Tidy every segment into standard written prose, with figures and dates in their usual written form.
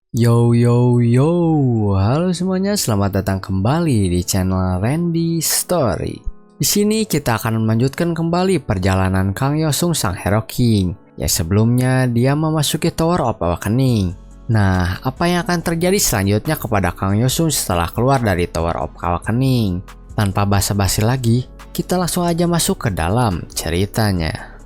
Yo yo yo, halo semuanya, selamat datang kembali di channel Randy Story. Di sini kita akan melanjutkan kembali perjalanan Kang Yosung sang Hero King, yang sebelumnya dia memasuki Tower of Awakening. Nah, apa yang akan terjadi selanjutnya kepada Kang Yosung setelah keluar dari Tower of Awakening? Tanpa basa-basi lagi, kita langsung aja masuk ke dalam ceritanya.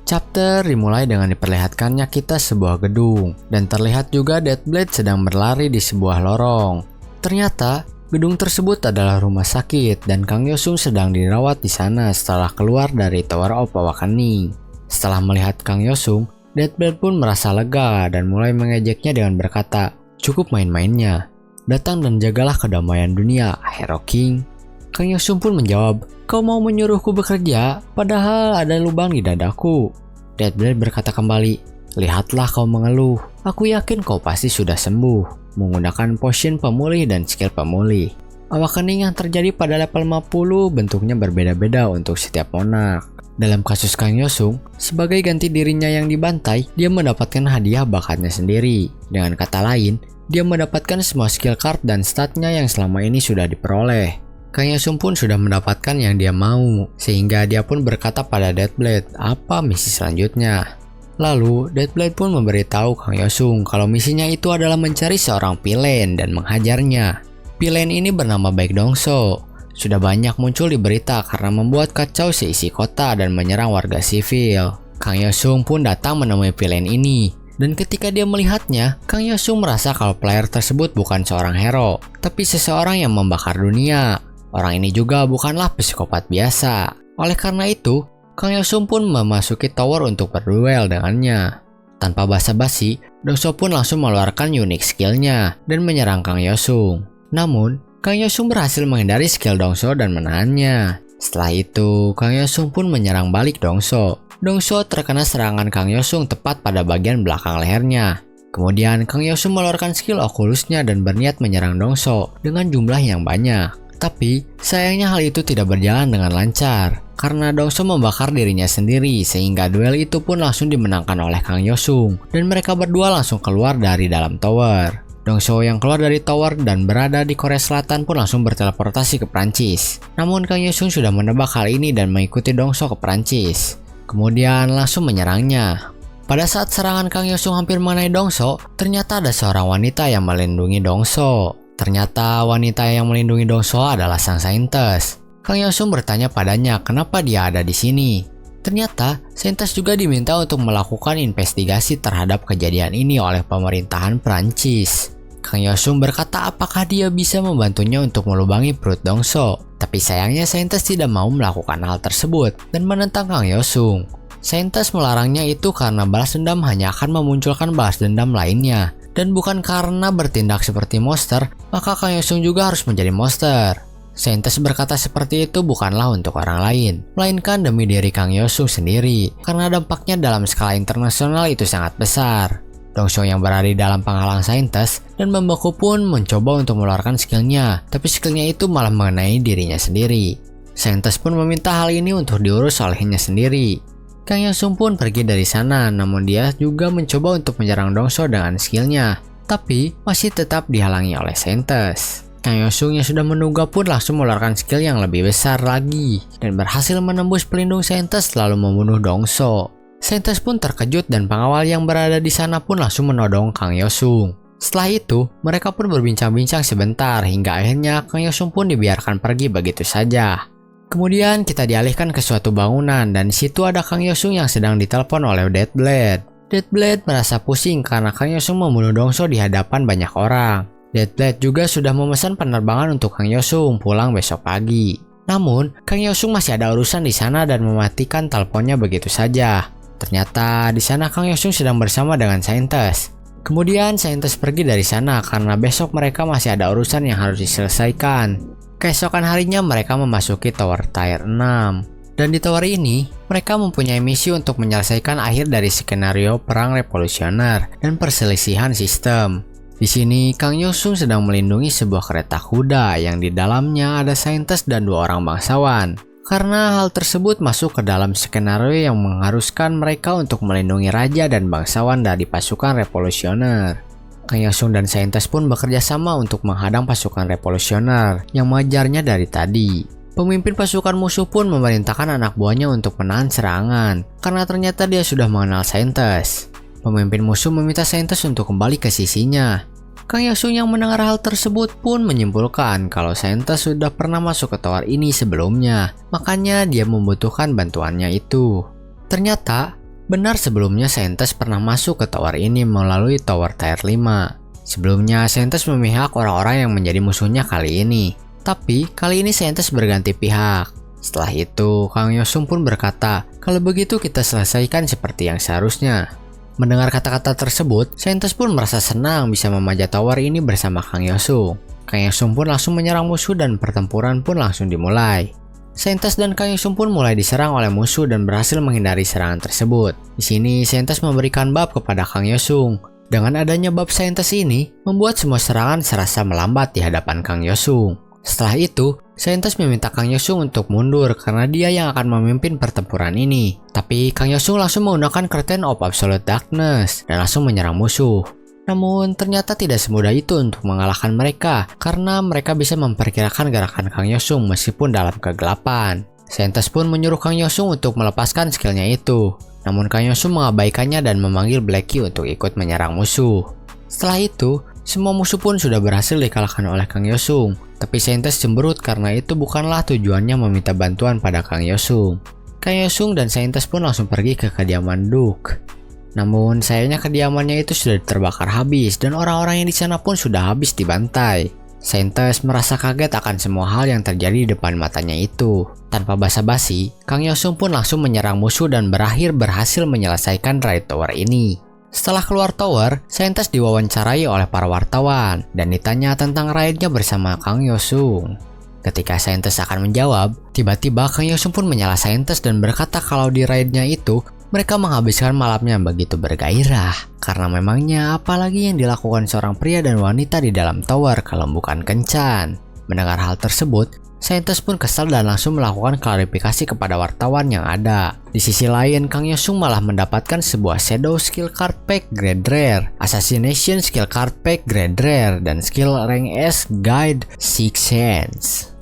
Chapter dimulai dengan diperlihatkannya kita sebuah gedung, dan terlihat juga Deathblade sedang berlari di sebuah lorong. Ternyata, gedung tersebut adalah rumah sakit dan Kang Yosung sedang dirawat di sana setelah keluar dari Tower of Awakening. Setelah melihat Kang Yosung, Deathblade pun merasa lega dan mulai mengejeknya dengan berkata, "Cukup main-mainnya. Datang dan jagalah kedamaian dunia, Hero King." Kang Yosung pun menjawab, "Kau mau menyuruhku bekerja? Padahal ada lubang di dadaku." Deathblade berkata kembali, "Lihatlah kau mengeluh. Aku yakin kau pasti sudah sembuh menggunakan potion pemulih dan skill pemulih. Awakening yang terjadi pada level 50 bentuknya berbeda-beda untuk setiap monarch. Dalam kasus Kang Yosung, sebagai ganti dirinya yang dibantai, dia mendapatkan hadiah bakatnya sendiri. Dengan kata lain, dia mendapatkan semua skill card dan statnya yang selama ini sudah diperoleh. Kang Yosung pun sudah mendapatkan yang dia mau, sehingga dia pun berkata pada Deathblade apa misi selanjutnya. Lalu, Deathblade pun memberitahu Kang Yosung kalau misinya itu adalah mencari seorang villain dan menghajarnya. Villain ini bernama Baek Dongso. Sudah banyak muncul di berita karena membuat kacau seisi kota dan menyerang warga sivil. Kang Yosung pun datang menemui villain ini. Dan ketika dia melihatnya, Kang Yosung merasa kalau player tersebut bukan seorang hero, tapi seseorang yang membakar dunia. Orang ini juga bukanlah psikopat biasa. Oleh karena itu, Kang Yosung pun memasuki tower untuk berduel dengannya. Tanpa basa-basi, Dongso pun langsung mengeluarkan unique skillnya dan menyerang Kang Yosung. Namun, Kang Yosung berhasil menghindari skill Dongso dan menahannya. Setelah itu, Kang Yosung pun menyerang balik Dongso. Dongso terkena serangan Kang Yosung tepat pada bagian belakang lehernya. Kemudian, Kang Yosung mengeluarkan skill okulusnya dan berniat menyerang Dongso dengan jumlah yang banyak. Tapi, sayangnya hal itu tidak berjalan dengan lancar, karena Dongso membakar dirinya sendiri sehingga duel itu pun langsung dimenangkan oleh Kang Yosung, dan mereka berdua langsung keluar dari dalam tower. Dongso yang keluar dari tower dan berada di Korea Selatan pun langsung berteleportasi ke Prancis. Namun Kang Yosung sudah menebak hal ini dan mengikuti Dongso ke Prancis. Kemudian langsung menyerangnya. Pada saat serangan Kang Yosung hampir mengenai Dongso, ternyata ada seorang wanita yang melindungi Dongso. Ternyata wanita yang melindungi Dongso adalah sang saintes. Kang Yosung bertanya padanya kenapa dia ada di sini. Ternyata, saintes juga diminta untuk melakukan investigasi terhadap kejadian ini oleh pemerintahan Prancis. Kang Yosung berkata apakah dia bisa membantunya untuk melubangi perut Dongso. Tapi sayangnya saintes tidak mau melakukan hal tersebut dan menentang Kang Yosung. Saintes melarangnya itu karena balas dendam hanya akan memunculkan balas dendam lainnya. Dan bukan karena bertindak seperti monster, maka Kang Yosung juga harus menjadi monster. Saintes berkata seperti itu bukanlah untuk orang lain, melainkan demi diri Kang Yosung sendiri, karena dampaknya dalam skala internasional itu sangat besar. Dongso yang berada di dalam penghalang saintes dan membeku pun mencoba untuk mengeluarkan skillnya, tapi skillnya itu malah mengenai dirinya sendiri. Saintes pun meminta hal ini untuk diurus olehnya sendiri. Kang Yosung pun pergi dari sana, namun dia juga mencoba untuk menyerang Dongso dengan skillnya, tapi masih tetap dihalangi oleh saintes. Kang Yosung yang sudah menduga pun langsung mengeluarkan skill yang lebih besar lagi, dan berhasil menembus pelindung saintes lalu membunuh Dongso. Saintes pun terkejut dan pengawal yang berada di sana pun langsung menodong Kang Yosung. Setelah itu, mereka pun berbincang-bincang sebentar hingga akhirnya Kang Yosung pun dibiarkan pergi begitu saja. Kemudian kita dialihkan ke suatu bangunan dan di situ ada Kang Yosung yang sedang ditelepon oleh Deathblade. Deathblade merasa pusing karena Kang Yosung membunuh Dongso di hadapan banyak orang. Deathblade juga sudah memesan penerbangan untuk Kang Yosung pulang besok pagi. Namun, Kang Yosung masih ada urusan di sana dan mematikan teleponnya begitu saja. Ternyata di sana Kang Yosung sedang bersama dengan saintes. Kemudian saintes pergi dari sana karena besok mereka masih ada urusan yang harus diselesaikan. Keesokan harinya mereka memasuki Tower Tier 6. Dan di tower ini, mereka mempunyai misi untuk menyelesaikan akhir dari skenario perang revolusioner dan perselisihan sistem. Di sini, Kang Yosung sedang melindungi sebuah kereta kuda yang di dalamnya ada saintes dan 2 orang bangsawan. Karena hal tersebut masuk ke dalam skenario yang mengharuskan mereka untuk melindungi raja dan bangsawan dari pasukan revolusioner. Kang Yosung dan saintis pun bekerja sama untuk menghadang pasukan revolusioner yang mengejarnya dari tadi. Pemimpin pasukan musuh pun memerintahkan anak buahnya untuk menahan serangan, karena ternyata dia sudah mengenal saintis. Pemimpin musuh meminta saintis untuk kembali ke sisinya. Kang Yosung yang mendengar hal tersebut pun menyimpulkan kalau saintis sudah pernah masuk ke tower ini sebelumnya, makanya dia membutuhkan bantuannya itu. Ternyata, benar sebelumnya saintis pernah masuk ke tower ini melalui tower tier 5. Sebelumnya saintis memihak orang-orang yang menjadi musuhnya kali ini. Tapi kali ini saintis berganti pihak. Setelah itu, Kang Yosung pun berkata, kalau begitu kita selesaikan seperti yang seharusnya. Mendengar kata-kata tersebut, saintis pun merasa senang bisa memajak tower ini bersama Kang Yosung. Kang Yosung pun langsung menyerang musuh dan pertempuran pun langsung dimulai. Saintis dan Kang Yosung pun mulai diserang oleh musuh dan berhasil menghindari serangan tersebut. Di sini, saintis memberikan bab kepada Kang Yosung. Dengan adanya bab saintis ini, membuat semua serangan serasa melambat di hadapan Kang Yosung. Setelah itu, saintis meminta Kang Yosung untuk mundur karena dia yang akan memimpin pertempuran ini. Tapi Kang Yosung langsung menggunakan Curtain of Absolute Darkness dan langsung menyerang musuh. Namun ternyata tidak semudah itu untuk mengalahkan mereka karena mereka bisa memperkirakan gerakan Kang Yosung meskipun dalam kegelapan. Saintis pun menyuruh Kang Yosung untuk melepaskan skillnya itu. Namun Kang Yosung mengabaikannya dan memanggil Blackie untuk ikut menyerang musuh. Setelah itu, semua musuh pun sudah berhasil dikalahkan oleh Kang Yosung. Tapi saintis cemberut karena itu bukanlah tujuannya meminta bantuan pada Kang Yosung. Kang Yosung dan saintis pun langsung pergi ke kediaman Duke. Namun sayangnya kediamannya itu sudah terbakar habis dan orang-orang yang di sana pun sudah habis dibantai. Saintis merasa kaget akan semua hal yang terjadi di depan matanya itu. Tanpa basa-basi, Kang Yosung pun langsung menyerang musuh dan berhasil menyelesaikan raid tower ini. Setelah keluar tower, saintis diwawancarai oleh para wartawan dan ditanya tentang raidnya bersama Kang Yosung. Ketika saintis akan menjawab, tiba-tiba Kang Yosung pun menyela saintis dan berkata kalau di raidnya itu, mereka menghabiskan malamnya begitu bergairah. Karena memangnya apalagi yang dilakukan seorang pria dan wanita di dalam tower kalau bukan kencan. Mendengar hal tersebut, saintis pun kesal dan langsung melakukan klarifikasi kepada wartawan yang ada. Di sisi lain, Kang Yosung malah mendapatkan sebuah Shadow Skill Card Pack Grade Rare, Assassination Skill Card Pack Grade Rare, dan Skill Rank S Guide Sixth Sense.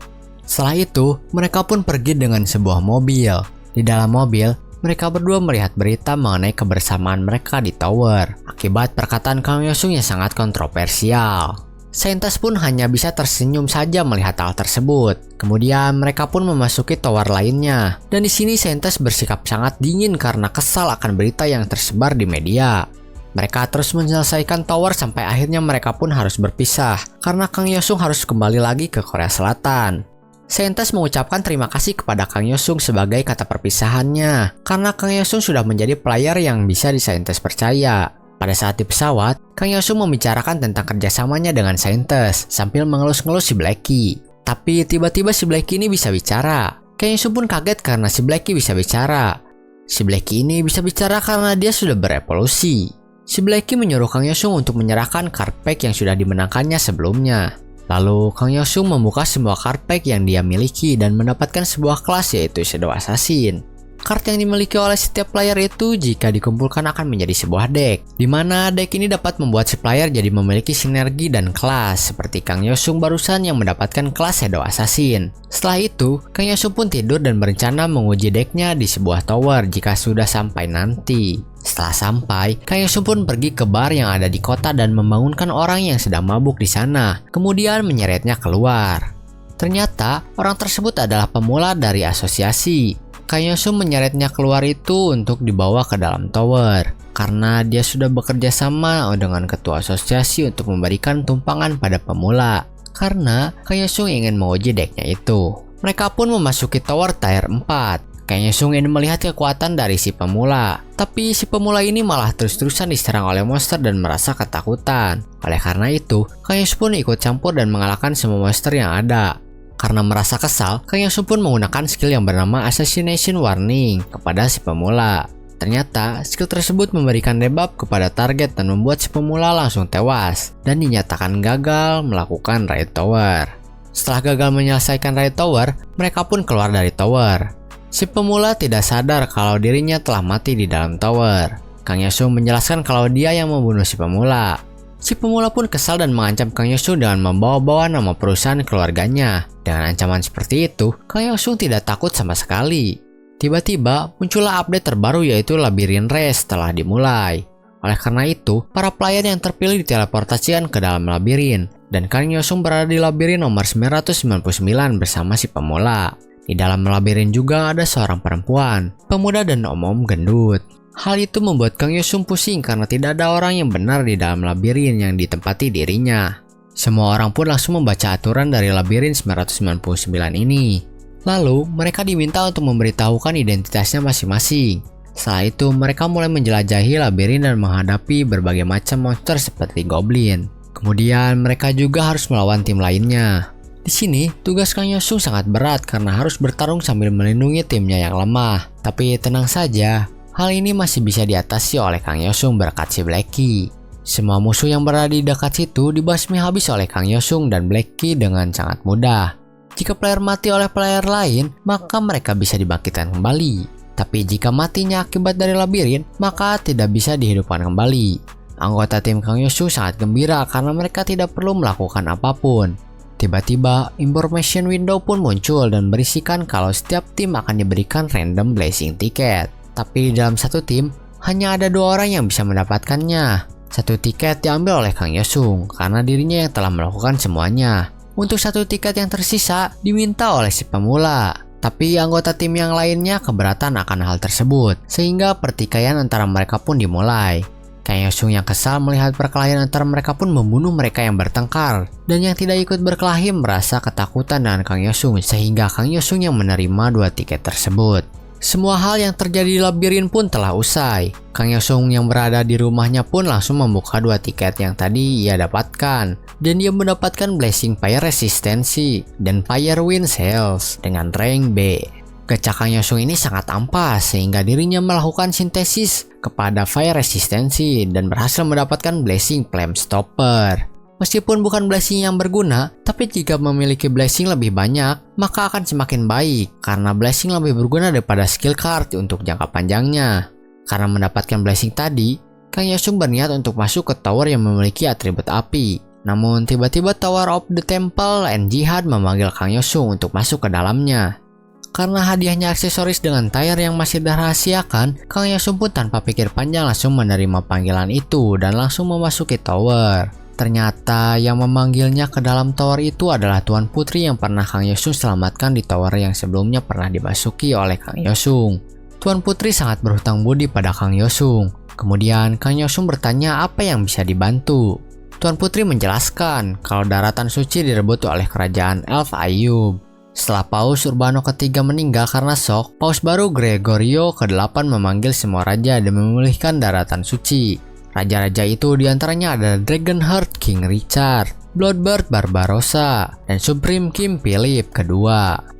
Setelah itu, mereka pun pergi dengan sebuah mobil. Di dalam mobil, mereka berdua melihat berita mengenai kebersamaan mereka di tower, akibat perkataan Kang Yosung yang sangat kontroversial. Saintis pun hanya bisa tersenyum saja melihat hal tersebut. Kemudian mereka pun memasuki tower lainnya. Dan di sini saintis bersikap sangat dingin karena kesal akan berita yang tersebar di media. Mereka terus menyelesaikan tower sampai akhirnya mereka pun harus berpisah karena Kang Yosung harus kembali lagi ke Korea Selatan. Saintis mengucapkan terima kasih kepada Kang Yosung sebagai kata perpisahannya karena Kang Yosung sudah menjadi player yang bisa saintis percaya. Pada saat di pesawat, Kang Yosung membicarakan tentang kerjasamanya dengan saintis sambil mengelus-ngelus si Blackie. Tapi tiba-tiba si Blackie ini bisa bicara. Kang Yosung pun kaget karena si Blackie bisa bicara. Si Blackie ini bisa bicara karena dia sudah berevolusi. Si Blackie menyuruh Kang Yosung untuk menyerahkan card pack yang sudah dimenangkannya sebelumnya. Lalu Kang Yosung membuka semua card pack yang dia miliki dan mendapatkan sebuah kelas yaitu Shadow Assassin. Card yang dimiliki oleh setiap player itu jika dikumpulkan akan menjadi sebuah deck, di mana deck ini dapat membuat si player jadi memiliki sinergi dan kelas, seperti Kang Yosung barusan yang mendapatkan kelas Shadow Assassin. Setelah itu, Kang Yosung pun tidur dan berencana menguji decknya di sebuah tower jika sudah sampai nanti. Setelah sampai, Kang Yosung pun pergi ke bar yang ada di kota dan membangunkan orang yang sedang mabuk di sana, kemudian menyeretnya keluar. Ternyata, orang tersebut adalah pemula dari asosiasi. Kang Yosung menyeretnya keluar itu untuk dibawa ke dalam tower karena dia sudah bekerja sama dengan ketua asosiasi untuk memberikan tumpangan pada pemula karena Kang Yosung ingin menguji decknya itu. Mereka pun memasuki tower tier 4. Kang Yosung ingin melihat kekuatan dari si pemula, tapi si pemula ini malah terus-terusan diserang oleh monster dan merasa ketakutan. Oleh karena itu, Kang Yosung pun ikut campur dan mengalahkan semua monster yang ada. Karena merasa kesal, Kang Yosung pun menggunakan skill yang bernama Assassination Warning kepada si pemula. Ternyata, skill tersebut memberikan debuff kepada target dan membuat si pemula langsung tewas dan dinyatakan gagal melakukan raid tower. Setelah gagal menyelesaikan raid tower, mereka pun keluar dari tower. Si pemula tidak sadar kalau dirinya telah mati di dalam tower. Kang Yosung menjelaskan kalau dia yang membunuh si pemula. Si pemula pun kesal dan mengancam Kang Yosung dengan membawa-bawa nama perusahaan keluarganya. Dengan ancaman seperti itu, Kang Yosung tidak takut sama sekali. Tiba-tiba muncullah update terbaru yaitu Labirin Race telah dimulai. Oleh karena itu, para player yang terpilih diteleportasikan ke dalam labirin, dan Kang Yosung berada di labirin nomor 999 bersama si pemula. Di dalam labirin juga ada seorang perempuan, pemuda dan om-om gendut. Hal itu membuat Kang Yosung pusing karena tidak ada orang yang benar di dalam labirin yang ditempati dirinya. Semua orang pun langsung membaca aturan dari labirin 999 ini. Lalu, mereka diminta untuk memberitahukan identitasnya masing-masing. Setelah itu, mereka mulai menjelajahi labirin dan menghadapi berbagai macam monster seperti goblin. Kemudian, mereka juga harus melawan tim lainnya. Di sini, tugas Kang Yosung sangat berat karena harus bertarung sambil melindungi timnya yang lemah. Tapi tenang saja, hal ini masih bisa diatasi oleh Kang Yosung berkat si Blacky. Semua musuh yang berada di dekat situ dibasmi habis oleh Kang Yosung dan Blacky dengan sangat mudah. Jika player mati oleh player lain, maka mereka bisa dibangkitkan kembali. Tapi jika matinya akibat dari labirin, maka tidak bisa dihidupkan kembali. Anggota tim Kang Yosung sangat gembira karena mereka tidak perlu melakukan apapun. Tiba-tiba, information window pun muncul dan berisikan kalau setiap tim akan diberikan random blessing ticket. Tapi di dalam satu tim, hanya ada 2 orang yang bisa mendapatkannya. Satu tiket diambil oleh Kang Yosung karena dirinya yang telah melakukan semuanya. Untuk satu tiket yang tersisa diminta oleh si pemula. Tapi anggota tim yang lainnya keberatan akan hal tersebut, sehingga pertikaian antara mereka pun dimulai. Kang Yosung yang kesal melihat perkelahian antara mereka pun membunuh mereka yang bertengkar. Dan yang tidak ikut berkelahi merasa ketakutan dengan Kang Yosung, sehingga Kang Yosung yang menerima 2 tiket tersebut. Semua hal yang terjadi di labirin pun telah usai. Kang Yosung yang berada di rumahnya pun langsung membuka 2 tiket yang tadi ia dapatkan. Dan dia mendapatkan Blessing Fire Resistency dan Fire Wind Sales dengan rank B. Gacha Kang Yosung ini sangat ampas sehingga dirinya melakukan sintesis kepada Fire Resistency dan berhasil mendapatkan Blessing Flame Stopper. Meskipun bukan blessing yang berguna, tapi jika memiliki blessing lebih banyak, maka akan semakin baik karena blessing lebih berguna daripada skill card untuk jangka panjangnya. Karena mendapatkan blessing tadi, Kang Yosung berniat untuk masuk ke tower yang memiliki atribut api. Namun tiba-tiba Tower of the Temple and Jihad memanggil Kang Yosung untuk masuk ke dalamnya. Karena hadiahnya aksesoris dengan tire yang masih dirahasiakan, Kang Yosung pun tanpa pikir panjang langsung menerima panggilan itu dan langsung memasuki tower. Ternyata yang memanggilnya ke dalam tower itu adalah Tuan Putri yang pernah Kang Yosung selamatkan di tower yang sebelumnya pernah dimasuki oleh Kang Yosung. Tuan Putri sangat berhutang budi pada Kang Yosung. Kemudian Kang Yosung bertanya apa yang bisa dibantu. Tuan Putri menjelaskan kalau daratan suci direbut oleh kerajaan Elf Ayub. Setelah Paus Urbano III meninggal karena shock, Paus baru Gregorio ke-8 memanggil semua raja dan memulihkan daratan suci. Raja-raja itu diantaranya ada Dragonheart King Richard, Bloodbird Barbarossa, dan Supreme King Philip II.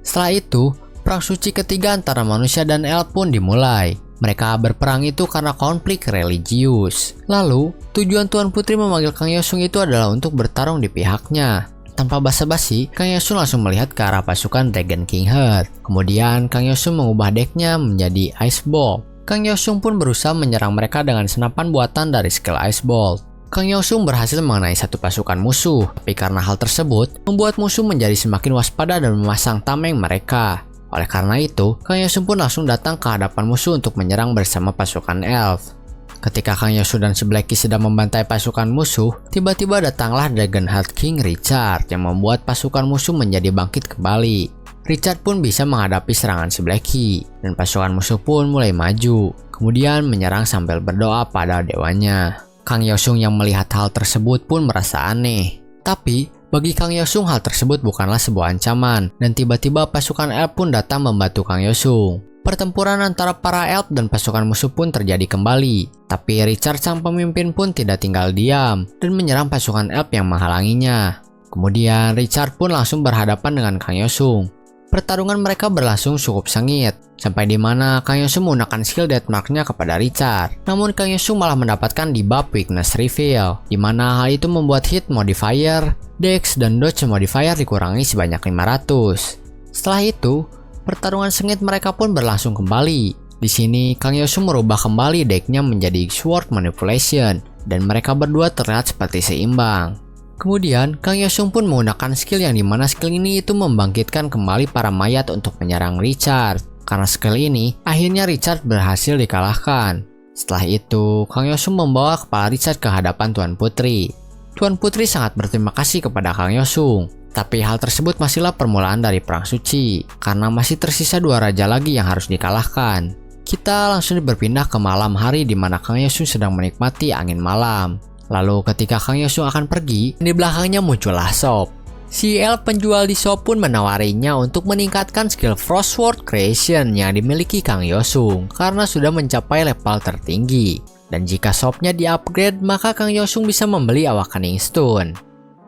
Setelah itu, perang suci ketiga antara manusia dan elf pun dimulai. Mereka berperang itu karena konflik religius. Lalu, tujuan Tuan Putri memanggil Kang Yosung itu adalah untuk bertarung di pihaknya. Tanpa basa-basi, Kang Yosung langsung melihat ke arah pasukan Dragon King Heart. Kemudian, Kang Yosung mengubah decknya menjadi Ice Ball. Kang Yosung pun berusaha menyerang mereka dengan senapan buatan dari skill Ice Ball. Kang Yosung berhasil mengenai satu pasukan musuh, tapi karena hal tersebut, membuat musuh menjadi semakin waspada dan memasang tameng mereka. Oleh karena itu, Kang Yosung pun langsung datang ke hadapan musuh untuk menyerang bersama pasukan elf. Ketika Kang Yosung dan si Blacky sedang membantai pasukan musuh, tiba-tiba datanglah Dragonheart King Richard yang membuat pasukan musuh menjadi bangkit kembali. Richard pun bisa menghadapi serangan si Blacky, dan pasukan musuh pun mulai maju, kemudian menyerang sambil berdoa pada dewanya. Kang Yosung yang melihat hal tersebut pun merasa aneh. Tapi, bagi Kang Yosung hal tersebut bukanlah sebuah ancaman, dan tiba-tiba pasukan elf pun datang membantu Kang Yosung. Pertempuran antara para elf dan pasukan musuh pun terjadi kembali, tapi Richard sang pemimpin pun tidak tinggal diam, dan menyerang pasukan elf yang menghalanginya. Kemudian Richard pun langsung berhadapan dengan Kang Yosung. Pertarungan mereka berlangsung cukup sengit, sampai di mana Kang Yosung menggunakan skill Deathmark-nya kepada Richard. Namun Kang Yosung malah mendapatkan debuff Weakness Reveal, di mana hal itu membuat hit modifier, dex, dan dodge modifier dikurangi sebanyak 500. Setelah itu, pertarungan sengit mereka pun berlangsung kembali. Di sini Kang Yosung merubah kembali decknya menjadi Sword Manipulation, dan mereka berdua terlihat seperti seimbang. Kemudian, Kang Yosung pun menggunakan skill yang dimana skill ini itu membangkitkan kembali para mayat untuk menyerang Richard. Karena skill ini, akhirnya Richard berhasil dikalahkan. Setelah itu, Kang Yosung membawa kepala Richard ke hadapan Tuan Putri. Tuan Putri sangat berterima kasih kepada Kang Yosung. Tapi hal tersebut masihlah permulaan dari Perang Suci, karena masih tersisa 2 raja lagi yang harus dikalahkan. Kita langsung berpindah ke malam hari di mana Kang Yosung sedang menikmati angin malam. Lalu ketika Kang Yosung akan pergi, di belakangnya muncullah Sop. Si elf penjual di shop pun menawarinya untuk meningkatkan skill Frostward Creation yang dimiliki Kang Yosung karena sudah mencapai level tertinggi. Dan jika shopnya di-upgrade, maka Kang Yosung bisa membeli Awakening Stone.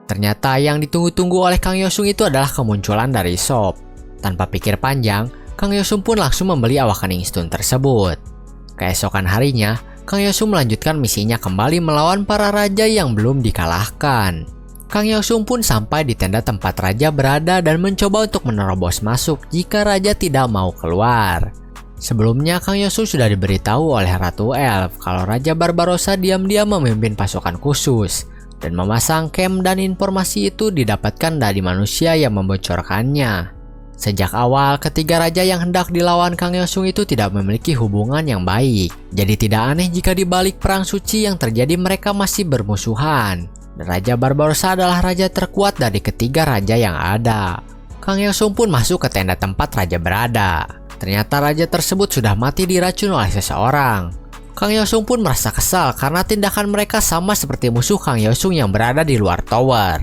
Ternyata yang ditunggu-tunggu oleh Kang Yosung itu adalah kemunculan dari shop. Tanpa pikir panjang, Kang Yosung pun langsung membeli Awakening Stone tersebut. Keesokan harinya, Kang Yosung melanjutkan misinya kembali melawan para raja yang belum dikalahkan. Kang Yosung pun sampai di tenda tempat raja berada dan mencoba untuk menerobos masuk jika raja tidak mau keluar. Sebelumnya Kang Yosung sudah diberitahu oleh Ratu Elf kalau Raja Barbarossa diam-diam memimpin pasukan khusus dan memasang camp, dan informasi itu didapatkan dari manusia yang membocorkannya. Sejak awal, ketiga raja yang hendak dilawan Kang Yosung itu tidak memiliki hubungan yang baik. Jadi tidak aneh jika di balik Perang Suci yang terjadi mereka masih bermusuhan. Dan Raja Barbarossa adalah raja terkuat dari ketiga raja yang ada. Kang Yosung pun masuk ke tenda tempat raja berada. Ternyata raja tersebut sudah mati diracun oleh seseorang. Kang Yosung pun merasa kesal karena tindakan mereka sama seperti musuh Kang Yosung yang berada di luar tower.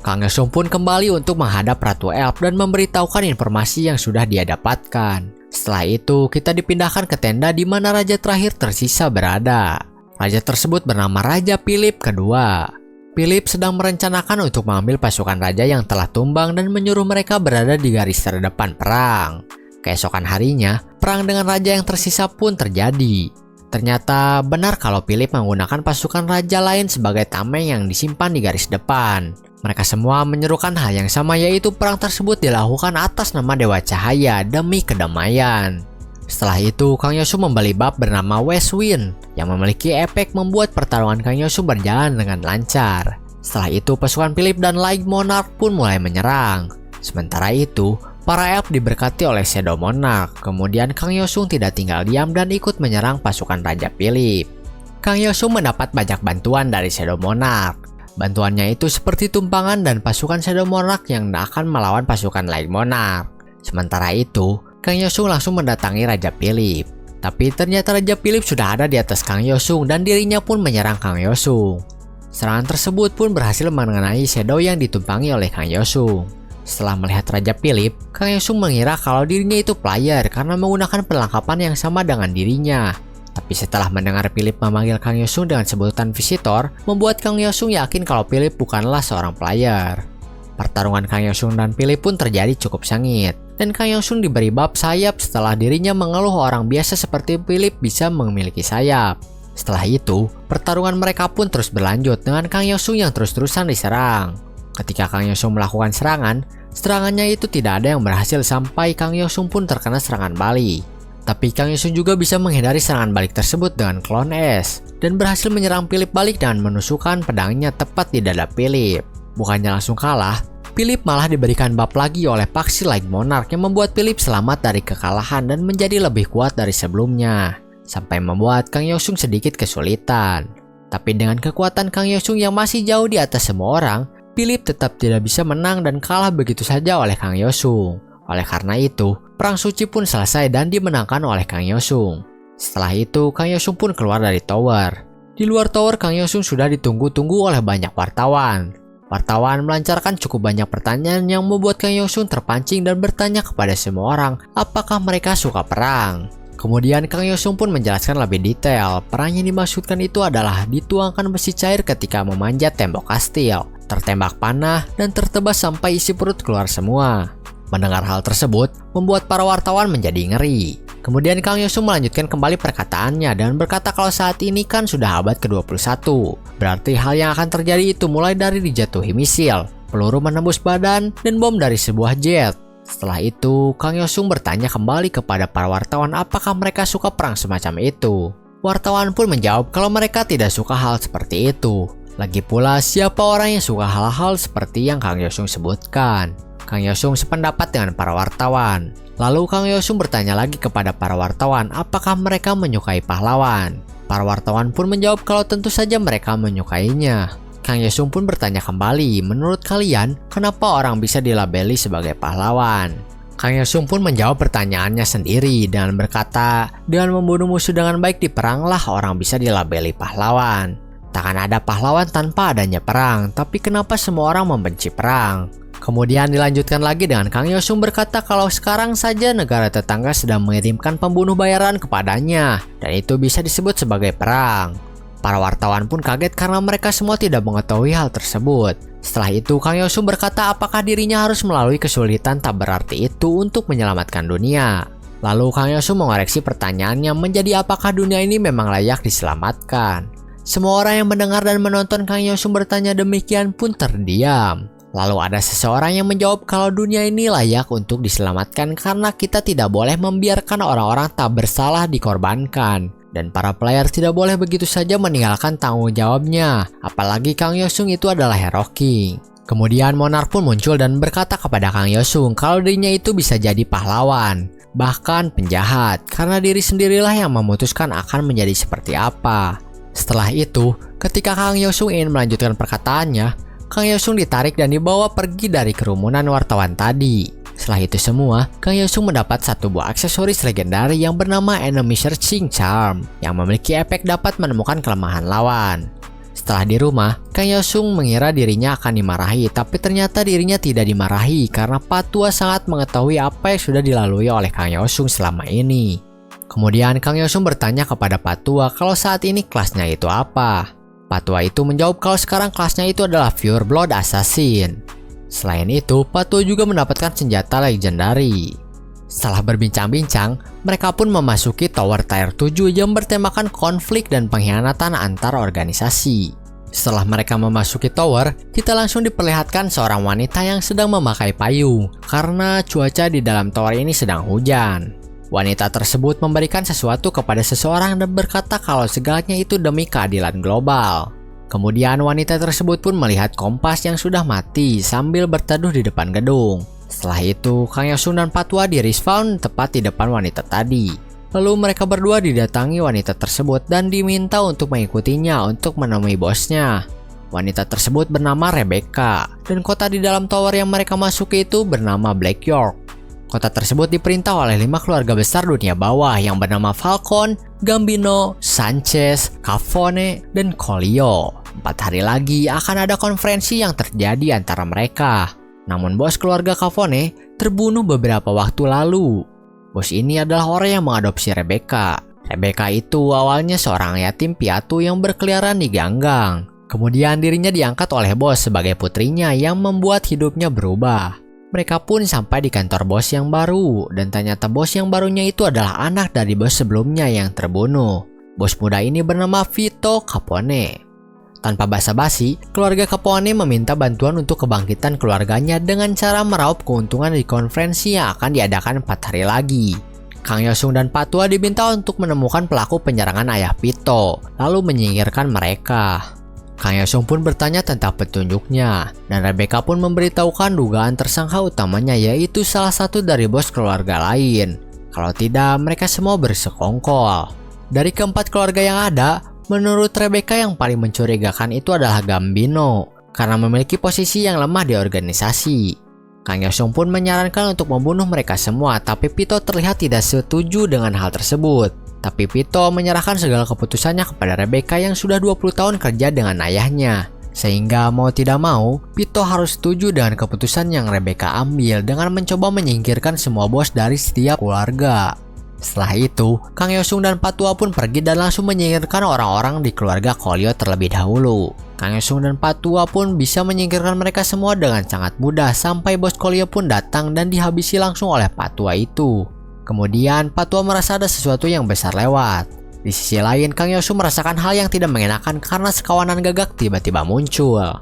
Kang Yosung pun kembali untuk menghadap Ratu Elf dan memberitahukan informasi yang sudah dia dapatkan. Setelah itu, kita dipindahkan ke tenda di mana raja terakhir tersisa berada. Raja tersebut bernama Raja Philip kedua. Philip sedang merencanakan untuk mengambil pasukan raja yang telah tumbang dan menyuruh mereka berada di garis terdepan perang. Keesokan harinya, perang dengan raja yang tersisa pun terjadi. Ternyata benar kalau Philip menggunakan pasukan raja lain sebagai tameng yang disimpan di garis depan. Mereka semua menyerukan hal yang sama, yaitu perang tersebut dilakukan atas nama Dewa Cahaya demi kedamaian. Setelah itu, Kang Yosung membeli bab bernama West Wind yang memiliki efek membuat pertarungan Kang Yosung berjalan dengan lancar. Setelah itu, pasukan Philip dan Light Monarch pun mulai menyerang. Sementara itu, para elf diberkati oleh Shadow Monarch. Kemudian Kang Yosung tidak tinggal diam dan ikut menyerang pasukan Raja Philip. Kang Yosung mendapat banyak bantuan dari Shadow Monarch. Bantuannya itu seperti tumpangan dan pasukan Shadow Monarch yang akan melawan pasukan Light Monarch. Sementara itu, Kang Yosung langsung mendatangi Raja Philip. Tapi ternyata Raja Philip sudah ada di atas Kang Yosung dan dirinya pun menyerang Kang Yosung. Serangan tersebut pun berhasil mengenai Shadow yang ditumpangi oleh Kang Yosung. Setelah melihat Raja Philip, Kang Yosung mengira kalau dirinya itu player karena menggunakan perlengkapan yang sama dengan dirinya. Tapi setelah mendengar Philip memanggil Kang Yosung dengan sebutan visitor, membuat Kang Yosung yakin kalau Philip bukanlah seorang player. Pertarungan Kang Yosung dan Philip pun terjadi cukup sengit, dan Kang Yosung diberi bab sayap setelah dirinya mengeluh orang biasa seperti Philip bisa memiliki sayap. Setelah itu, pertarungan mereka pun terus berlanjut dengan Kang Yosung yang terus-terusan diserang. Ketika Kang Yosung melakukan serangannya itu tidak ada yang berhasil sampai Kang Yosung pun terkena serangan balik. Tapi Kang Yosung juga bisa menghindari serangan balik tersebut dengan Clone Es dan berhasil menyerang Philip balik dengan menusukkan pedangnya tepat di dada Philip. Bukannya langsung kalah, Philip malah diberikan bab lagi oleh paksi Light Monarch yang membuat Philip selamat dari kekalahan dan menjadi lebih kuat dari sebelumnya, sampai membuat Kang Yosung sedikit kesulitan. Tapi dengan kekuatan Kang Yosung yang masih jauh di atas semua orang, Philip tetap tidak bisa menang dan kalah begitu saja oleh Kang Yosung. Oleh karena itu, Perang Suci pun selesai dan dimenangkan oleh Kang Yosung. Setelah itu, Kang Yosung pun keluar dari tower. Di luar tower, Kang Yosung sudah ditunggu-tunggu oleh banyak wartawan. Wartawan melancarkan cukup banyak pertanyaan yang membuat Kang Yosung terpancing dan bertanya kepada semua orang apakah mereka suka perang. Kemudian Kang Yosung pun menjelaskan lebih detail. Perang yang dimaksudkan itu adalah dituangkan besi cair ketika memanjat tembok kastil, tertembak panah, dan tertebas sampai isi perut keluar semua. Mendengar hal tersebut, membuat para wartawan menjadi ngeri. Kemudian Kang Yosung melanjutkan kembali perkataannya dan berkata kalau saat ini kan sudah abad ke-21. Berarti hal yang akan terjadi itu mulai dari dijatuhi misil, peluru menembus badan, dan bom dari sebuah jet. Setelah itu, Kang Yosung bertanya kembali kepada para wartawan apakah mereka suka perang semacam itu. Wartawan pun menjawab kalau mereka tidak suka hal seperti itu. Lagi pula, siapa orang yang suka hal-hal seperti yang Kang Yosung sebutkan? Kang Yosung sependapat dengan para wartawan. Lalu Kang Yosung bertanya lagi kepada para wartawan apakah mereka menyukai pahlawan. Para wartawan pun menjawab kalau tentu saja mereka menyukainya. Kang Yosung pun bertanya kembali, menurut kalian kenapa orang bisa dilabeli sebagai pahlawan? Kang Yosung pun menjawab pertanyaannya sendiri dengan berkata, dengan membunuh musuh dengan baik di perang lah orang bisa dilabeli pahlawan. Takkan ada pahlawan tanpa adanya perang, tapi kenapa semua orang membenci perang? Kemudian dilanjutkan lagi dengan Kang Yosung berkata kalau sekarang saja negara tetangga sedang mengirimkan pembunuh bayaran kepadanya, dan itu bisa disebut sebagai perang. Para wartawan pun kaget karena mereka semua tidak mengetahui hal tersebut. Setelah itu Kang Yosung berkata apakah dirinya harus melalui kesulitan tak berarti itu untuk menyelamatkan dunia. Lalu Kang Yosung mengoreksi pertanyaannya menjadi apakah dunia ini memang layak diselamatkan. Semua orang yang mendengar dan menonton Kang Yosung bertanya demikian pun terdiam. Lalu ada seseorang yang menjawab kalau dunia ini layak untuk diselamatkan karena kita tidak boleh membiarkan orang-orang tak bersalah dikorbankan. Dan para player tidak boleh begitu saja meninggalkan tanggung jawabnya. Apalagi Kang Yosung itu adalah Hero King. Kemudian Monarch pun muncul dan berkata kepada Kang Yosung kalau dirinya itu bisa jadi pahlawan. Bahkan penjahat. Karena diri sendirilah yang memutuskan akan menjadi seperti apa. Setelah itu, ketika Kang Yosung ingin melanjutkan perkataannya, Kang Yosung ditarik dan dibawa pergi dari kerumunan wartawan tadi. Setelah itu semua, Kang Yosung mendapat satu buah aksesoris legendaris yang bernama Enemy Searching Charm yang memiliki efek dapat menemukan kelemahan lawan. Setelah di rumah, Kang Yosung mengira dirinya akan dimarahi, tapi ternyata dirinya tidak dimarahi karena Patua sangat mengetahui apa yang sudah dilalui oleh Kang Yosung selama ini. Kemudian Kang Yosung bertanya kepada Patua kalau saat ini kelasnya itu apa. Patua itu menjawab kalau sekarang kelasnya itu adalah Pure Blood Assassin. Selain itu, Patua juga mendapatkan senjata legendary. Setelah berbincang-bincang, mereka pun memasuki Tower Tier 7 yang bertemakan konflik dan pengkhianatan antar organisasi. Setelah mereka memasuki tower, kita langsung diperlihatkan seorang wanita yang sedang memakai payung karena cuaca di dalam tower ini sedang hujan. Wanita tersebut memberikan sesuatu kepada seseorang dan berkata kalau segalanya itu demi keadilan global. Kemudian wanita tersebut pun melihat kompas yang sudah mati sambil berteduh di depan gedung. Setelah itu, Kang Yosung dan Patua di respawn tepat di depan wanita tadi. Lalu mereka berdua didatangi wanita tersebut dan diminta untuk mengikutinya untuk menemui bosnya. Wanita tersebut bernama Rebecca dan kota di dalam tower yang mereka masuki itu bernama Black York. Kota tersebut diperintah oleh 5 keluarga besar dunia bawah yang bernama Falcon, Gambino, Sanchez, Cavone, dan Colio. 4 hari lagi akan ada konferensi yang terjadi antara mereka. Namun bos keluarga Cavone terbunuh beberapa waktu lalu. Bos ini adalah orang yang mengadopsi Rebecca. Rebecca itu awalnya seorang yatim piatu yang berkeliaran di ganggang. Kemudian dirinya diangkat oleh bos sebagai putrinya yang membuat hidupnya berubah. Mereka pun sampai di kantor bos yang baru dan ternyata bos yang barunya itu adalah anak dari bos sebelumnya yang terbunuh. Bos muda ini bernama Vito Capone. Tanpa basa-basi, keluarga Capone meminta bantuan untuk kebangkitan keluarganya dengan cara meraup keuntungan di konferensi yang akan diadakan 4 hari lagi. Kang Yosung dan Patua diminta untuk menemukan pelaku penyerangan ayah Vito, lalu menyingkirkan mereka. Kang Yosung pun bertanya tentang petunjuknya, dan Rebecca pun memberitahukan dugaan tersangka utamanya yaitu salah satu dari bos keluarga lain. Kalau tidak, mereka semua bersekongkol. Dari keempat keluarga yang ada, menurut Rebecca yang paling mencurigakan itu adalah Gambino, karena memiliki posisi yang lemah di organisasi. Kang Yosung pun menyarankan untuk membunuh mereka semua, tapi Vito terlihat tidak setuju dengan hal tersebut. Tapi Vito menyerahkan segala keputusannya kepada Rebecca yang sudah 20 tahun kerja dengan ayahnya. Sehingga mau tidak mau, Vito harus setuju dengan keputusan yang Rebecca ambil dengan mencoba menyingkirkan semua bos dari setiap keluarga. Setelah itu, Kang Yosung dan Patua pun pergi dan langsung menyingkirkan orang-orang di keluarga Colio terlebih dahulu. Kang Yosung dan Patua pun bisa menyingkirkan mereka semua dengan sangat mudah sampai bos Colio pun datang dan dihabisi langsung oleh Patua itu. Kemudian Patua merasa ada sesuatu yang besar lewat. Di sisi lain, Kang Yosung merasakan hal yang tidak mengenakan karena sekawanan gagak tiba-tiba muncul.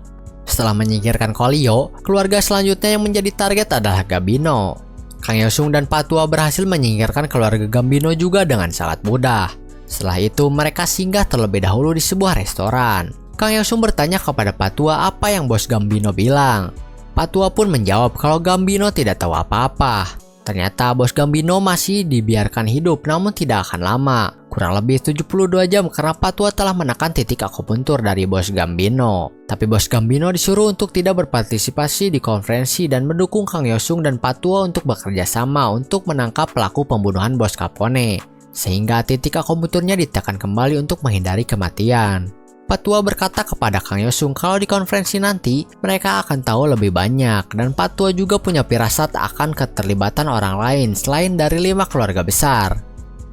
Setelah menyingkirkan Colio, keluarga selanjutnya yang menjadi target adalah Gambino. Kang Yosung dan Patua berhasil menyingkirkan keluarga Gambino juga dengan sangat mudah. Setelah itu mereka singgah terlebih dahulu di sebuah restoran. Kang Yosung bertanya kepada Patua apa yang bos Gambino bilang. Patua pun menjawab kalau Gambino tidak tahu apa-apa. Ternyata bos Gambino masih dibiarkan hidup namun tidak akan lama. Kurang lebih 72 jam karena Patua telah menekan titik akupuntur dari bos Gambino. Tapi bos Gambino disuruh untuk tidak berpartisipasi di konferensi dan mendukung Kang Yosung dan Patua untuk bekerja sama untuk menangkap pelaku pembunuhan bos Capone. Sehingga titik akupunturnya ditekan kembali untuk menghindari kematian. Patua berkata kepada Kang Yosung kalau di konferensi nanti mereka akan tahu lebih banyak dan Patua juga punya firasat akan keterlibatan orang lain selain dari 5 keluarga besar.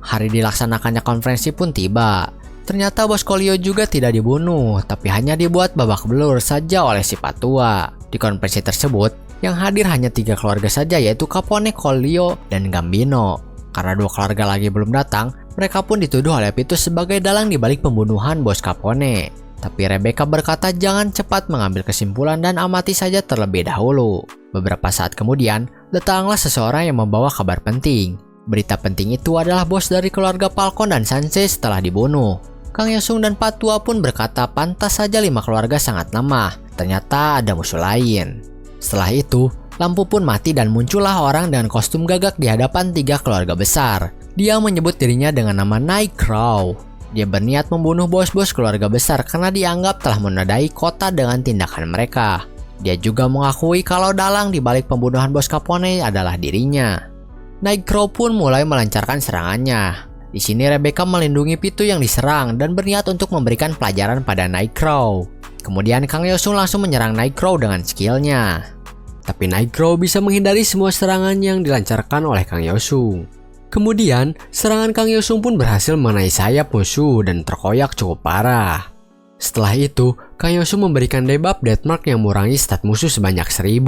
Hari dilaksanakannya konferensi pun tiba. Ternyata bos Coolio juga tidak dibunuh, tapi hanya dibuat babak belur saja oleh si Patua. Di konferensi tersebut, yang hadir hanya 3 keluarga saja yaitu Capone, Coolio, dan Gambino. Karena 2 keluarga lagi belum datang, mereka pun dituduh oleh Pitus sebagai dalang di balik pembunuhan bos Capone. Tapi Rebecca berkata jangan cepat mengambil kesimpulan dan amati saja terlebih dahulu. Beberapa saat kemudian, datanglah seseorang yang membawa kabar penting. Berita penting itu adalah bos dari keluarga Falcon dan Sanchez telah dibunuh. Kang Yosung dan Patua pun berkata pantas saja 5 keluarga sangat lemah. Ternyata ada musuh lain. Setelah itu, lampu pun mati dan muncullah orang dengan kostum gagak di hadapan 3 keluarga besar. Dia menyebut dirinya dengan nama Nightcrawler. Dia berniat membunuh bos-bos keluarga besar karena dianggap telah menodai kota dengan tindakan mereka. Dia juga mengakui kalau dalang di balik pembunuhan bos Capone adalah dirinya. Nightcrawler pun mulai melancarkan serangannya. Di sini Rebecca melindungi Pitu yang diserang dan berniat untuk memberikan pelajaran pada Nightcrawler. Kemudian Kang Yosung langsung menyerang Nightcrawler dengan skillnya. Tapi Nightcrawler bisa menghindari semua serangan yang dilancarkan oleh Kang Yosung. Kemudian, serangan Kang Yosung pun berhasil mengenai sayap musuh dan terkoyak cukup parah. Setelah itu, Kang Yosung memberikan debuff Deathmark yang mengurangi stat musuh sebanyak 1000.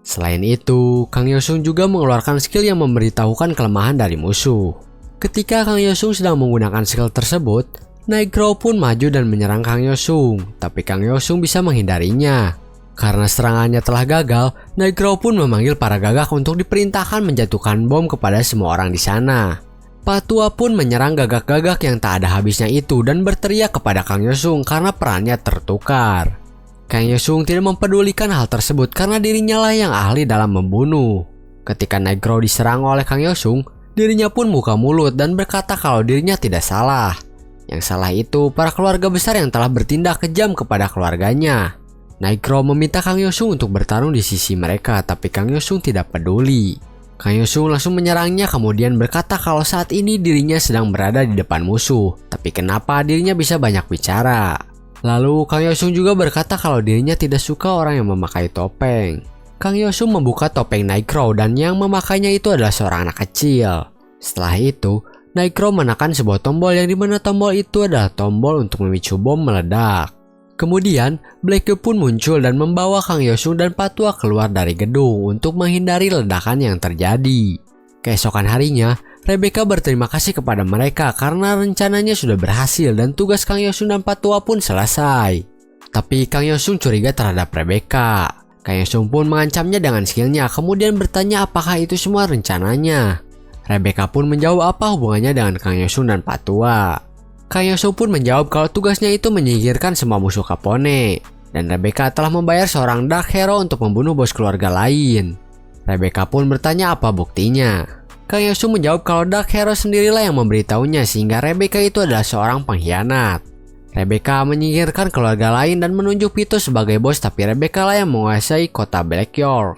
Selain itu, Kang Yosung juga mengeluarkan skill yang memberitahukan kelemahan dari musuh. Ketika Kang Yosung sedang menggunakan skill tersebut, Nightcrawler pun maju dan menyerang Kang Yosung, tapi Kang Yosung bisa menghindarinya. Karena serangannya telah gagal, Nightcrawler pun memanggil para gagak untuk diperintahkan menjatuhkan bom kepada semua orang di sana. Patua pun menyerang gagak-gagak yang tak ada habisnya itu dan berteriak kepada Kang Yosung karena perannya tertukar. Kang Yosung tidak mempedulikan hal tersebut karena dirinya lah yang ahli dalam membunuh. Ketika Nightcrawler diserang oleh Kang Yosung, dirinya pun buka mulut dan berkata kalau dirinya tidak salah. Yang salah itu para keluarga besar yang telah bertindak kejam kepada keluarganya. Nightcrawler meminta Kang Yosung untuk bertarung di sisi mereka, tapi Kang Yosung tidak peduli. Kang Yosung langsung menyerangnya kemudian berkata kalau saat ini dirinya sedang berada di depan musuh, tapi kenapa dirinya bisa banyak bicara. Lalu Kang Yosung juga berkata kalau dirinya tidak suka orang yang memakai topeng. Kang Yosung membuka topeng Nightcrawler dan yang memakainya itu adalah seorang anak kecil. Setelah itu, Nightcrawler menekan sebuah tombol yang dimana tombol itu adalah tombol untuk memicu bom meledak. Kemudian, Black Cube pun muncul dan membawa Kang Yosung dan Patua keluar dari gedung untuk menghindari ledakan yang terjadi. Keesokan harinya, Rebecca berterima kasih kepada mereka karena rencananya sudah berhasil dan tugas Kang Yosung dan Patua pun selesai. Tapi Kang Yosung curiga terhadap Rebecca. Kang Yosung pun mengancamnya dengan skillnya kemudian bertanya apakah itu semua rencananya. Rebecca pun menjawab apa hubungannya dengan Kang Yosung dan Patua. Kang Yosung pun menjawab kalau tugasnya itu menyingkirkan semua musuh Capone. Dan Rebecca telah membayar seorang Dark Hero untuk membunuh bos keluarga lain. Rebecca pun bertanya apa buktinya. Kang Yosung menjawab kalau Dark Hero sendirilah yang memberitahunya sehingga Rebecca itu adalah seorang pengkhianat. Rebecca menyingkirkan keluarga lain dan menunjuk Pitus sebagai bos tapi Rebecca lah yang menguasai kota Black York.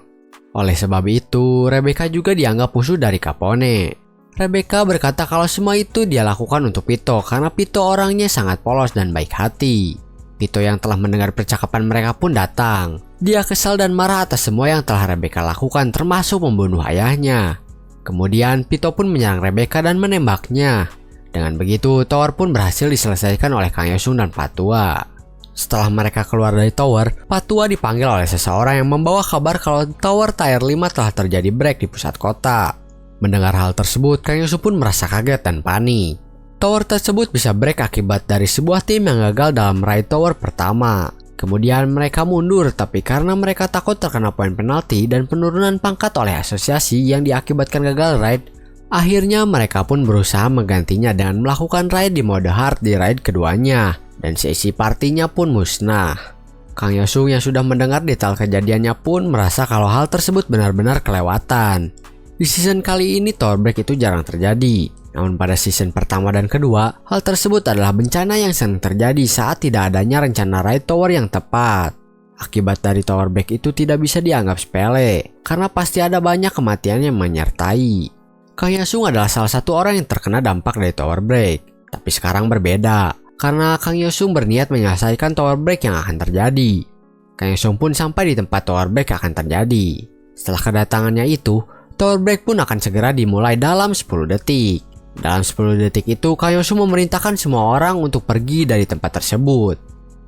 Oleh sebab itu, Rebecca juga dianggap musuh dari Capone. Rebecca berkata kalau semua itu dia lakukan untuk Pito karena Pito orangnya sangat polos dan baik hati. Pito yang telah mendengar percakapan mereka pun datang. Dia kesal dan marah atas semua yang telah Rebecca lakukan termasuk membunuh ayahnya. Kemudian Pito pun menyerang Rebecca dan menembaknya. Dengan begitu tower pun berhasil diselesaikan oleh Kang Yosung dan Patua. Setelah mereka keluar dari tower, Patua dipanggil oleh seseorang yang membawa kabar kalau tower tier 5 telah terjadi break di pusat kota. Mendengar hal tersebut, Kang Yosung pun merasa kaget dan panik. Tower tersebut bisa break akibat dari sebuah tim yang gagal dalam meraih tower pertama. Kemudian mereka mundur, tapi karena mereka takut terkena poin penalti dan penurunan pangkat oleh asosiasi yang diakibatkan gagal raid, Akhirnya mereka pun berusaha menggantinya dengan melakukan raid di mode hard di raid keduanya, dan sesi partinya pun musnah. Kang Yosung yang sudah mendengar detail kejadiannya pun merasa kalau hal tersebut benar-benar kelewatan. Di season kali ini tower break itu jarang terjadi, namun pada season pertama dan kedua, hal tersebut adalah bencana yang sering terjadi saat tidak adanya rencana raid tower yang tepat. Akibat dari tower break itu tidak bisa dianggap sepele, karena pasti ada banyak kematian yang menyertai. Kang Yosung adalah salah satu orang yang terkena dampak dari tower break, tapi sekarang berbeda, karena Kang Yosung berniat menyelesaikan tower break yang akan terjadi. Kang Yosung pun sampai di tempat tower break akan terjadi. Setelah kedatangannya itu, tower break pun akan segera dimulai dalam 10 detik. Dalam 10 detik itu, Kang Yosung memerintahkan semua orang untuk pergi dari tempat tersebut.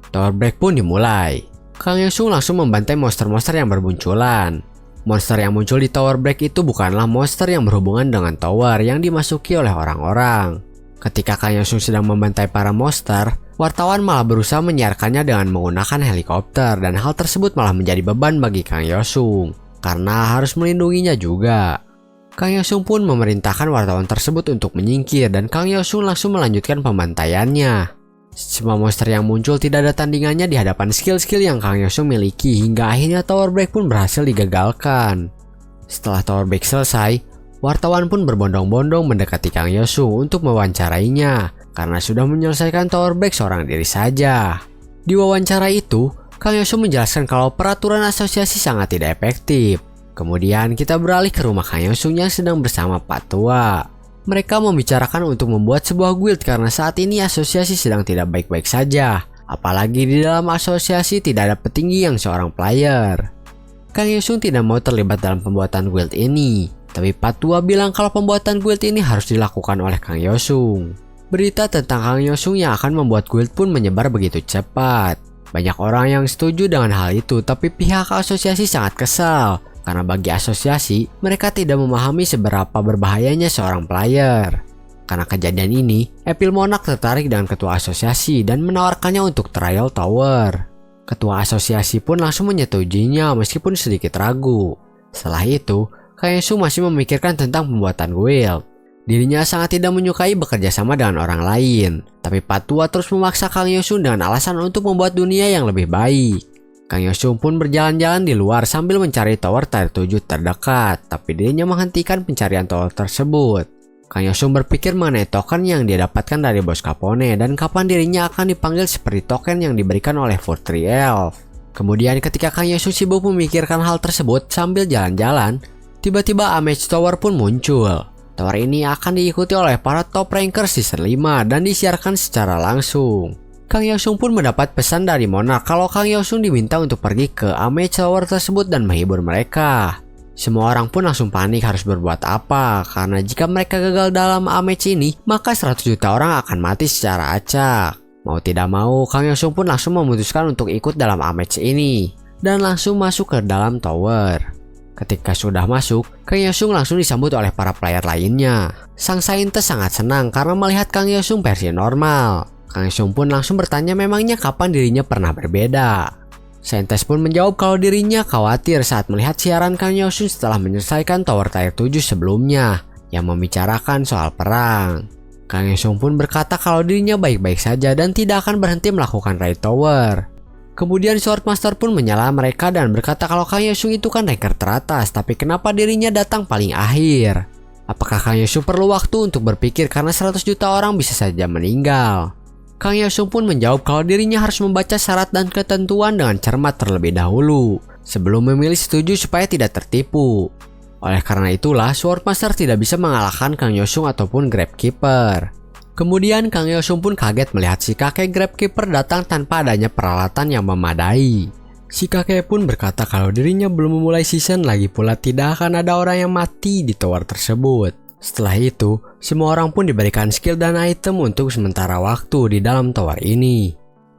Tower break pun dimulai. Kang Yosung langsung membantai monster-monster yang bermunculan. Monster yang muncul di tower break itu bukanlah monster yang berhubungan dengan tower yang dimasuki oleh orang-orang. Ketika Kang Yosung sedang membantai para monster, wartawan malah berusaha menyiarkannya dengan menggunakan helikopter, dan hal tersebut malah menjadi beban bagi Kang Yosung karena harus melindunginya juga. Kang Yosung pun memerintahkan wartawan tersebut untuk menyingkir, dan Kang Yosung langsung melanjutkan pembantaiannya. Semua monster yang muncul tidak ada tandingannya di hadapan skill-skill yang Kang Yosung miliki, hingga akhirnya tower break pun berhasil digagalkan. Setelah tower break selesai, wartawan pun berbondong-bondong mendekati Kang Yosung untuk mewawancarainya karena sudah menyelesaikan tower break seorang diri saja. Di wawancara itu, Kang Yosung menjelaskan kalau peraturan asosiasi sangat tidak efektif. Kemudian kita beralih ke rumah Kang Yosung yang sedang bersama Pak Tua. Mereka membicarakan untuk membuat sebuah guild karena saat ini asosiasi sedang tidak baik-baik saja. Apalagi di dalam asosiasi tidak ada petinggi yang seorang player. Kang Yosung tidak mau terlibat dalam pembuatan guild ini, tapi Pak Tua bilang kalau pembuatan guild ini harus dilakukan oleh Kang Yosung. Berita tentang Kang Yosung yang akan membuat guild pun menyebar begitu cepat. Banyak orang yang setuju dengan hal itu, tapi pihak asosiasi sangat kesal. Karena bagi asosiasi, mereka tidak memahami seberapa berbahayanya seorang player. Karena kejadian ini, Evil Monarch tertarik dengan ketua asosiasi dan menawarkannya untuk trial tower. Ketua asosiasi pun langsung menyetujuinya meskipun sedikit ragu. Setelah itu, Kang Yosung masih memikirkan tentang pembuatan guild. Dirinya sangat tidak menyukai bekerja sama dengan orang lain, tapi Pak Tua terus memaksa Kang Yosung dengan alasan untuk membuat dunia yang lebih baik. Kang Yosung pun berjalan-jalan di luar sambil mencari tower tier 7 terdekat, tapi dirinya menghentikan pencarian tower tersebut. Kang Yosung berpikir mengenai token yang dia dapatkan dari bos Capone dan kapan dirinya akan dipanggil seperti token yang diberikan oleh Fortree Elf. Kemudian ketika Kang Yosung sibuk memikirkan hal tersebut sambil jalan-jalan, tiba-tiba Amage Tower pun muncul. Tower ini akan diikuti oleh para top ranker season 5 dan disiarkan secara langsung. Kang Yosung pun mendapat pesan dari Monarch kalau Kang Yosung diminta untuk pergi ke Amage Tower tersebut dan menghibur mereka. Semua orang pun langsung panik harus berbuat apa, karena jika mereka gagal dalam Amage ini, maka 100 juta orang akan mati secara acak. Mau tidak mau, Kang Yosung pun langsung memutuskan untuk ikut dalam Amage ini, dan langsung masuk ke dalam tower. Ketika sudah masuk, Kang Yosung langsung disambut oleh para player lainnya. Sang saintis sangat senang karena melihat Kang Yosung versi normal. Kang Yosung pun langsung bertanya memangnya kapan dirinya pernah berbeda. Saintis pun menjawab kalau dirinya khawatir saat melihat siaran Kang Yosung setelah menyelesaikan tower tier 7 sebelumnya yang membicarakan soal perang. Kang Yosung pun berkata kalau dirinya baik-baik saja dan tidak akan berhenti melakukan raid tower. Kemudian Swordmaster pun menyela mereka dan berkata kalau Kang Yosung itu kan ranker teratas, tapi kenapa dirinya datang paling akhir? Apakah Kang Yosung perlu waktu untuk berpikir karena 100 juta orang bisa saja meninggal? Kang Yosung pun menjawab kalau dirinya harus membaca syarat dan ketentuan dengan cermat terlebih dahulu sebelum memilih setuju supaya tidak tertipu. Oleh karena itulah Swordmaster tidak bisa mengalahkan Kang Yosung ataupun Gravekeeper. Kemudian Kang Yosung pun kaget melihat si kakek Gravekeeper datang tanpa adanya peralatan yang memadai. Si kakek pun berkata kalau dirinya belum memulai season, lagi pula tidak akan ada orang yang mati di tower tersebut. Setelah itu, semua orang pun diberikan skill dan item untuk sementara waktu di dalam tower ini.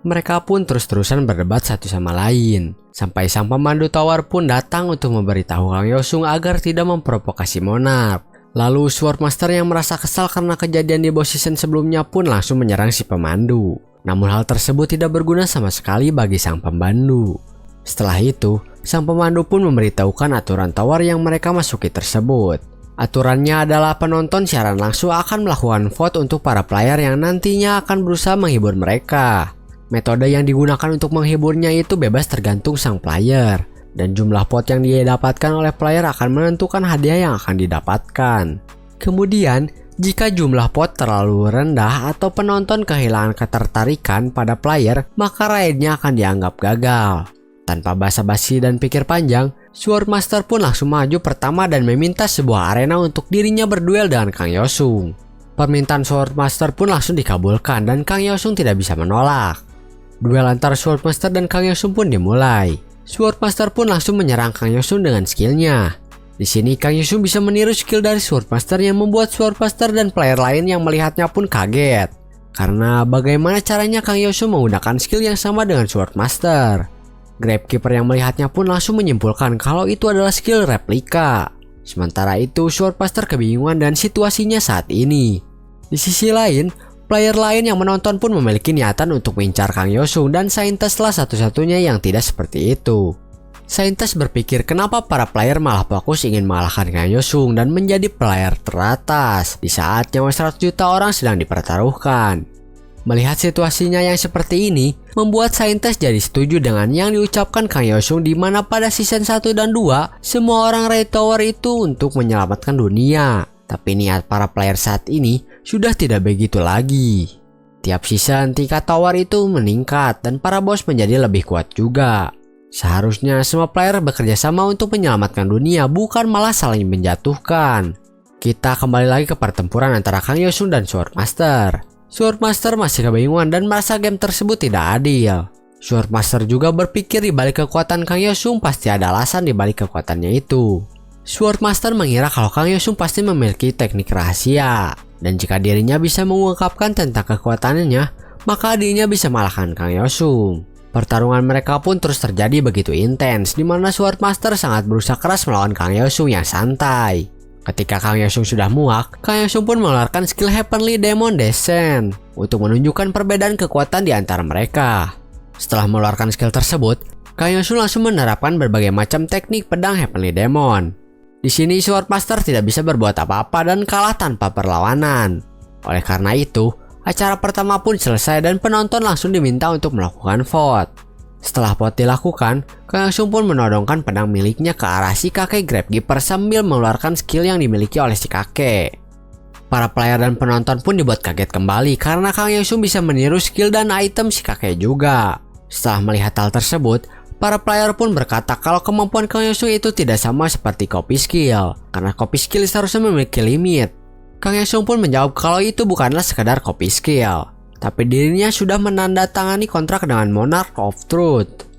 Mereka pun terus-terusan berdebat satu sama lain, sampai sang pemandu tower pun datang untuk memberitahu Kang Yosung agar tidak memprovokasi Monarch. Lalu Swordmaster yang merasa kesal karena kejadian di boss season sebelumnya pun langsung menyerang si pemandu. Namun hal tersebut tidak berguna sama sekali bagi sang pemandu. Setelah itu, sang pemandu pun memberitahukan aturan tower yang mereka masuki tersebut. Aturannya adalah penonton siaran langsung akan melakukan vote untuk para player yang nantinya akan berusaha menghibur mereka. Metode yang digunakan untuk menghiburnya itu bebas tergantung sang player, dan jumlah vote yang dia dapatkan oleh player akan menentukan hadiah yang akan didapatkan. Kemudian, jika jumlah vote terlalu rendah atau penonton kehilangan ketertarikan pada player, maka raidnya akan dianggap gagal. Tanpa basa-basi dan pikir panjang, Swordmaster pun langsung maju pertama dan meminta sebuah arena untuk dirinya berduel dengan Kang Yosung. Permintaan Swordmaster pun langsung dikabulkan dan Kang Yosung tidak bisa menolak. Duel antara Swordmaster dan Kang Yosung pun dimulai. Swordmaster pun langsung menyerang Kang Yosung dengan skillnya. Di sini Kang Yosung bisa meniru skill dari Swordmaster yang membuat Swordmaster dan player lain yang melihatnya pun kaget. Karena bagaimana caranya Kang Yosung menggunakan skill yang sama dengan Swordmaster. Gravekeeper yang melihatnya pun langsung menyimpulkan kalau itu adalah skill replika. Sementara itu, Swordmaster kebingungan dan situasinya saat ini. Di sisi lain, player lain yang menonton pun memiliki niatan untuk mengincar Kang Yosung dan Saintes-lah satu-satunya yang tidak seperti itu. Saintes berpikir kenapa para player malah fokus ingin mengalahkan Kang Yosung dan menjadi player teratas di saat nyawa 100 juta orang sedang dipertaruhkan. Melihat situasinya yang seperti ini, membuat Saintes jadi setuju dengan yang diucapkan Kang Yosung di mana pada season 1 dan 2, semua orang Raid Tower itu untuk menyelamatkan dunia. Tapi niat para player saat ini sudah tidak begitu lagi. Tiap season tingkat tower itu meningkat dan para bos menjadi lebih kuat juga. Seharusnya semua player bekerja sama untuk menyelamatkan dunia, bukan malah saling menjatuhkan. Kita kembali lagi ke pertempuran antara Kang Yosung dan Swordmaster. Swordmaster masih kebingungan dan merasa game tersebut tidak adil. Swordmaster juga berpikir di balik kekuatan Kang Yosung pasti ada alasan di balik kekuatannya itu. Swordmaster mengira kalau Kang Yosung pasti memiliki teknik rahasia, dan jika dirinya bisa mengungkapkan tentang kekuatannya, maka dirinya bisa mengalahkan Kang Yosung. Pertarungan mereka pun terus terjadi begitu intens, di mana Swordmaster sangat berusaha keras melawan Kang Yosung yang santai. Ketika Kang Yosung sudah muak, Kang Yosung pun mengeluarkan skill Heavenly Demon Descent untuk menunjukkan perbedaan kekuatan di antara mereka. Setelah mengeluarkan skill tersebut, Kang Yosung langsung menerapkan berbagai macam teknik pedang Heavenly Demon. Di sini Swordmaster tidak bisa berbuat apa-apa dan kalah tanpa perlawanan. Oleh karena itu, acara pertama pun selesai dan penonton langsung diminta untuk melakukan vote. Setelah vote dilakukan, Kang Yosung pun menodongkan pedang miliknya ke arah si kakek Gravekeeper sambil mengeluarkan skill yang dimiliki oleh si kakek. Para player dan penonton pun dibuat kaget kembali karena Kang Yosung bisa meniru skill dan item si kakek juga. Setelah melihat hal tersebut, para player pun berkata kalau kemampuan Kang Yosung itu tidak sama seperti copy skill, karena copy skill seharusnya memiliki limit. Kang Yosung pun menjawab kalau itu bukanlah sekadar copy skill, tapi dirinya sudah menandatangani kontrak dengan Monarch of Truth.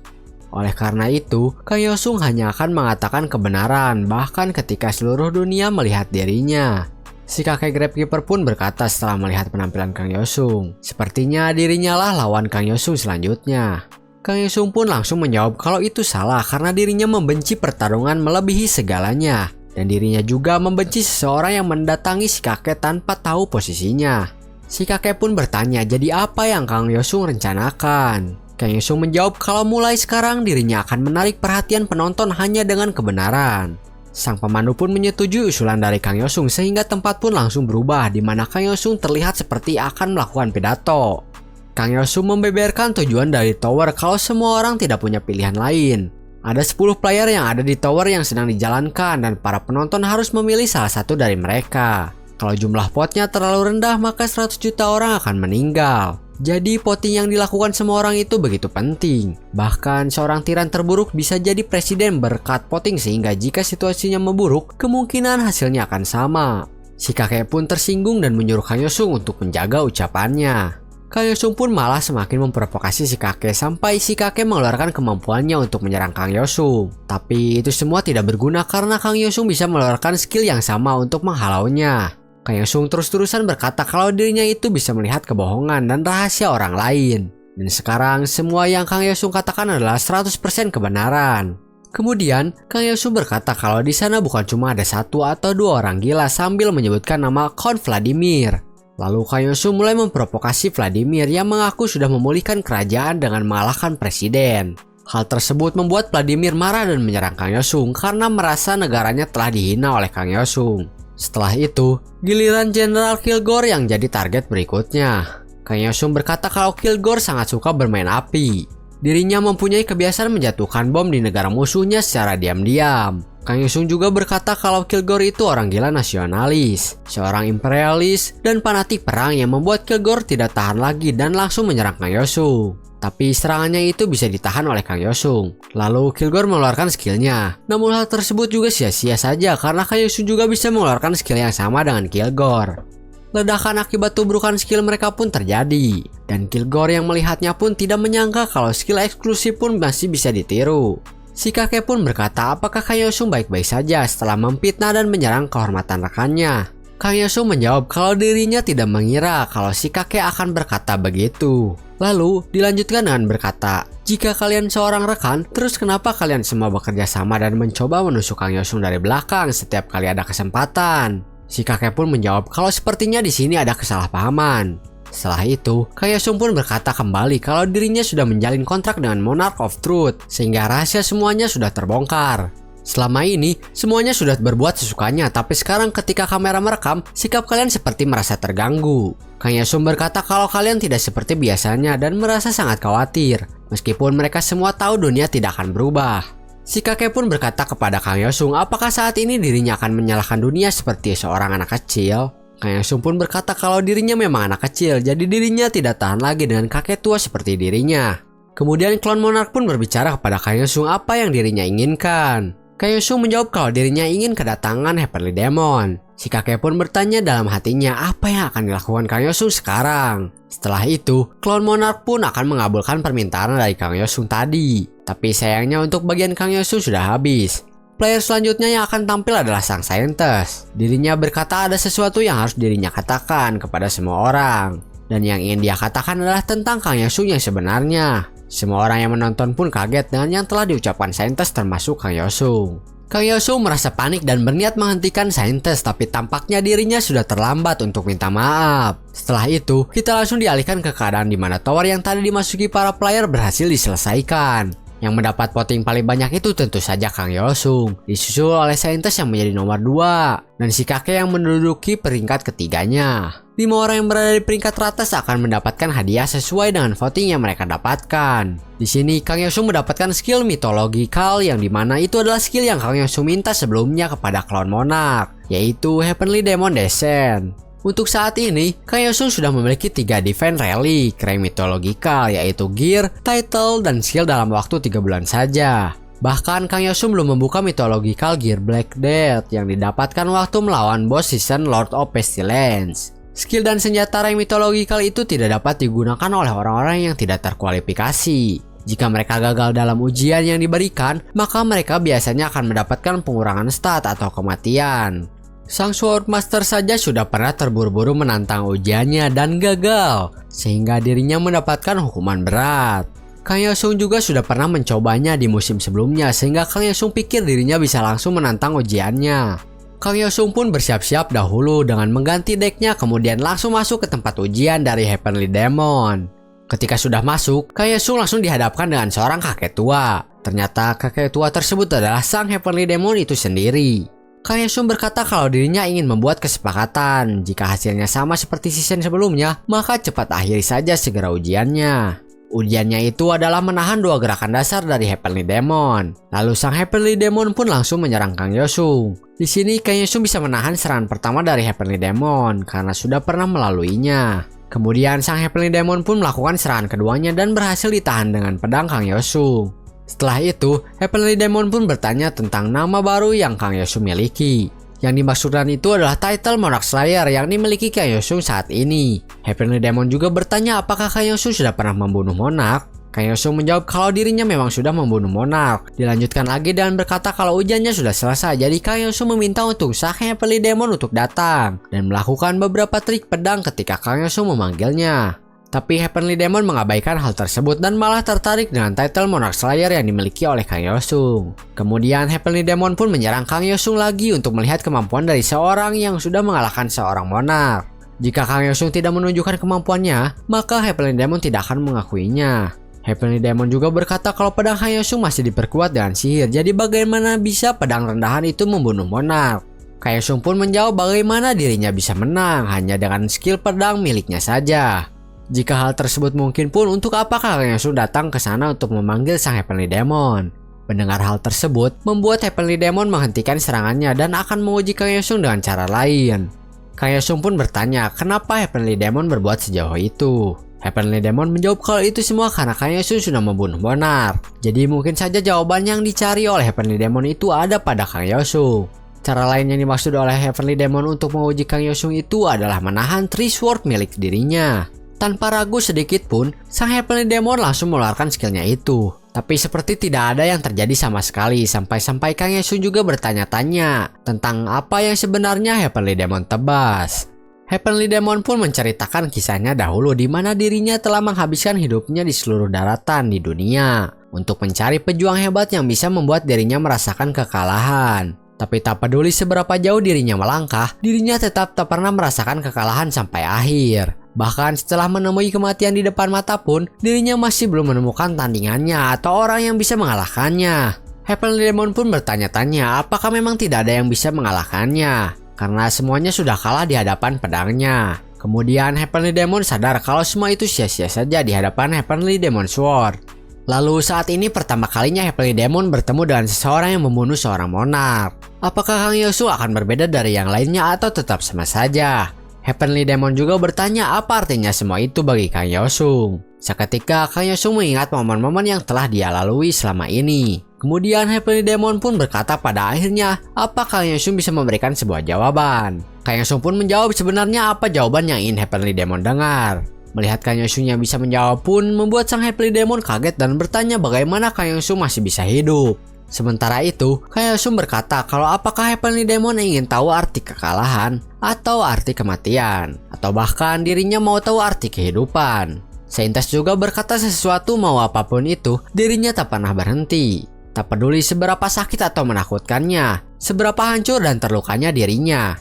Oleh karena itu, Kang Yosung hanya akan mengatakan kebenaran bahkan ketika seluruh dunia melihat dirinya. Si kakek Gravekeeper pun berkata setelah melihat penampilan Kang Yosung, sepertinya dirinya lah lawan Kang Yosung selanjutnya. Kang Yosung pun langsung menjawab kalau itu salah karena dirinya membenci pertarungan melebihi segalanya, dan dirinya juga membenci seseorang yang mendatangi si kakek tanpa tahu posisinya. Si kakek pun bertanya jadi apa yang Kang Yosung rencanakan. Kang Yosung menjawab kalau mulai sekarang dirinya akan menarik perhatian penonton hanya dengan kebenaran. Sang pemandu pun menyetujui usulan dari Kang Yosung sehingga tempat pun langsung berubah di mana Kang Yosung terlihat seperti akan melakukan pidato. Kang Yosung membeberkan tujuan dari tower kalau semua orang tidak punya pilihan lain. Ada 10 player yang ada di tower yang sedang dijalankan dan para penonton harus memilih salah satu dari mereka. Kalau jumlah vote-nya terlalu rendah maka 100 juta orang akan meninggal. Jadi voting yang dilakukan semua orang itu begitu penting. Bahkan seorang tiran terburuk bisa jadi presiden berkat voting sehingga jika situasinya memburuk, kemungkinan hasilnya akan sama. Si kakek pun tersinggung dan menyuruh Kang Yosung untuk menjaga ucapannya. Kang Yosung pun malah semakin memprovokasi si kakek sampai si kakek mengeluarkan kemampuannya untuk menyerang Kang Yosung. Tapi itu semua tidak berguna karena Kang Yosung bisa mengeluarkan skill yang sama untuk menghalaunya. Kang Yosung terus-terusan berkata kalau dirinya itu bisa melihat kebohongan dan rahasia orang lain. Dan sekarang semua yang Kang Yosung katakan adalah 100% kebenaran. Kemudian Kang Yosung berkata kalau di sana bukan cuma ada 1 atau 2 orang gila sambil menyebutkan nama Count Vladimir. Lalu Kang Yosung mulai memprovokasi Vladimir yang mengaku sudah memulihkan kerajaan dengan mengalahkan presiden. Hal tersebut membuat Vladimir marah dan menyerang Kang Yosung karena merasa negaranya telah dihina oleh Kang Yosung. Setelah itu, giliran Jenderal Kilgore yang jadi target berikutnya. Kang Yosung berkata kalau Kilgore sangat suka bermain api. Dirinya mempunyai kebiasaan menjatuhkan bom di negara musuhnya secara diam-diam. Kang Yosung juga berkata kalau Kilgore itu orang gila nasionalis, seorang imperialis, dan fanatik perang yang membuat Kilgore tidak tahan lagi dan langsung menyerang Kang Yosung. Tapi serangannya itu bisa ditahan oleh Kang Yosung. Lalu Kilgore mengeluarkan skillnya. Namun hal tersebut juga sia-sia saja karena Kang Yosung juga bisa mengeluarkan skill yang sama dengan Kilgore. Ledakan akibat tubrukan skill mereka pun terjadi. Dan Kilgore yang melihatnya pun tidak menyangka kalau skill eksklusif pun masih bisa ditiru. Si kakek pun berkata apakah Kang Yosung baik-baik saja setelah memfitnah dan menyerang kehormatan rekannya. Kang Yosung menjawab kalau dirinya tidak mengira kalau si kakek akan berkata begitu. Lalu dilanjutkan dengan berkata, jika kalian seorang rekan, terus kenapa kalian semua bekerja sama dan mencoba menusuk Kang Yosung dari belakang setiap kali ada kesempatan? Si kakek pun menjawab kalau sepertinya di sini ada kesalahpahaman. Setelah itu, Kang Yosung pun berkata kembali kalau dirinya sudah menjalin kontrak dengan Monarch of Truth, sehingga rahasia semuanya sudah terbongkar. Selama ini, semuanya sudah berbuat sesukanya, tapi sekarang ketika kamera merekam, sikap kalian seperti merasa terganggu. Kang Yosung berkata kalau kalian tidak seperti biasanya dan merasa sangat khawatir, meskipun mereka semua tahu dunia tidak akan berubah. Si kakek pun berkata kepada Kang Yosung apakah saat ini dirinya akan menyalahkan dunia seperti seorang anak kecil. Kang Yosung pun berkata kalau dirinya memang anak kecil, jadi dirinya tidak tahan lagi dengan kakek tua seperti dirinya. Kemudian klon Monarch pun berbicara kepada Kang Yosung apa yang dirinya inginkan. Kang Yosung menjawab kalau dirinya ingin kedatangan Heavenly Demon. Si kakek pun bertanya dalam hatinya apa yang akan dilakukan Kang Yosung sekarang. Setelah itu, klon Monarch pun akan mengabulkan permintaan dari Kang Yosung tadi. Tapi sayangnya untuk bagian Kang Yosung sudah habis. Player selanjutnya yang akan tampil adalah sang Scientist. Dirinya berkata ada sesuatu yang harus dirinya katakan kepada semua orang. Dan yang ingin dia katakan adalah tentang Kang Yosung yang sebenarnya. Semua orang yang menonton pun kaget dengan yang telah diucapkan Scientist termasuk Kang Yosung. Kang Yosung merasa panik dan berniat menghentikan Scientist, tapi tampaknya dirinya sudah terlambat untuk minta maaf. Setelah itu, kita langsung dialihkan ke keadaan di mana tower yang tadi dimasuki para player berhasil diselesaikan. Yang mendapat voting paling banyak itu tentu saja Kang Yosung, disusul oleh Scientist yang menjadi nomor 2, dan si kakek yang menduduki peringkat ketiganya. 5 orang yang berada di peringkat teratas akan mendapatkan hadiah sesuai dengan voting yang mereka dapatkan. Di sini Kang Yosung mendapatkan skill Mythological yang dimana itu adalah skill yang Kang Yosung minta sebelumnya kepada klon Monarch, yaitu Heavenly Demon Descent. Untuk saat ini, Kang Yosung sudah memiliki 3 defense relic rank Mythological yaitu gear, title, dan skill dalam waktu 3 bulan saja. Bahkan Kang Yosung belum membuka Mythological gear Black Death yang didapatkan waktu melawan boss season Lord of Pestilence. Skill dan senjata rank Mythological itu tidak dapat digunakan oleh orang-orang yang tidak terkualifikasi. Jika mereka gagal dalam ujian yang diberikan, maka mereka biasanya akan mendapatkan pengurangan stat atau kematian. Sang Swordmaster saja sudah pernah terburu-buru menantang ujiannya dan gagal, sehingga dirinya mendapatkan hukuman berat. Kang Yosung juga sudah pernah mencobanya di musim sebelumnya, sehingga Kang Yosung pikir dirinya bisa langsung menantang ujiannya. Kang Yosung pun bersiap-siap dahulu dengan mengganti decknya, kemudian langsung masuk ke tempat ujian dari Heavenly Demon. Ketika sudah masuk, Kang Yosung langsung dihadapkan dengan seorang kakek tua. Ternyata kakek tua tersebut adalah sang Heavenly Demon itu sendiri. Kang Yosung berkata kalau dirinya ingin membuat kesepakatan. Jika hasilnya sama seperti season sebelumnya, maka cepat akhiri saja segera ujiannya. Ujiannya itu adalah menahan 2 gerakan dasar dari Heavenly Demon. Lalu sang Heavenly Demon pun langsung menyerang Kang Yosung. Di sini Kang Yosung bisa menahan serangan pertama dari Heavenly Demon karena sudah pernah melaluinya. Kemudian sang Heavenly Demon pun melakukan serangan keduanya dan berhasil ditahan dengan pedang Kang Yosung. Setelah itu, Heavenly Demon pun bertanya tentang nama baru yang Kang Yosung miliki. Yang dimaksudkan itu adalah title Monarch Slayer yang dimiliki Kang Yosung saat ini. Heavenly Demon juga bertanya apakah Kang Yosung sudah pernah membunuh Monarch. Kang Yosung menjawab kalau dirinya memang sudah membunuh Monarch. Dilanjutkan lagi dan berkata kalau ujiannya sudah selesai, jadi Kang Yosung meminta untuk sang Heavenly Demon untuk datang dan melakukan beberapa trik pedang ketika Kang Yosung memanggilnya. Tapi Heavenly Demon mengabaikan hal tersebut dan malah tertarik dengan title Monarch Slayer yang dimiliki oleh Kang Yosung. Kemudian Heavenly Demon pun menyerang Kang Yosung lagi untuk melihat kemampuan dari seorang yang sudah mengalahkan seorang Monarch. Jika Kang Yosung tidak menunjukkan kemampuannya, maka Heavenly Demon tidak akan mengakuinya. Heavenly Demon juga berkata kalau pedang Kang Yosung masih diperkuat dengan sihir, jadi bagaimana bisa pedang rendahan itu membunuh Monarch? Kang Yosung pun menjawab bagaimana dirinya bisa menang hanya dengan skill pedang miliknya saja. Jika hal tersebut mungkin pun, untuk apakah Kang Yosung datang ke sana untuk memanggil sang Heavenly Demon? Mendengar hal tersebut, membuat Heavenly Demon menghentikan serangannya dan akan menguji Kang Yosung dengan cara lain. Kang Yosung pun bertanya kenapa Heavenly Demon berbuat sejauh itu. Heavenly Demon menjawab kalau itu semua karena Kang Yosung sudah membunuh Bonar. Jadi mungkin saja jawaban yang dicari oleh Heavenly Demon itu ada pada Kang Yosung. Cara lain yang dimaksud oleh Heavenly Demon untuk menguji Kang Yosung itu adalah menahan Three Sword milik dirinya. Tanpa ragu sedikit pun, sang Heavenly Demon langsung mengeluarkan skillnya itu. Tapi seperti tidak ada yang terjadi sama sekali, sampai-sampai Kang Yosung juga bertanya-tanya tentang apa yang sebenarnya Heavenly Demon tebas. Heavenly Demon pun menceritakan kisahnya dahulu di mana dirinya telah menghabiskan hidupnya di seluruh daratan di dunia untuk mencari pejuang hebat yang bisa membuat dirinya merasakan kekalahan. Tapi tak peduli seberapa jauh dirinya melangkah, dirinya tetap tak pernah merasakan kekalahan sampai akhir. Bahkan setelah menemui kematian di depan mata pun, dirinya masih belum menemukan tandingannya atau orang yang bisa mengalahkannya. Heavenly Demon pun bertanya-tanya apakah memang tidak ada yang bisa mengalahkannya, karena semuanya sudah kalah di hadapan pedangnya. Kemudian Heavenly Demon sadar kalau semua itu sia-sia saja di hadapan Heavenly Demon Sword. Lalu saat ini pertama kalinya Heavenly Demon bertemu dengan seseorang yang membunuh seorang monark. Apakah Kang Yosung akan berbeda dari yang lainnya atau tetap sama saja? Heavenly Demon juga bertanya apa artinya semua itu bagi Kang Yosung. Seketika Kang Yosung mengingat momen-momen yang telah dia lalui selama ini. Kemudian Heavenly Demon pun berkata pada akhirnya apa Kang Yosung bisa memberikan sebuah jawaban. Kang Yosung pun menjawab sebenarnya apa jawaban yang ingin Heavenly Demon dengar. Melihat Kang Yosung yang bisa menjawab pun membuat sang Heavenly Demon kaget dan bertanya bagaimana Kang Yosung masih bisa hidup. Sementara itu, Kang Yosung berkata kalau apakah Heavenly Demon ingin tahu arti kekalahan atau arti kematian, atau bahkan dirinya mau tahu arti kehidupan. Seintas juga berkata sesuatu mau apapun itu, dirinya tak pernah berhenti. Tak peduli seberapa sakit atau menakutkannya, seberapa hancur dan terlukanya dirinya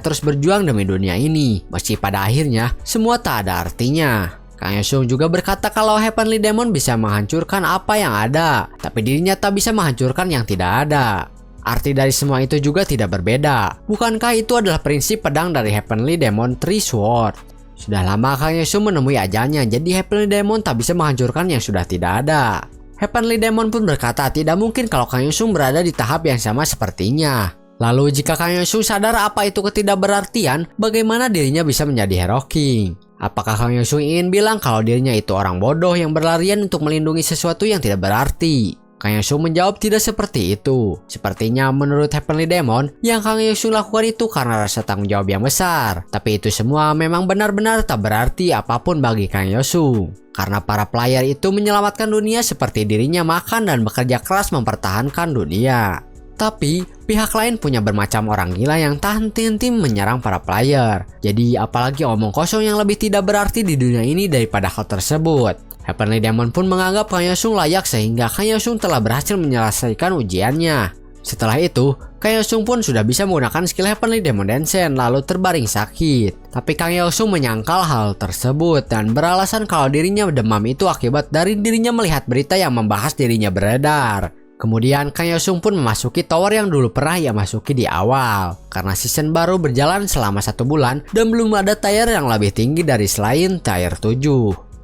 terus berjuang demi dunia ini, meski pada akhirnya semua tak ada artinya. Kang Yosung juga berkata kalau Heavenly Demon bisa menghancurkan apa yang ada, tapi dirinya tak bisa menghancurkan yang tidak ada. Arti dari semua itu juga tidak berbeda. Bukankah itu adalah prinsip pedang dari Heavenly Demon Three Sword? Sudah lama Kang Yosung menemui ajalnya, jadi Heavenly Demon tak bisa menghancurkan yang sudah tidak ada. Heavenly Demon pun berkata tidak mungkin kalau Kang Yosung berada di tahap yang sama sepertinya. Lalu jika Kang Yosung sadar apa itu ketidakberartian, bagaimana dirinya bisa menjadi Hero King? Apakah Kang Yosung ingin bilang kalau dirinya itu orang bodoh yang berlarian untuk melindungi sesuatu yang tidak berarti? Kang Yosung menjawab tidak seperti itu. Sepertinya menurut Heavenly Demon, yang Kang Yosung lakukan itu karena rasa tanggung jawab yang besar. Tapi itu semua memang benar-benar tak berarti apapun bagi Kang Yosung. Karena para player itu menyelamatkan dunia seperti dirinya makan dan bekerja keras mempertahankan dunia. Tapi pihak lain punya bermacam orang gila yang tak henti-henti menyerang para player. Jadi apalagi omong kosong yang lebih tidak berarti di dunia ini daripada hal tersebut. Heavenly Demon pun menganggap Kang Yosung layak sehingga Kang Yosung telah berhasil menyelesaikan ujiannya. Setelah itu, Kang Yosung pun sudah bisa menggunakan skill Heavenly Demon Dansen lalu terbaring sakit. Tapi Kang Yosung menyangkal hal tersebut dan beralasan kalau dirinya demam itu akibat dari dirinya melihat berita yang membahas dirinya beredar. Kemudian Kang Yosung pun memasuki tower yang dulu pernah ia masuki di awal. Karena season baru berjalan selama 1 bulan dan belum ada tier yang lebih tinggi dari selain tier 7.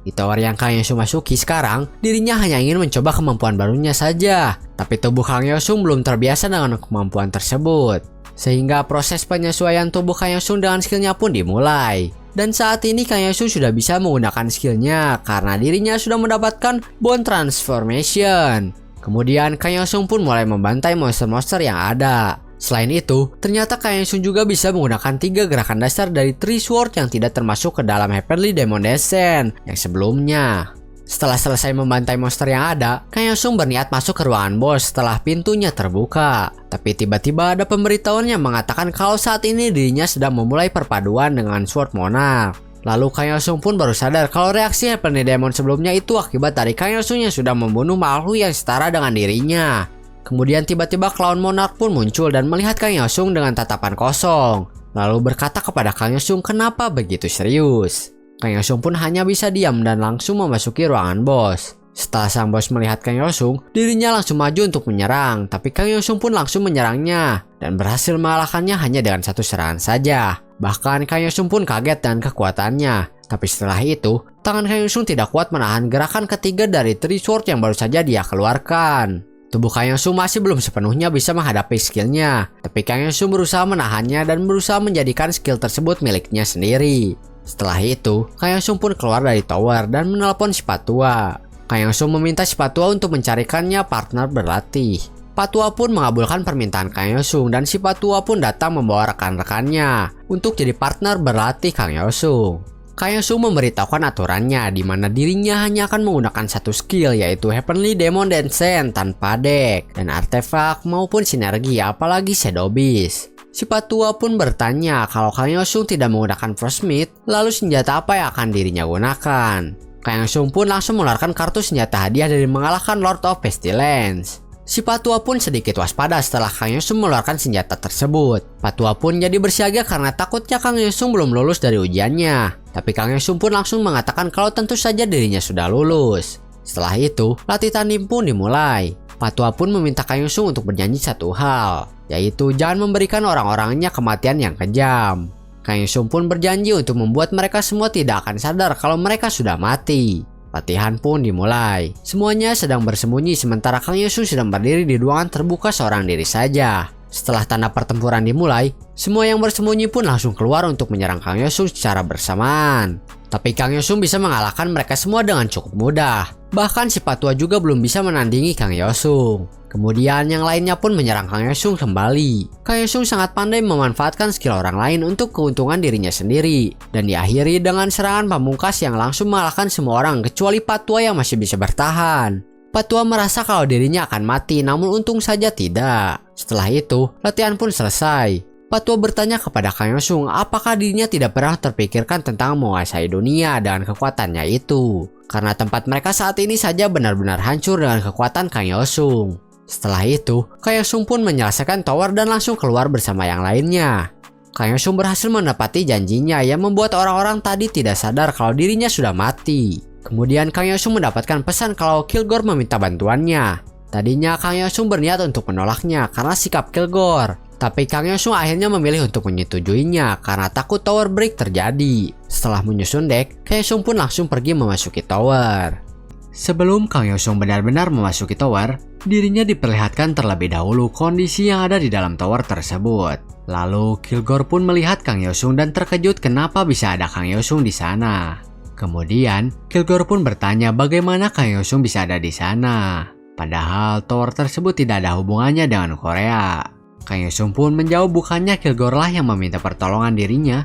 Di tower yang Kang Yosung masuki sekarang, dirinya hanya ingin mencoba kemampuan barunya saja. Tapi tubuh Kang Yosung belum terbiasa dengan kemampuan tersebut. Sehingga proses penyesuaian tubuh Kang Yosung dengan skillnya pun dimulai. Dan saat ini Kang Yosung sudah bisa menggunakan skillnya karena dirinya sudah mendapatkan Bone Transformation. Kemudian Kang Yosung pun mulai membantai monster-monster yang ada. Selain itu, ternyata Kang Yosung juga bisa menggunakan 3 gerakan dasar dari Three Sword yang tidak termasuk ke dalam Heavenly Demon Dansen yang sebelumnya. Setelah selesai membantai monster yang ada, Kang Yosung berniat masuk ke ruangan bos setelah pintunya terbuka. Tapi tiba-tiba ada pemberitahuan yang mengatakan kalau saat ini dirinya sedang memulai perpaduan dengan Sword Monarch. Lalu Kang Yosung pun baru sadar kalau reaksi Heavenly Demon sebelumnya itu akibat dari Kang Yosung yang sudah membunuh makhluk yang setara dengan dirinya. Kemudian tiba-tiba Clown Monarch pun muncul dan melihat Kang Yosung dengan tatapan kosong. Lalu berkata kepada Kang Yosung kenapa begitu serius. Kang Yosung pun hanya bisa diam dan langsung memasuki ruangan bos. Setelah sang bos melihat Kang Yosung, dirinya langsung maju untuk menyerang, tapi Kang Yosung pun langsung menyerangnya dan berhasil mengalahkannya hanya dengan satu serangan saja. Bahkan Kang Yosung pun kaget dengan kekuatannya. Tapi setelah itu, tangan Kang Yosung tidak kuat menahan gerakan ketiga dari Three Sword yang baru saja dia keluarkan. Tubuh Kang Yosung masih belum sepenuhnya bisa menghadapi skillnya, tapi Kang Yosung berusaha menahannya dan berusaha menjadikan skill tersebut miliknya sendiri. Setelah itu, Kang Yosung pun keluar dari tower dan menelpon si Patua. Kang Yosung meminta si Patua untuk mencarikannya partner berlatih. Patua pun mengabulkan permintaan Kang Yosung dan si Patua pun datang membawa rekan-rekannya untuk jadi partner berlatih Kang Yosung. Kang Yosung memberitahukan aturannya di mana dirinya hanya akan menggunakan satu skill yaitu Heavenly Demon Descent tanpa deck dan artefak maupun sinergi apalagi Shadow Beast. Si Patua pun bertanya kalau Kang Yosung tidak menggunakan Frostmith, lalu senjata apa yang akan dirinya gunakan. Kang Yosung pun langsung mengeluarkan kartu senjata hadiah dari mengalahkan Lord of Pestilence. Si Patua pun sedikit waspada setelah Kang Yosung mengeluarkan senjata tersebut. Patua pun jadi bersiaga karena takutnya Kang Yosung belum lulus dari ujiannya. Tapi Kang Yosung pun langsung mengatakan kalau tentu saja dirinya sudah lulus. Setelah itu, latih tanding pun dimulai. Patua pun meminta Kang Yosung untuk berjanji satu hal, yaitu jangan memberikan orang-orangnya kematian yang kejam. Kang Yosung pun berjanji untuk membuat mereka semua tidak akan sadar kalau mereka sudah mati. Latihan pun dimulai. Semuanya sedang bersembunyi sementara Kang Yosung sedang berdiri di ruangan terbuka seorang diri saja. Setelah tanda pertempuran dimulai, semua yang bersembunyi pun langsung keluar untuk menyerang Kang Yosung secara bersamaan. Tapi Kang Yosung bisa mengalahkan mereka semua dengan cukup mudah. Bahkan si Patua juga belum bisa menandingi Kang Yosung. Kemudian yang lainnya pun menyerang Kang Yosung kembali. Kang Yosung sangat pandai memanfaatkan skill orang lain untuk keuntungan dirinya sendiri. Dan diakhiri dengan serangan pamungkas yang langsung mengalahkan semua orang kecuali Patua yang masih bisa bertahan. Patua merasa kalau dirinya akan mati namun untung saja tidak. Setelah itu, latihan pun selesai. Patua bertanya kepada Kang Yosung apakah dirinya tidak pernah terpikirkan tentang menguasai dunia dengan kekuatannya itu. Karena tempat mereka saat ini saja benar-benar hancur dengan kekuatan Kang Yosung. Setelah itu, Kang Yosung pun menyelesaikan tower dan langsung keluar bersama yang lainnya. Kang Yosung berhasil menepati janjinya yang membuat orang-orang tadi tidak sadar kalau dirinya sudah mati. Kemudian Kang Yosung mendapatkan pesan kalau Kilgore meminta bantuannya. Tadinya Kang Yosung berniat untuk menolaknya karena sikap Kilgore. Tapi Kang Yosung akhirnya memilih untuk menyetujuinya karena takut tower break terjadi. Setelah menyusun deck, Kang Yosung pun langsung pergi memasuki tower. Sebelum Kang Yosung benar-benar memasuki tower, dirinya diperlihatkan terlebih dahulu kondisi yang ada di dalam tower tersebut. Lalu Kilgore pun melihat Kang Yosung dan terkejut kenapa bisa ada Kang Yosung di sana. Kemudian Kilgore pun bertanya bagaimana Kang Yosung bisa ada di sana. Padahal tower tersebut tidak ada hubungannya dengan Korea. Kang Yosung pun menjawab bukannya Kilgore lah yang meminta pertolongan dirinya.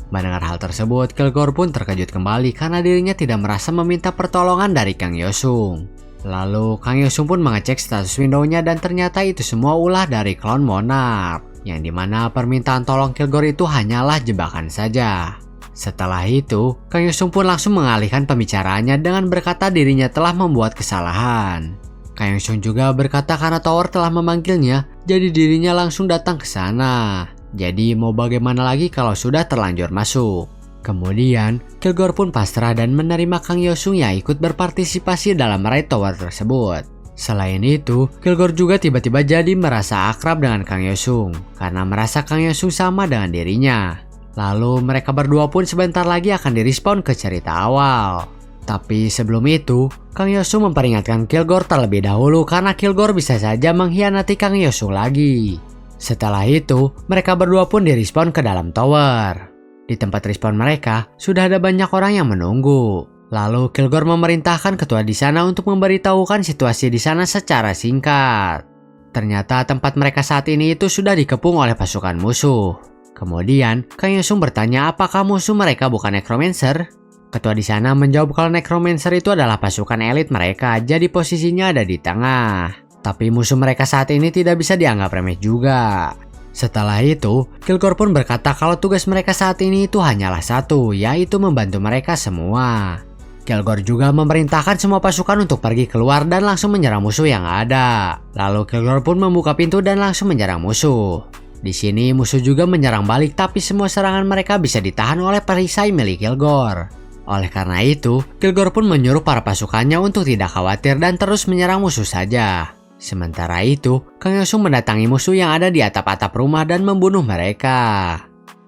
Mendengar hal tersebut, Kilgore pun terkejut kembali karena dirinya tidak merasa meminta pertolongan dari Kang Yosung. Lalu Kang Yosung pun mengecek status windownya dan ternyata itu semua ulah dari Clone Monarch, yang dimana permintaan tolong Kilgore itu hanyalah jebakan saja. Setelah itu, Kang Yosung pun langsung mengalihkan pembicaraannya dengan berkata dirinya telah membuat kesalahan. Kang Yosung juga berkata karena tower telah memanggilnya, jadi dirinya langsung datang ke sana. Jadi mau bagaimana lagi kalau sudah terlanjur masuk. Kemudian Kilgore pun pasrah dan menerima Kang Yosung yang ikut berpartisipasi dalam raid tower tersebut. Selain itu, Kilgore juga tiba-tiba jadi merasa akrab dengan Kang Yosung karena merasa Kang Yosung sama dengan dirinya. Lalu mereka berdua pun sebentar lagi akan di-respawn ke cerita awal. Tapi sebelum itu, Kang Yosung memperingatkan Kilgore terlebih dahulu karena Kilgore bisa saja mengkhianati Kang Yosung lagi. Setelah itu, mereka berdua pun di-respawn ke dalam tower. Di tempat respawn mereka, sudah ada banyak orang yang menunggu. Lalu Kilgore memerintahkan ketua di sana untuk memberitahukan situasi di sana secara singkat. Ternyata tempat mereka saat ini itu sudah dikepung oleh pasukan musuh. Kemudian, Kang Yosung bertanya apakah musuh mereka bukan Necromancer? Ketua di sana menjawab kalau Necromancer itu adalah pasukan elit mereka, jadi posisinya ada di tengah. Tapi musuh mereka saat ini tidak bisa dianggap remeh juga. Setelah itu, Kilgore pun berkata kalau tugas mereka saat ini itu hanyalah satu, yaitu membantu mereka semua. Kilgore juga memerintahkan semua pasukan untuk pergi keluar dan langsung menyerang musuh yang ada. Lalu Kilgore pun membuka pintu dan langsung menyerang musuh. Di sini musuh juga menyerang balik, tapi semua serangan mereka bisa ditahan oleh perisai milik Kilgore. Oleh karena itu, Kilgore pun menyuruh para pasukannya untuk tidak khawatir dan terus menyerang musuh saja. Sementara itu, Kang Yosung mendatangi musuh yang ada di atap-atap rumah dan membunuh mereka.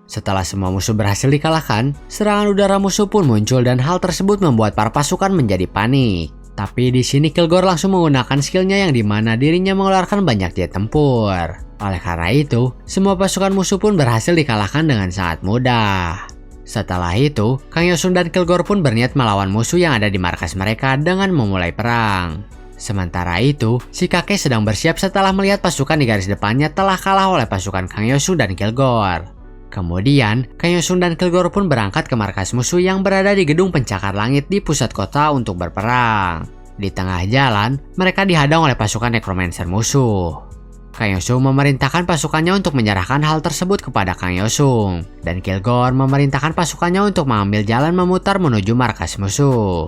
Setelah semua musuh berhasil dikalahkan, serangan udara musuh pun muncul dan hal tersebut membuat para pasukan menjadi panik. Tapi di sini Kilgore langsung menggunakan skillnya yang dimana dirinya mengeluarkan banyak jet tempur. Oleh karena itu, semua pasukan musuh pun berhasil dikalahkan dengan sangat mudah. Setelah itu, Kang Yosung dan Kilgore pun berniat melawan musuh yang ada di markas mereka dengan memulai perang. Sementara itu, si kakek sedang bersiap setelah melihat pasukan di garis depannya telah kalah oleh pasukan Kang Yosung dan Kilgore. Kemudian, Kang Yosung dan Kilgore pun berangkat ke markas musuh yang berada di gedung pencakar langit di pusat kota untuk berperang. Di tengah jalan, mereka dihadang oleh pasukan necromancer musuh. Kang Yosung memerintahkan pasukannya untuk menyerahkan hal tersebut kepada Kang Yosung, dan Kilgore memerintahkan pasukannya untuk mengambil jalan memutar menuju markas musuh.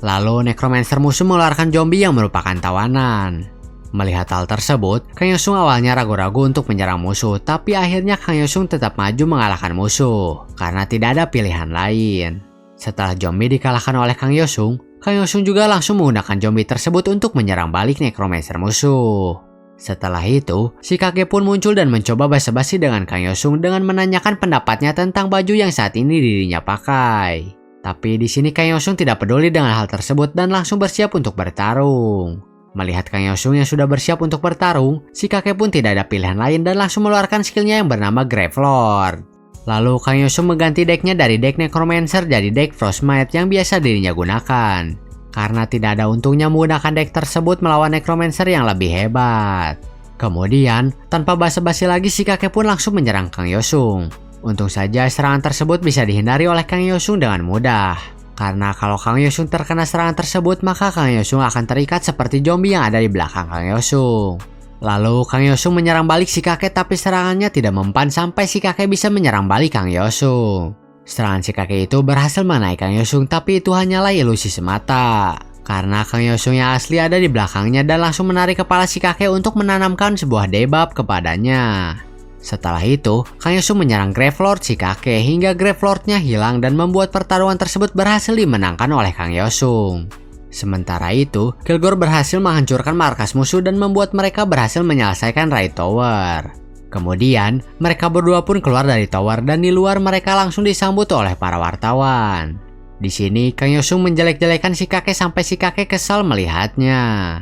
Lalu necromancer musuh mengeluarkan zombie yang merupakan tawanan. Melihat hal tersebut, Kang Yosung awalnya ragu-ragu untuk menyerang musuh, tapi akhirnya Kang Yosung tetap maju mengalahkan musuh karena tidak ada pilihan lain. Setelah zombie dikalahkan oleh Kang Yosung juga langsung menggunakan zombie tersebut untuk menyerang balik necromancer musuh. Setelah itu, si kakek pun muncul dan mencoba basa-basi dengan Kang Yosung dengan menanyakan pendapatnya tentang baju yang saat ini dirinya pakai. Tapi di sini Kang Yosung tidak peduli dengan hal tersebut dan langsung bersiap untuk bertarung. Melihat Kang Yosung yang sudah bersiap untuk bertarung, si kakek pun tidak ada pilihan lain dan langsung mengeluarkan skillnya yang bernama Gravelord. Lalu Kang Yosung mengganti decknya dari deck Necromancer jadi deck Frostmite yang biasa dirinya gunakan. Karena tidak ada untungnya menggunakan deck tersebut melawan Necromancer yang lebih hebat. Kemudian, tanpa basa-basi lagi si kakek pun langsung menyerang Kang Yosung. Untung saja serangan tersebut bisa dihindari oleh Kang Yosung dengan mudah. Karena kalau Kang Yosung terkena serangan tersebut, maka Kang Yosung akan terikat seperti zombie yang ada di belakang Kang Yosung. Lalu Kang Yosung menyerang balik si kakek tapi serangannya tidak mempan sampai si kakek bisa menyerang balik Kang Yosung. Serangan si kakek itu berhasil mengenai Kang Yosung tapi itu hanyalah ilusi semata. Karena Kang Yosung yang asli ada di belakangnya dan langsung menarik kepala si kakek untuk menanamkan sebuah debuff kepadanya. Setelah itu, Kang Yosung menyerang Gravelord si kakek hingga Gravelordnya hilang dan membuat pertarungan tersebut berhasil dimenangkan oleh Kang Yosung. Sementara itu, Kilgore berhasil menghancurkan markas musuh dan membuat mereka berhasil menyelesaikan Raid Tower. Kemudian, mereka berdua pun keluar dari tower dan di luar mereka langsung disambut oleh para wartawan. Di sini, Kang Yosung menjelek-jelekan si kakek sampai si kakek kesal melihatnya.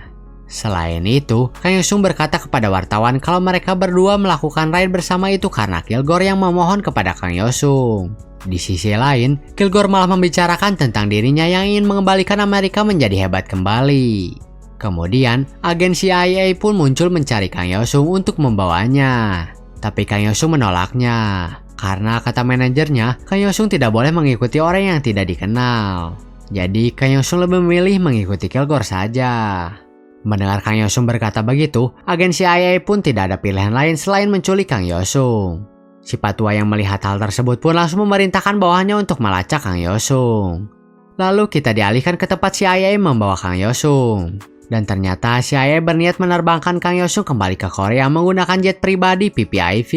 Selain itu, Kang Yosung berkata kepada wartawan kalau mereka berdua melakukan raid bersama itu karena Kilgore yang memohon kepada Kang Yosung. Di sisi lain, Kilgore malah membicarakan tentang dirinya yang ingin mengembalikan Amerika menjadi hebat kembali. Kemudian, agen CIA pun muncul mencari Kang Yosung untuk membawanya. Tapi Kang Yosung menolaknya. Karena kata manajernya, Kang Yosung tidak boleh mengikuti orang yang tidak dikenal. Jadi, Kang Yosung lebih memilih mengikuti Kilgore saja. Mendengar Kang Yosung berkata begitu, agen CIA pun tidak ada pilihan lain selain menculik Kang Yosung. Si Patua yang melihat hal tersebut pun langsung memerintahkan bawahannya untuk melacak Kang Yosung. Lalu kita dialihkan ke tempat CIA membawa Kang Yosung. Dan ternyata CIA berniat menerbangkan Kang Yosung kembali ke Korea menggunakan jet pribadi PPIV.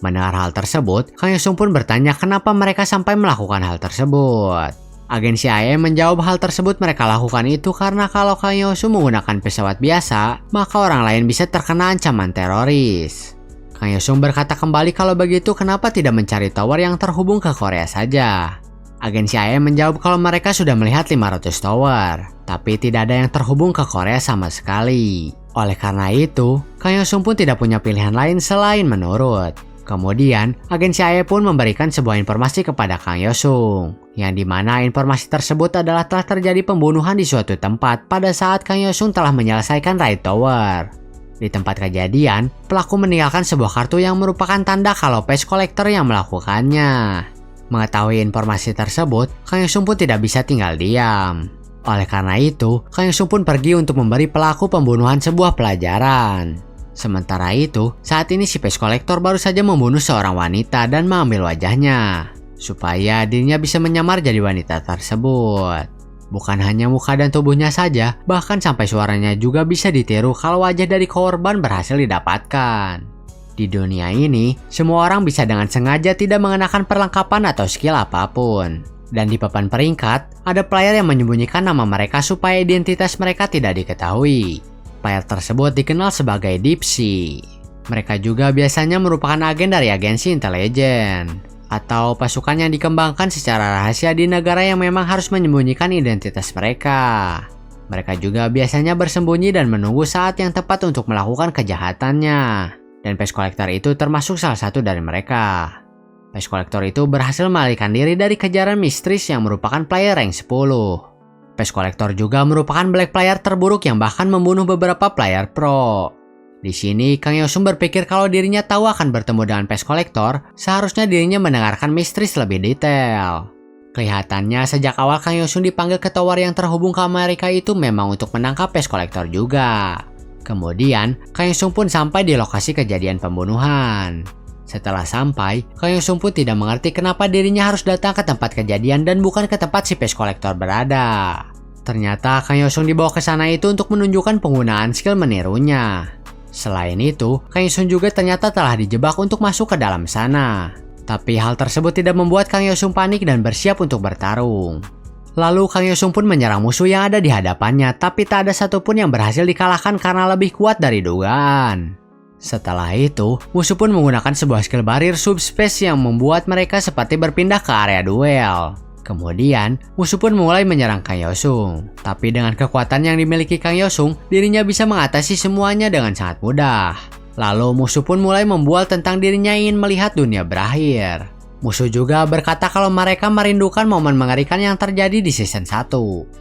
Mendengar hal tersebut, Kang Yosung pun bertanya kenapa mereka sampai melakukan hal tersebut. Agen CIA menjawab hal tersebut mereka lakukan itu karena kalau Kang Yosung menggunakan pesawat biasa, maka orang lain bisa terkena ancaman teroris. Kang Yosung berkata kembali kalau begitu kenapa tidak mencari tower yang terhubung ke Korea saja. Agen CIA menjawab kalau mereka sudah melihat 500 tower, tapi tidak ada yang terhubung ke Korea sama sekali. Oleh karena itu, Kang Yosung pun tidak punya pilihan lain selain menurut. Kemudian, agen CIA pun memberikan sebuah informasi kepada Kang Yosung, yang dimana informasi tersebut adalah telah terjadi pembunuhan di suatu tempat pada saat Kang Yosung telah menyelesaikan Raid Tower. Di tempat kejadian, pelaku meninggalkan sebuah kartu yang merupakan tanda kalau Patch Collector yang melakukannya. Mengetahui informasi tersebut, Kang Yosung pun tidak bisa tinggal diam. Oleh karena itu, Kang Yosung pun pergi untuk memberi pelaku pembunuhan sebuah pelajaran. Sementara itu, saat ini si Patch Collector baru saja membunuh seorang wanita dan mengambil wajahnya, supaya dirinya bisa menyamar jadi wanita tersebut. Bukan hanya muka dan tubuhnya saja, bahkan sampai suaranya juga bisa ditiru kalau wajah dari korban berhasil didapatkan. Di dunia ini, semua orang bisa dengan sengaja tidak mengenakan perlengkapan atau skill apapun. Dan di papan peringkat, ada player yang menyembunyikan nama mereka supaya identitas mereka tidak diketahui. Player tersebut dikenal sebagai Deep Sea. Mereka juga biasanya merupakan agen dari agensi intelijen atau pasukan yang dikembangkan secara rahasia di negara yang memang harus menyembunyikan identitas mereka. Mereka juga biasanya bersembunyi dan menunggu saat yang tepat untuk melakukan kejahatannya. Dan Pest Collector itu termasuk salah satu dari mereka. Pest Collector itu berhasil melarikan diri dari kejaran Mistress yang merupakan player rank 10. Pest Collector juga merupakan black player terburuk yang bahkan membunuh beberapa player pro. Di sini, Kang Yosung berpikir kalau dirinya tahu akan bertemu dengan Pest Collector, seharusnya dirinya mendengarkan Mistress lebih detail. Kelihatannya sejak awal Kang Yosung dipanggil ke tower yang terhubung ke Amerika itu memang untuk menangkap Pest Collector juga. Kemudian, Kang Yosung pun sampai di lokasi kejadian pembunuhan. Setelah sampai, Kang Yosung pun tidak mengerti kenapa dirinya harus datang ke tempat kejadian dan bukan ke tempat si Pest Collector berada. Ternyata Kang Yosung dibawa ke sana itu untuk menunjukkan penggunaan skill menirunya. Selain itu, Kang Yosung juga ternyata telah dijebak untuk masuk ke dalam sana. Tapi hal tersebut tidak membuat Kang Yosung panik dan bersiap untuk bertarung. Lalu Kang Yosung pun menyerang musuh yang ada di hadapannya, tapi tak ada satupun yang berhasil dikalahkan karena lebih kuat dari dugaan. Setelah itu, musuh pun menggunakan sebuah skill barrier subspace yang membuat mereka seperti berpindah ke area duel. Kemudian, musuh pun mulai menyerang Kang Yosung. Tapi dengan kekuatan yang dimiliki Kang Yosung, dirinya bisa mengatasi semuanya dengan sangat mudah. Lalu musuh pun mulai membual tentang dirinya ingin melihat dunia berakhir. Musuh juga berkata kalau mereka merindukan momen mengerikan yang terjadi di season 1.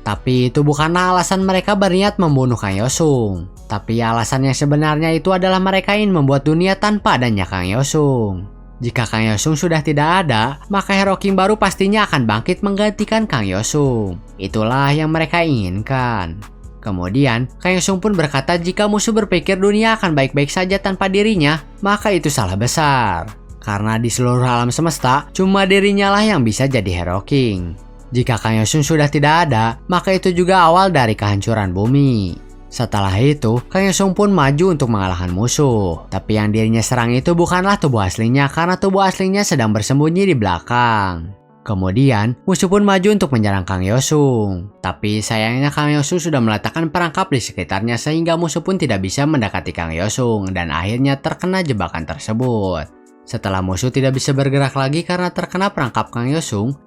Tapi itu bukanlah alasan mereka berniat membunuh Kang Yosung. Tapi alasan yang sebenarnya itu adalah mereka ingin membuat dunia tanpa adanya Kang Yosung. Jika Kang Yosung sudah tidak ada, maka Hero King baru pastinya akan bangkit menggantikan Kang Yosung. Itulah yang mereka inginkan. Kemudian, Kang Yosung pun berkata jika musuh berpikir dunia akan baik-baik saja tanpa dirinya, maka itu salah besar. Karena di seluruh alam semesta, cuma dirinya lah yang bisa jadi Hero King. Jika Kang Yosung sudah tidak ada, maka itu juga awal dari kehancuran bumi. Setelah itu, Kang Yosung pun maju untuk mengalahkan musuh. Tapi yang dirinya serang itu bukanlah tubuh aslinya karena tubuh aslinya sedang bersembunyi di belakang. Kemudian, musuh pun maju untuk menyerang Kang Yosung. Tapi sayangnya Kang Yosung sudah meletakkan perangkap di sekitarnya sehingga musuh pun tidak bisa mendekati Kang Yosung dan akhirnya terkena jebakan tersebut. Setelah musuh tidak bisa bergerak lagi karena terkena perangkap Kang Yosung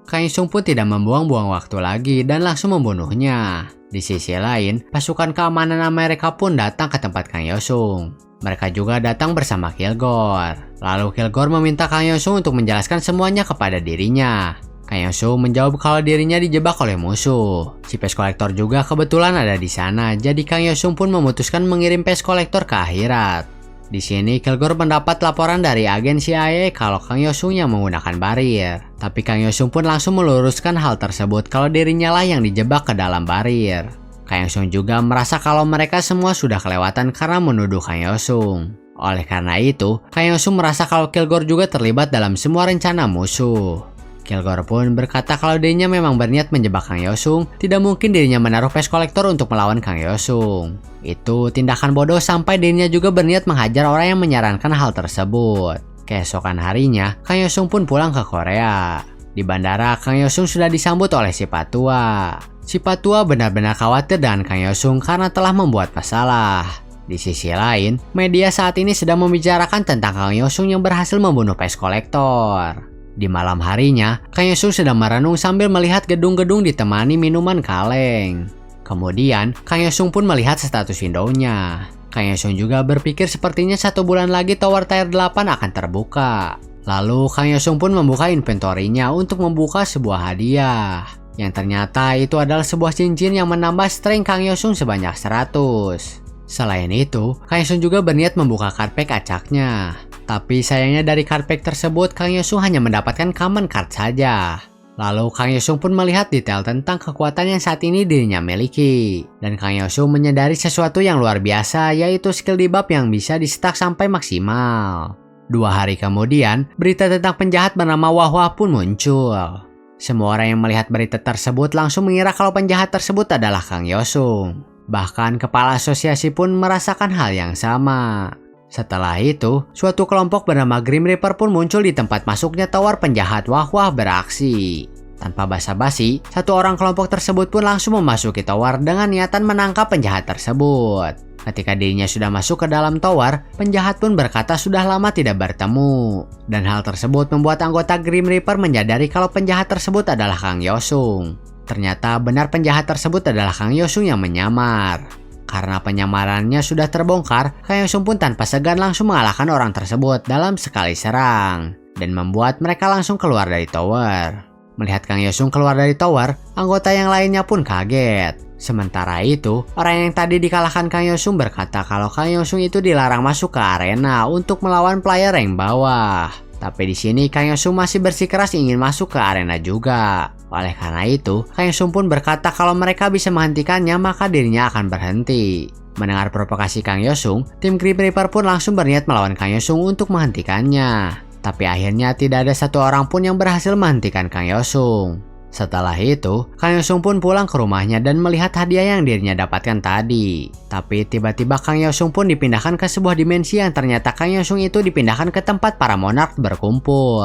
pun tidak membuang-buang waktu lagi dan langsung membunuhnya. Di sisi lain, pasukan keamanan Amerika pun datang ke tempat Kang Yosung. Mereka juga datang bersama Kilgore. Lalu Kilgore meminta Kang Yosung untuk menjelaskan semuanya kepada dirinya. Kang Yosung menjawab kalau dirinya dijebak oleh musuh. Si Pest Collector juga kebetulan ada di sana, jadi Kang Yosung pun memutuskan mengirim Pest Collector ke akhirat. Di sini Kilgore mendapat laporan dari agen CIA kalau Kang Yosung yang menggunakan barir. Tapi Kang Yosung pun langsung meluruskan hal tersebut kalau dirinya lah yang dijebak ke dalam barir. Kang Yosung juga merasa kalau mereka semua sudah kelewatan karena menuduh Kang Yosung. Oleh karena itu, Kang Yosung merasa kalau Kilgore juga terlibat dalam semua rencana musuh. Kilgore pun berkata kalau dirinya memang berniat menjebak Kang Yosung, tidak mungkin dirinya menaruh Pest Collector untuk melawan Kang Yosung. Itu tindakan bodoh sampai dirinya juga berniat menghajar orang yang menyarankan hal tersebut. Keesokan harinya, Kang Yosung pun pulang ke Korea. Di bandara, Kang Yosung sudah disambut oleh si Patua. Si Patua benar-benar khawatir dengan Kang Yosung karena telah membuat masalah. Di sisi lain, media saat ini sedang membicarakan tentang Kang Yosung yang berhasil membunuh Pest Collector. Di malam harinya, Kang Yosung sedang merenung sambil melihat gedung-gedung ditemani minuman kaleng. Kemudian, Kang Yosung pun melihat status windownya. Kang Yosung juga berpikir sepertinya 1 bulan lagi tower tier 8 akan terbuka. Lalu, Kang Yosung pun membuka inventorinya untuk membuka sebuah hadiah. Yang ternyata itu adalah sebuah cincin yang menambah strength Kang Yosung sebanyak 100. Selain itu, Kang Yosung juga berniat membuka card pack acaknya. Tapi sayangnya dari card pack tersebut, Kang Yosung hanya mendapatkan common card saja. Lalu Kang Yosung pun melihat detail tentang kekuatan yang saat ini dirinya miliki. Dan Kang Yosung menyadari sesuatu yang luar biasa, yaitu skill debuff yang bisa di-stack sampai maksimal. 2 hari kemudian, berita tentang penjahat bernama Wahwah pun muncul. Semua orang yang melihat berita tersebut langsung mengira kalau penjahat tersebut adalah Kang Yosung. Bahkan kepala asosiasi pun merasakan hal yang sama. Setelah itu, suatu kelompok bernama Grim Reaper pun muncul di tempat masuknya tower penjahat Wahwah beraksi. Tanpa basa-basi, satu orang kelompok tersebut pun langsung memasuki tower dengan niatan menangkap penjahat tersebut. Ketika dirinya sudah masuk ke dalam tower, penjahat pun berkata sudah lama tidak bertemu. Dan hal tersebut membuat anggota Grim Reaper menyadari kalau penjahat tersebut adalah Kang Yosung. Ternyata benar penjahat tersebut adalah Kang Yosung yang menyamar. Karena penyamarannya sudah terbongkar, Kang Yosung pun tanpa segan langsung mengalahkan orang tersebut dalam sekali serang. Dan membuat mereka langsung keluar dari tower. Melihat Kang Yosung keluar dari tower, anggota yang lainnya pun kaget. Sementara itu, orang yang tadi dikalahkan Kang Yosung berkata kalau Kang Yosung itu dilarang masuk ke arena untuk melawan player rank bawah. Tapi di sini Kang Yosung masih bersikeras ingin masuk ke arena juga. Oleh karena itu, Kang Yosung pun berkata kalau mereka bisa menghentikannya maka dirinya akan berhenti. Mendengar provokasi Kang Yosung, tim Grim Reaper pun langsung berniat melawan Kang Yosung untuk menghentikannya. Tapi akhirnya tidak ada satu orang pun yang berhasil menghentikan Kang Yosung. Setelah itu, Kang Yosung pun pulang ke rumahnya dan melihat hadiah yang dirinya dapatkan tadi. Tapi tiba-tiba Kang Yosung pun dipindahkan ke sebuah dimensi yang ternyata Kang Yosung itu dipindahkan ke tempat para monark berkumpul.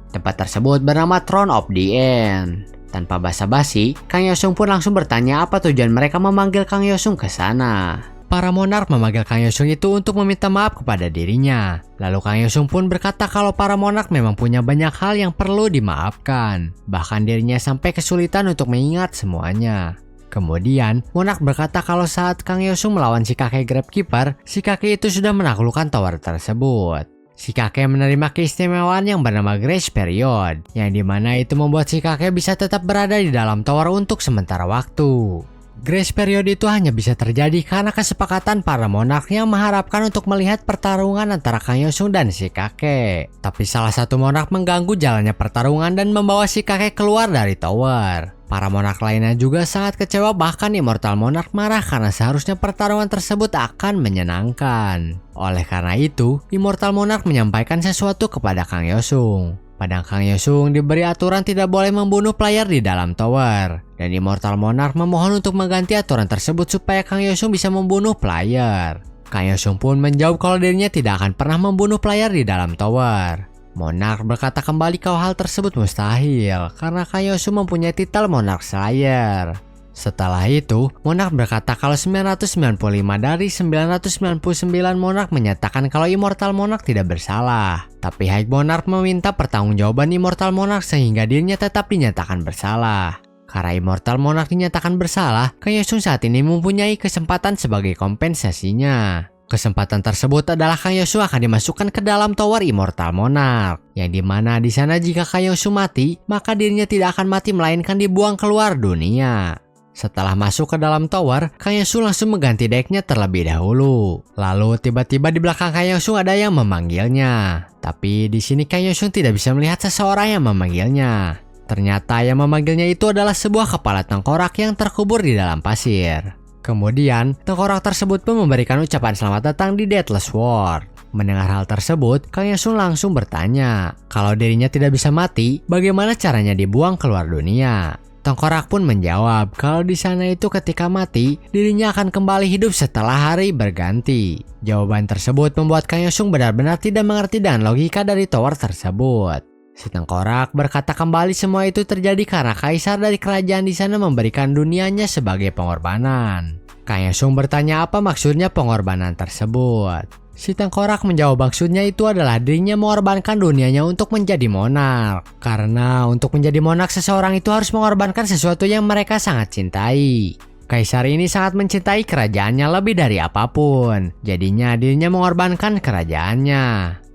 Tempat tersebut bernama Throne of the End. Tanpa basa-basi, Kang Yosung pun langsung bertanya apa tujuan mereka memanggil Kang Yosung ke sana. Para monark memanggil Kang Yosung itu untuk meminta maaf kepada dirinya. Lalu Kang Yosung pun berkata kalau para monark memang punya banyak hal yang perlu dimaafkan. Bahkan dirinya sampai kesulitan untuk mengingat semuanya. Kemudian, monark berkata kalau saat Kang Yosung melawan si kakek Gravekeeper, si kakek itu sudah menaklukkan tower tersebut. Si kakek menerima keistimewaan yang bernama Grace Period, yang dimana itu membuat si kakek bisa tetap berada di dalam tower untuk sementara waktu. Grace Period itu hanya bisa terjadi karena kesepakatan para monark yang mengharapkan untuk melihat pertarungan antara Kang Yosung dan si kakek. Tapi salah satu monark mengganggu jalannya pertarungan dan membawa si kakek keluar dari tower. Para monark lainnya juga sangat kecewa, bahkan Immortal Monarch marah karena seharusnya pertarungan tersebut akan menyenangkan. Oleh karena itu, Immortal Monarch menyampaikan sesuatu kepada Kang Yosung. Pada Kang Yosung diberi aturan tidak boleh membunuh player di dalam tower. Dan Immortal Monarch memohon untuk mengganti aturan tersebut supaya Kang Yosung bisa membunuh player. Kang Yosung pun menjawab kalau dirinya tidak akan pernah membunuh player di dalam tower. Monarch berkata kembali kalau hal tersebut mustahil karena Kang Yosung mempunyai titel Monarch Slayer. Setelah itu, Monarch berkata kalau 995 dari 999 Monarch menyatakan kalau Immortal Monarch tidak bersalah. Tapi High Monarch meminta pertanggungjawaban Immortal Monarch sehingga dirinya tetap dinyatakan bersalah. Karena Immortal Monarch dinyatakan bersalah, Kang Yosung saat ini mempunyai kesempatan sebagai kompensasinya. Kesempatan tersebut adalah Kang Yosung akan dimasukkan ke dalam tower Immortal Monarch, yang dimana di sana jika Kang Yosung mati, maka dirinya tidak akan mati melainkan dibuang keluar dunia. Setelah masuk ke dalam tower, Kang Yosung langsung mengganti decknya terlebih dahulu. Lalu tiba-tiba di belakang Kang Yosung ada yang memanggilnya. Tapi di sini Kang Yosung tidak bisa melihat seseorang yang memanggilnya. Ternyata yang memanggilnya itu adalah sebuah kepala tengkorak yang terkubur di dalam pasir. Kemudian, tengkorak tersebut pun memberikan ucapan selamat datang di Deathless World. Mendengar hal tersebut, Kang Yosung langsung bertanya, kalau dirinya tidak bisa mati, bagaimana caranya dibuang keluar dunia? Tengkorak pun menjawab kalau di sana itu ketika mati, dirinya akan kembali hidup setelah hari berganti. Jawaban tersebut membuat Kang Yosung benar-benar tidak mengerti dengan logika dari tower tersebut. Si tengkorak berkata kembali semua itu terjadi karena kaisar dari kerajaan di sana memberikan dunianya sebagai pengorbanan. Kang Yosung bertanya apa maksudnya pengorbanan tersebut. Si tengkorak menjawab maksudnya itu adalah dirinya mengorbankan dunianya untuk menjadi monark. Karena untuk menjadi monark seseorang itu harus mengorbankan sesuatu yang mereka sangat cintai. Kaisar ini sangat mencintai kerajaannya lebih dari apapun. Jadinya dirinya mengorbankan kerajaannya.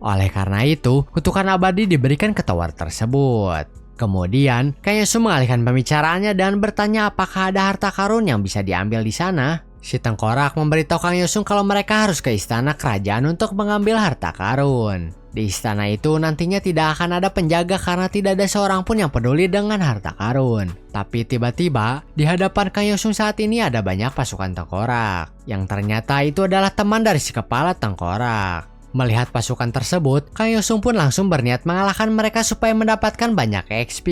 Oleh karena itu, kutukan abadi diberikan ke tower tersebut. Kemudian, Kang Yosung mengalihkan pembicaraannya dan bertanya apakah ada harta karun yang bisa diambil di sana. Si tengkorak memberitahu Kang Yosung kalau mereka harus ke istana kerajaan untuk mengambil harta karun. Di istana itu nantinya tidak akan ada penjaga karena tidak ada seorang pun yang peduli dengan harta karun. Tapi tiba-tiba, di hadapan Kang Yosung saat ini ada banyak pasukan tengkorak. Yang ternyata itu adalah teman dari si kepala tengkorak. Melihat pasukan tersebut, Kang Yosung pun langsung berniat mengalahkan mereka supaya mendapatkan banyak XP.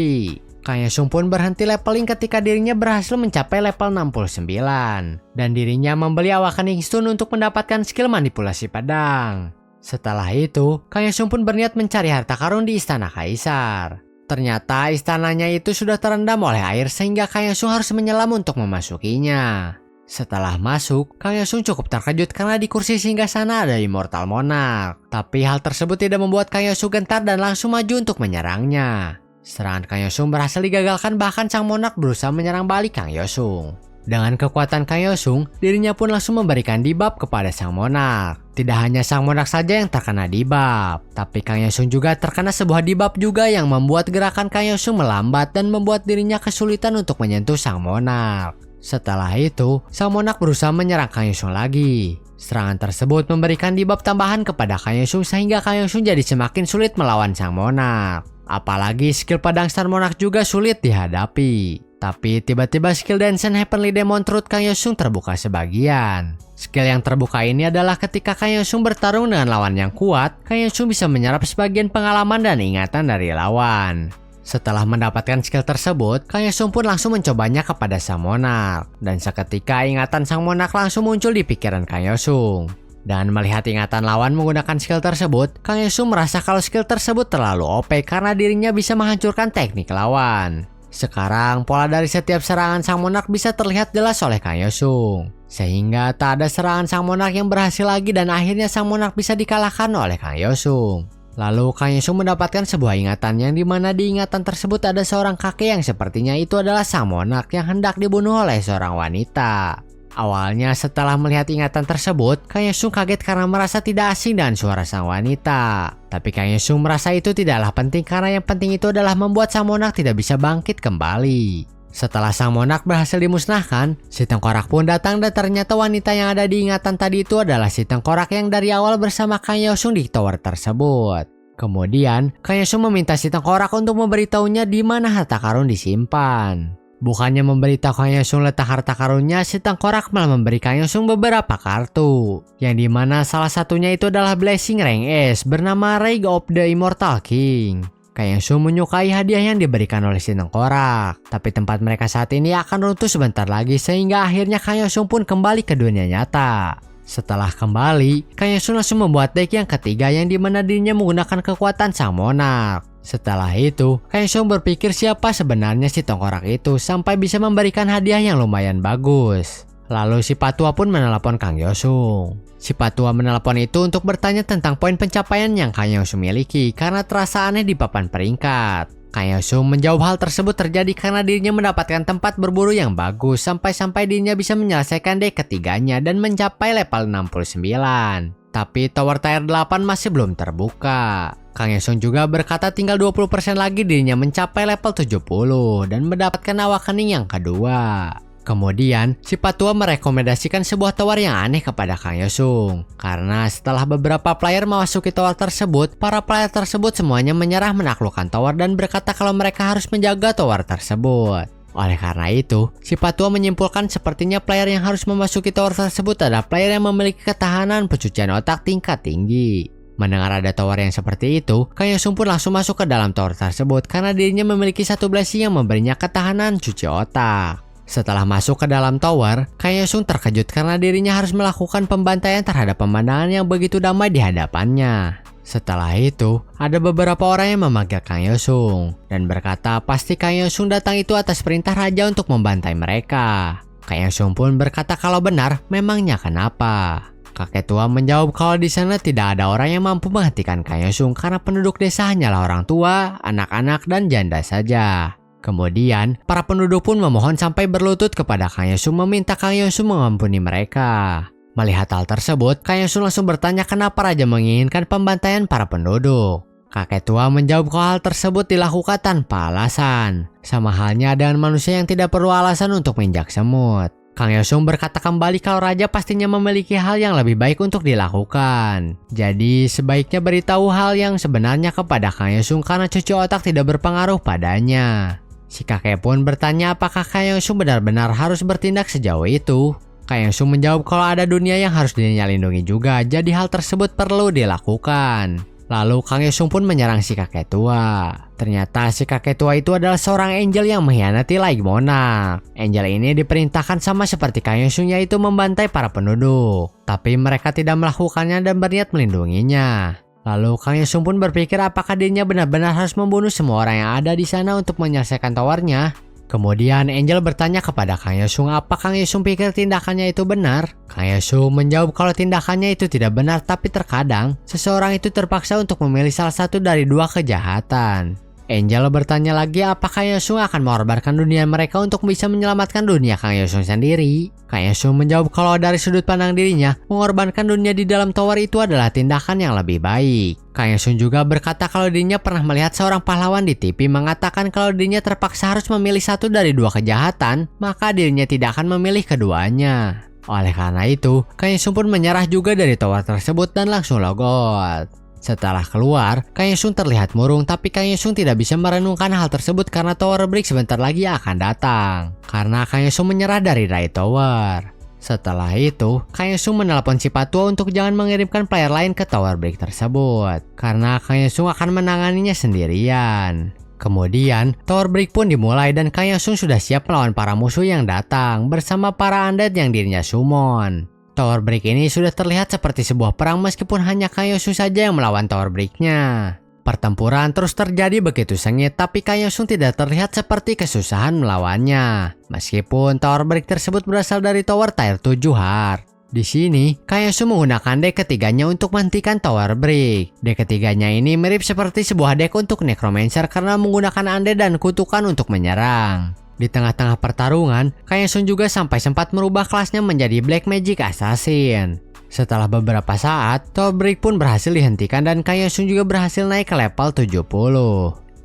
Kang Yosung pun berhenti leveling ketika dirinya berhasil mencapai level 69. Dan dirinya membeli Awakening Stone untuk mendapatkan skill manipulasi pedang. Setelah itu, Kang Yosung pun berniat mencari harta karun di istana kaisar. Ternyata istananya itu sudah terendam oleh air sehingga Kang Yosung harus menyelam untuk memasukinya. Setelah masuk, Kang Yosung cukup terkejut karena di kursi singgasana ada Immortal Monarch. Tapi hal tersebut tidak membuat Kang Yosung gentar dan langsung maju untuk menyerangnya. Serangan Kang Yosung berhasil digagalkan, bahkan sang Monarch berusaha menyerang balik Kang Yosung. Dengan kekuatan Kang Yosung, dirinya pun langsung memberikan debuff kepada sang Monarch. Tidak hanya sang Monarch saja yang terkena debuff, tapi Kang Yosung juga terkena sebuah debuff juga yang membuat gerakan Kang Yosung melambat dan membuat dirinya kesulitan untuk menyentuh sang Monarch. Setelah itu, sang Monarch berusaha menyerang Kang Yosung lagi. Serangan tersebut memberikan debuff tambahan kepada Kang Yosung sehingga Kang Yosung jadi semakin sulit melawan sang Monarch. Apalagi skill Pedang Star Monarch juga sulit dihadapi. Tapi tiba-tiba skill Dancing Heavenly Demon Truth Kang Yosung terbuka sebagian. Skill yang terbuka ini adalah ketika Kang Yosung bertarung dengan lawan yang kuat, Kang Yosung bisa menyerap sebagian pengalaman dan ingatan dari lawan. Setelah mendapatkan skill tersebut, Kang Yosung pun langsung mencobanya kepada sang Monarch. Dan seketika ingatan sang Monarch langsung muncul di pikiran Kang Yosung. Dan melihat ingatan lawan menggunakan skill tersebut, Kang Yosung merasa kalau skill tersebut terlalu OP karena dirinya bisa menghancurkan teknik lawan. Sekarang pola dari setiap serangan sang Monarch bisa terlihat jelas oleh Kang Yosung. Sehingga tak ada serangan sang Monarch yang berhasil lagi dan akhirnya sang Monarch bisa dikalahkan oleh Kang Yosung. Lalu Kang Yosung mendapatkan sebuah ingatan yang dimana di ingatan tersebut ada seorang kakek yang sepertinya itu adalah sang Monarch yang hendak dibunuh oleh seorang wanita. Awalnya setelah melihat ingatan tersebut, Kang Yosung kaget karena merasa tidak asing dengan suara sang wanita. Tapi Kang Yosung merasa itu tidaklah penting karena yang penting itu adalah membuat sang Monarch tidak bisa bangkit kembali. Setelah sang Monarch berhasil dimusnahkan, si tengkorak pun datang dan ternyata wanita yang ada di ingatan tadi itu adalah si tengkorak yang dari awal bersama Kang Yosung di tower tersebut. Kemudian, Kang Yosung meminta si tengkorak untuk memberitahunya di mana harta karun disimpan. Bukannya memberitahu Kang Yosung letak harta karunnya, si tengkorak malah memberi Kang Yosung beberapa kartu. Yang dimana salah satunya itu adalah Blessing Rank S bernama Ray of the Immortal King. Kang Yosung menyukai hadiah yang diberikan oleh si tengkorak. Tapi tempat mereka saat ini akan runtuh sebentar lagi sehingga akhirnya Kang Yosung pun kembali ke dunia nyata. Setelah kembali, Kang Yosung langsung membuat deck yang ketiga yang dimana dirinya menggunakan kekuatan sang Monarch. Setelah itu, Kang Yosung berpikir siapa sebenarnya si tengkorak itu sampai bisa memberikan hadiah yang lumayan bagus. Lalu si Patua pun menelepon Kang Yosung. Si Patua menelepon itu untuk bertanya tentang poin pencapaian yang Kang Yosung miliki karena terasa aneh di papan peringkat. Kang Yosung menjawab hal tersebut terjadi karena dirinya mendapatkan tempat berburu yang bagus sampai dirinya bisa menyelesaikan deck ketiganya dan mencapai level 69. Tapi tower tier 8 masih belum terbuka. Kang Yosung juga berkata tinggal 20% lagi dirinya mencapai level 70 dan mendapatkan awakening yang kedua. Kemudian, si Patua merekomendasikan sebuah tower yang aneh kepada Kang Yosung. Karena setelah beberapa player memasuki tower tersebut, para player tersebut semuanya menyerah menaklukkan tower dan berkata kalau mereka harus menjaga tower tersebut. Oleh karena itu, si Patua menyimpulkan sepertinya player yang harus memasuki tower tersebut adalah player yang memiliki ketahanan pencucian otak tingkat tinggi. Mendengar ada tower yang seperti itu, Kang Yosung pun langsung masuk ke dalam tower tersebut karena dirinya memiliki satu blessing yang memberinya ketahanan cuci otak. Setelah masuk ke dalam tower, Kang Yosung terkejut karena dirinya harus melakukan pembantaian terhadap pemandangan yang begitu damai di hadapannya. Setelah itu, ada beberapa orang yang memanggil Kang Yosung dan berkata pasti Kang Yosung datang itu atas perintah raja untuk membantai mereka. Kang Yosung pun berkata kalau benar, memangnya kenapa? Kakek tua menjawab kalau di sana tidak ada orang yang mampu menghentikan Kang Yosung karena penduduk desa hanyalah orang tua, anak-anak, dan janda saja. Kemudian, para penduduk pun memohon sampai berlutut kepada Kang Yosung meminta Kang Yosung mengampuni mereka. Melihat hal tersebut, Kang Yosung langsung bertanya kenapa raja menginginkan pembantaian para penduduk. Kakek tua menjawab kalau hal tersebut dilakukan tanpa alasan. Sama halnya dengan manusia yang tidak perlu alasan untuk menginjak semut. Kang Yosung berkata kembali kalau raja pastinya memiliki hal yang lebih baik untuk dilakukan. Jadi sebaiknya beritahu hal yang sebenarnya kepada Kang Yosung karena cuci otak tidak berpengaruh padanya. Si kakek pun bertanya apakah Kang Yosung benar-benar harus bertindak sejauh itu. Kang Yosung menjawab kalau ada dunia yang harus dirinya lindungi juga, jadi hal tersebut perlu dilakukan. Lalu Kang Yosung pun menyerang si kakek tua. Ternyata si kakek tua itu adalah seorang angel yang mengkhianati Like Monarch. Angel ini diperintahkan sama seperti Kang Yosung yaitu membantai para penduduk. Tapi mereka tidak melakukannya dan berniat melindunginya. Lalu Kang Yosung pun berpikir apakah dirinya benar-benar harus membunuh semua orang yang ada di sana untuk menyelesaikan towernya. Kemudian Angel bertanya kepada Kang Yosung apa Kang Yosung pikir tindakannya itu benar. Kang Yosung menjawab kalau tindakannya itu tidak benar, tapi terkadang seseorang itu terpaksa untuk memilih salah satu dari dua kejahatan. Angel bertanya lagi apakah Kang Yosung akan mengorbankan dunia mereka untuk bisa menyelamatkan dunia Kang Yosung sendiri. Kang Yosung menjawab kalau dari sudut pandang dirinya, mengorbankan dunia di dalam tower itu adalah tindakan yang lebih baik. Kang Yosung juga berkata kalau dirinya pernah melihat seorang pahlawan di TV mengatakan kalau dirinya terpaksa harus memilih satu dari dua kejahatan, maka dirinya tidak akan memilih keduanya. Oleh karena itu, Kang Yosung pun menyerah juga dari tower tersebut dan langsung logout. Setelah keluar, Kang Yosung terlihat murung, tapi Kang Yosung tidak bisa merenungkan hal tersebut karena Tower Break sebentar lagi akan datang. Karena Kang Yosung menyerah dari Rai Tower. Setelah itu, Kang Yosung menelpon si Patua untuk jangan mengirimkan player lain ke Tower Break tersebut. Karena Kang Yosung akan menanganinya sendirian. Kemudian, Tower Break pun dimulai dan Kang Yosung sudah siap melawan para musuh yang datang bersama para undead yang dirinya summon. Tower Break ini sudah terlihat seperti sebuah perang meskipun hanya Kang Yosung saja yang melawan Tower Break-nya. Pertempuran terus terjadi begitu sengit, tapi Kang Yosung tidak terlihat seperti kesusahan melawannya. Meskipun Tower Break tersebut berasal dari Tower Tier 7 Hard. Di sini, Kang Yosung menggunakan deck ketiganya untuk menghentikan Tower Break. Deck ketiganya ini mirip seperti sebuah deck untuk Necromancer karena menggunakan undead dan kutukan untuk menyerang. Di tengah-tengah pertarungan, Kang Yosung juga sampai sempat merubah kelasnya menjadi Black Magic Assassin. Setelah beberapa saat, Tower Break pun berhasil dihentikan dan Kang Yosung juga berhasil naik ke level 70.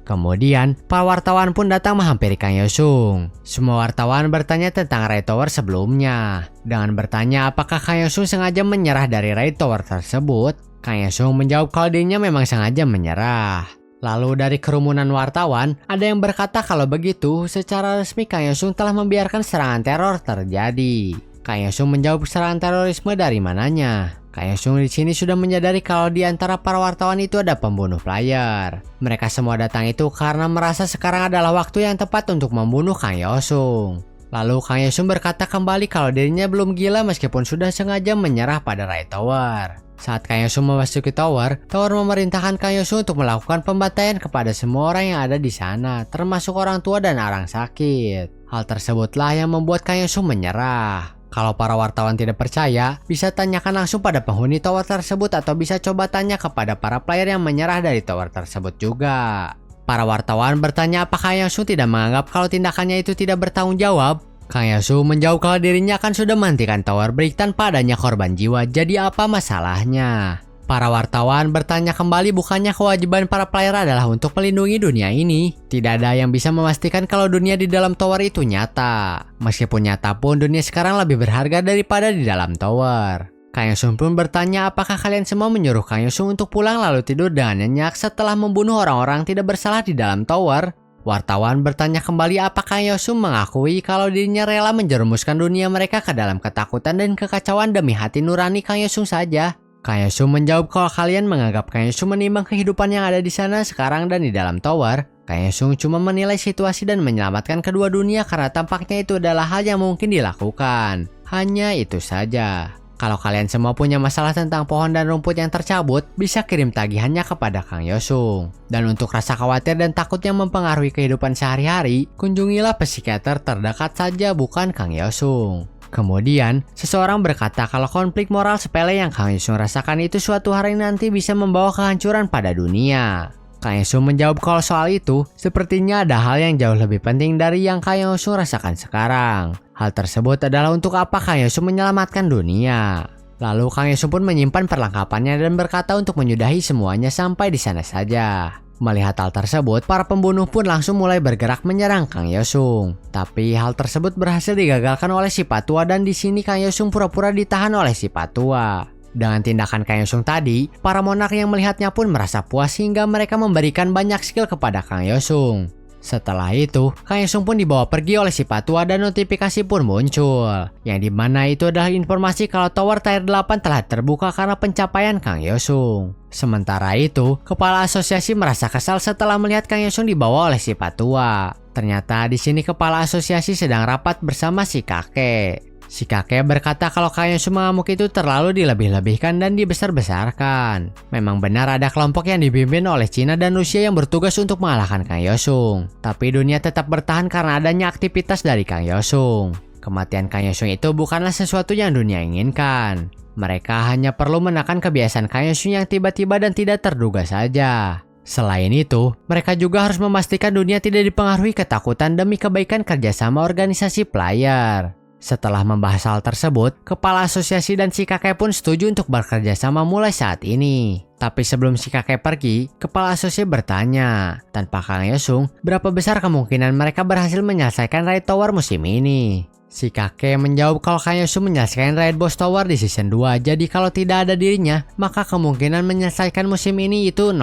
Kemudian, para wartawan pun datang menghampiri Kang Yosung. Semua wartawan bertanya tentang Rai Tower sebelumnya. Dengan bertanya apakah Kang Yosung sengaja menyerah dari Rai Tower tersebut, Kang Yosung menjawab kalau dirinya memang sengaja menyerah. Lalu dari kerumunan wartawan, ada yang berkata kalau begitu, secara resmi Kang Yosung telah membiarkan serangan teror terjadi. Kang Yosung menjawab serangan terorisme dari mananya. Kang Yosung di sini sudah menyadari kalau di antara para wartawan itu ada pembunuh player. Mereka semua datang itu karena merasa sekarang adalah waktu yang tepat untuk membunuh Kang Yosung. Lalu Kang Yosung berkata kembali kalau dirinya belum gila meskipun sudah sengaja menyerah pada Rai Tower. Saat Kang Yosung memasuki tower memerintahkan Kang Yosung untuk melakukan pembantaian kepada semua orang yang ada di sana, termasuk orang tua dan orang sakit. Hal tersebutlah yang membuat Kang Yosung menyerah. Kalau para wartawan tidak percaya, bisa tanyakan langsung pada penghuni tower tersebut atau bisa coba tanya kepada para player yang menyerah dari tower tersebut juga. Para wartawan bertanya apakah Kang Yosung tidak menganggap kalau tindakannya itu tidak bertanggung jawab. Kang Yosung menjawab kalau dirinya kan sudah menghentikan Tower Break tanpa adanya korban jiwa, jadi apa masalahnya? Para wartawan bertanya kembali bukannya kewajiban para player adalah untuk melindungi dunia ini. Tidak ada yang bisa memastikan kalau dunia di dalam tower itu nyata. Meskipun nyata pun dunia sekarang lebih berharga daripada di dalam tower. Kang Yosung pun bertanya apakah kalian semua menyuruh Kang Yosung untuk pulang lalu tidur dengan nyenyak setelah membunuh orang-orang tidak bersalah di dalam tower. Wartawan bertanya kembali apakah Kang Yosung mengakui kalau dirinya rela menjerumuskan dunia mereka ke dalam ketakutan dan kekacauan demi hati nurani Kang Yosung saja. Kang Yosung menjawab kalau kalian menganggap Kang Yosung menimbang kehidupan yang ada di sana sekarang dan di dalam tower. Kang Yosung cuma menilai situasi dan menyelamatkan kedua dunia karena tampaknya itu adalah hal yang mungkin dilakukan. Hanya itu saja. Kalau kalian semua punya masalah tentang pohon dan rumput yang tercabut, bisa kirim tagihannya kepada Kang Yosung. Dan untuk rasa khawatir dan takut yang mempengaruhi kehidupan sehari-hari, kunjungilah psikiater terdekat saja bukan Kang Yosung. Kemudian, seseorang berkata kalau konflik moral sepele yang Kang Yosung rasakan itu suatu hari nanti bisa membawa kehancuran pada dunia. Kang Yosung menjawab kalau soal itu, sepertinya ada hal yang jauh lebih penting dari yang Kang Yosung rasakan sekarang. Hal tersebut adalah untuk apa Kang Yosung menyelamatkan dunia. Lalu Kang Yosung pun menyimpan perlengkapannya dan berkata untuk menyudahi semuanya sampai di sana saja. Melihat hal tersebut, para pembunuh pun langsung mulai bergerak menyerang Kang Yosung. Tapi hal tersebut berhasil digagalkan oleh si Patua dan di sini Kang Yosung pura-pura ditahan oleh si Patua. Dengan tindakan Kang Yosung tadi, para monark yang melihatnya pun merasa puas hingga mereka memberikan banyak skill kepada Kang Yosung. Setelah itu, Kang Yosung pun dibawa pergi oleh si Patua dan notifikasi pun muncul. Yang dimana itu adalah informasi kalau Tower Tier 8 telah terbuka karena pencapaian Kang Yosung. Sementara itu, kepala asosiasi merasa kesal setelah melihat Kang Yosung dibawa oleh si Patua. Ternyata di sini kepala asosiasi sedang rapat bersama si kakek. Si kakek berkata kalau Kang Yosung mengamuk itu terlalu dilebih-lebihkan dan dibesar-besarkan. Memang benar ada kelompok yang dipimpin oleh Cina dan Rusia yang bertugas untuk mengalahkan Kang Yosung. Tapi dunia tetap bertahan karena adanya aktivitas dari Kang Yosung. Kematian Kang Yosung itu bukanlah sesuatu yang dunia inginkan. Mereka hanya perlu menekan kebiasaan Kang Yosung yang tiba-tiba dan tidak terduga saja. Selain itu, mereka juga harus memastikan dunia tidak dipengaruhi ketakutan demi kebaikan kerjasama organisasi player. Setelah membahas hal tersebut, kepala asosiasi dan si kakek pun setuju untuk bekerja sama mulai saat ini. Tapi sebelum si kakek pergi, kepala asosiasi bertanya, tanpa Kang Yosung, berapa besar kemungkinan mereka berhasil menyelesaikan Raid Tower musim ini? Si kakek menjawab kalau Kang Yosung menyelesaikan Raid Boss Tower di season 2, jadi kalau tidak ada dirinya, maka kemungkinan menyelesaikan musim ini itu 0%.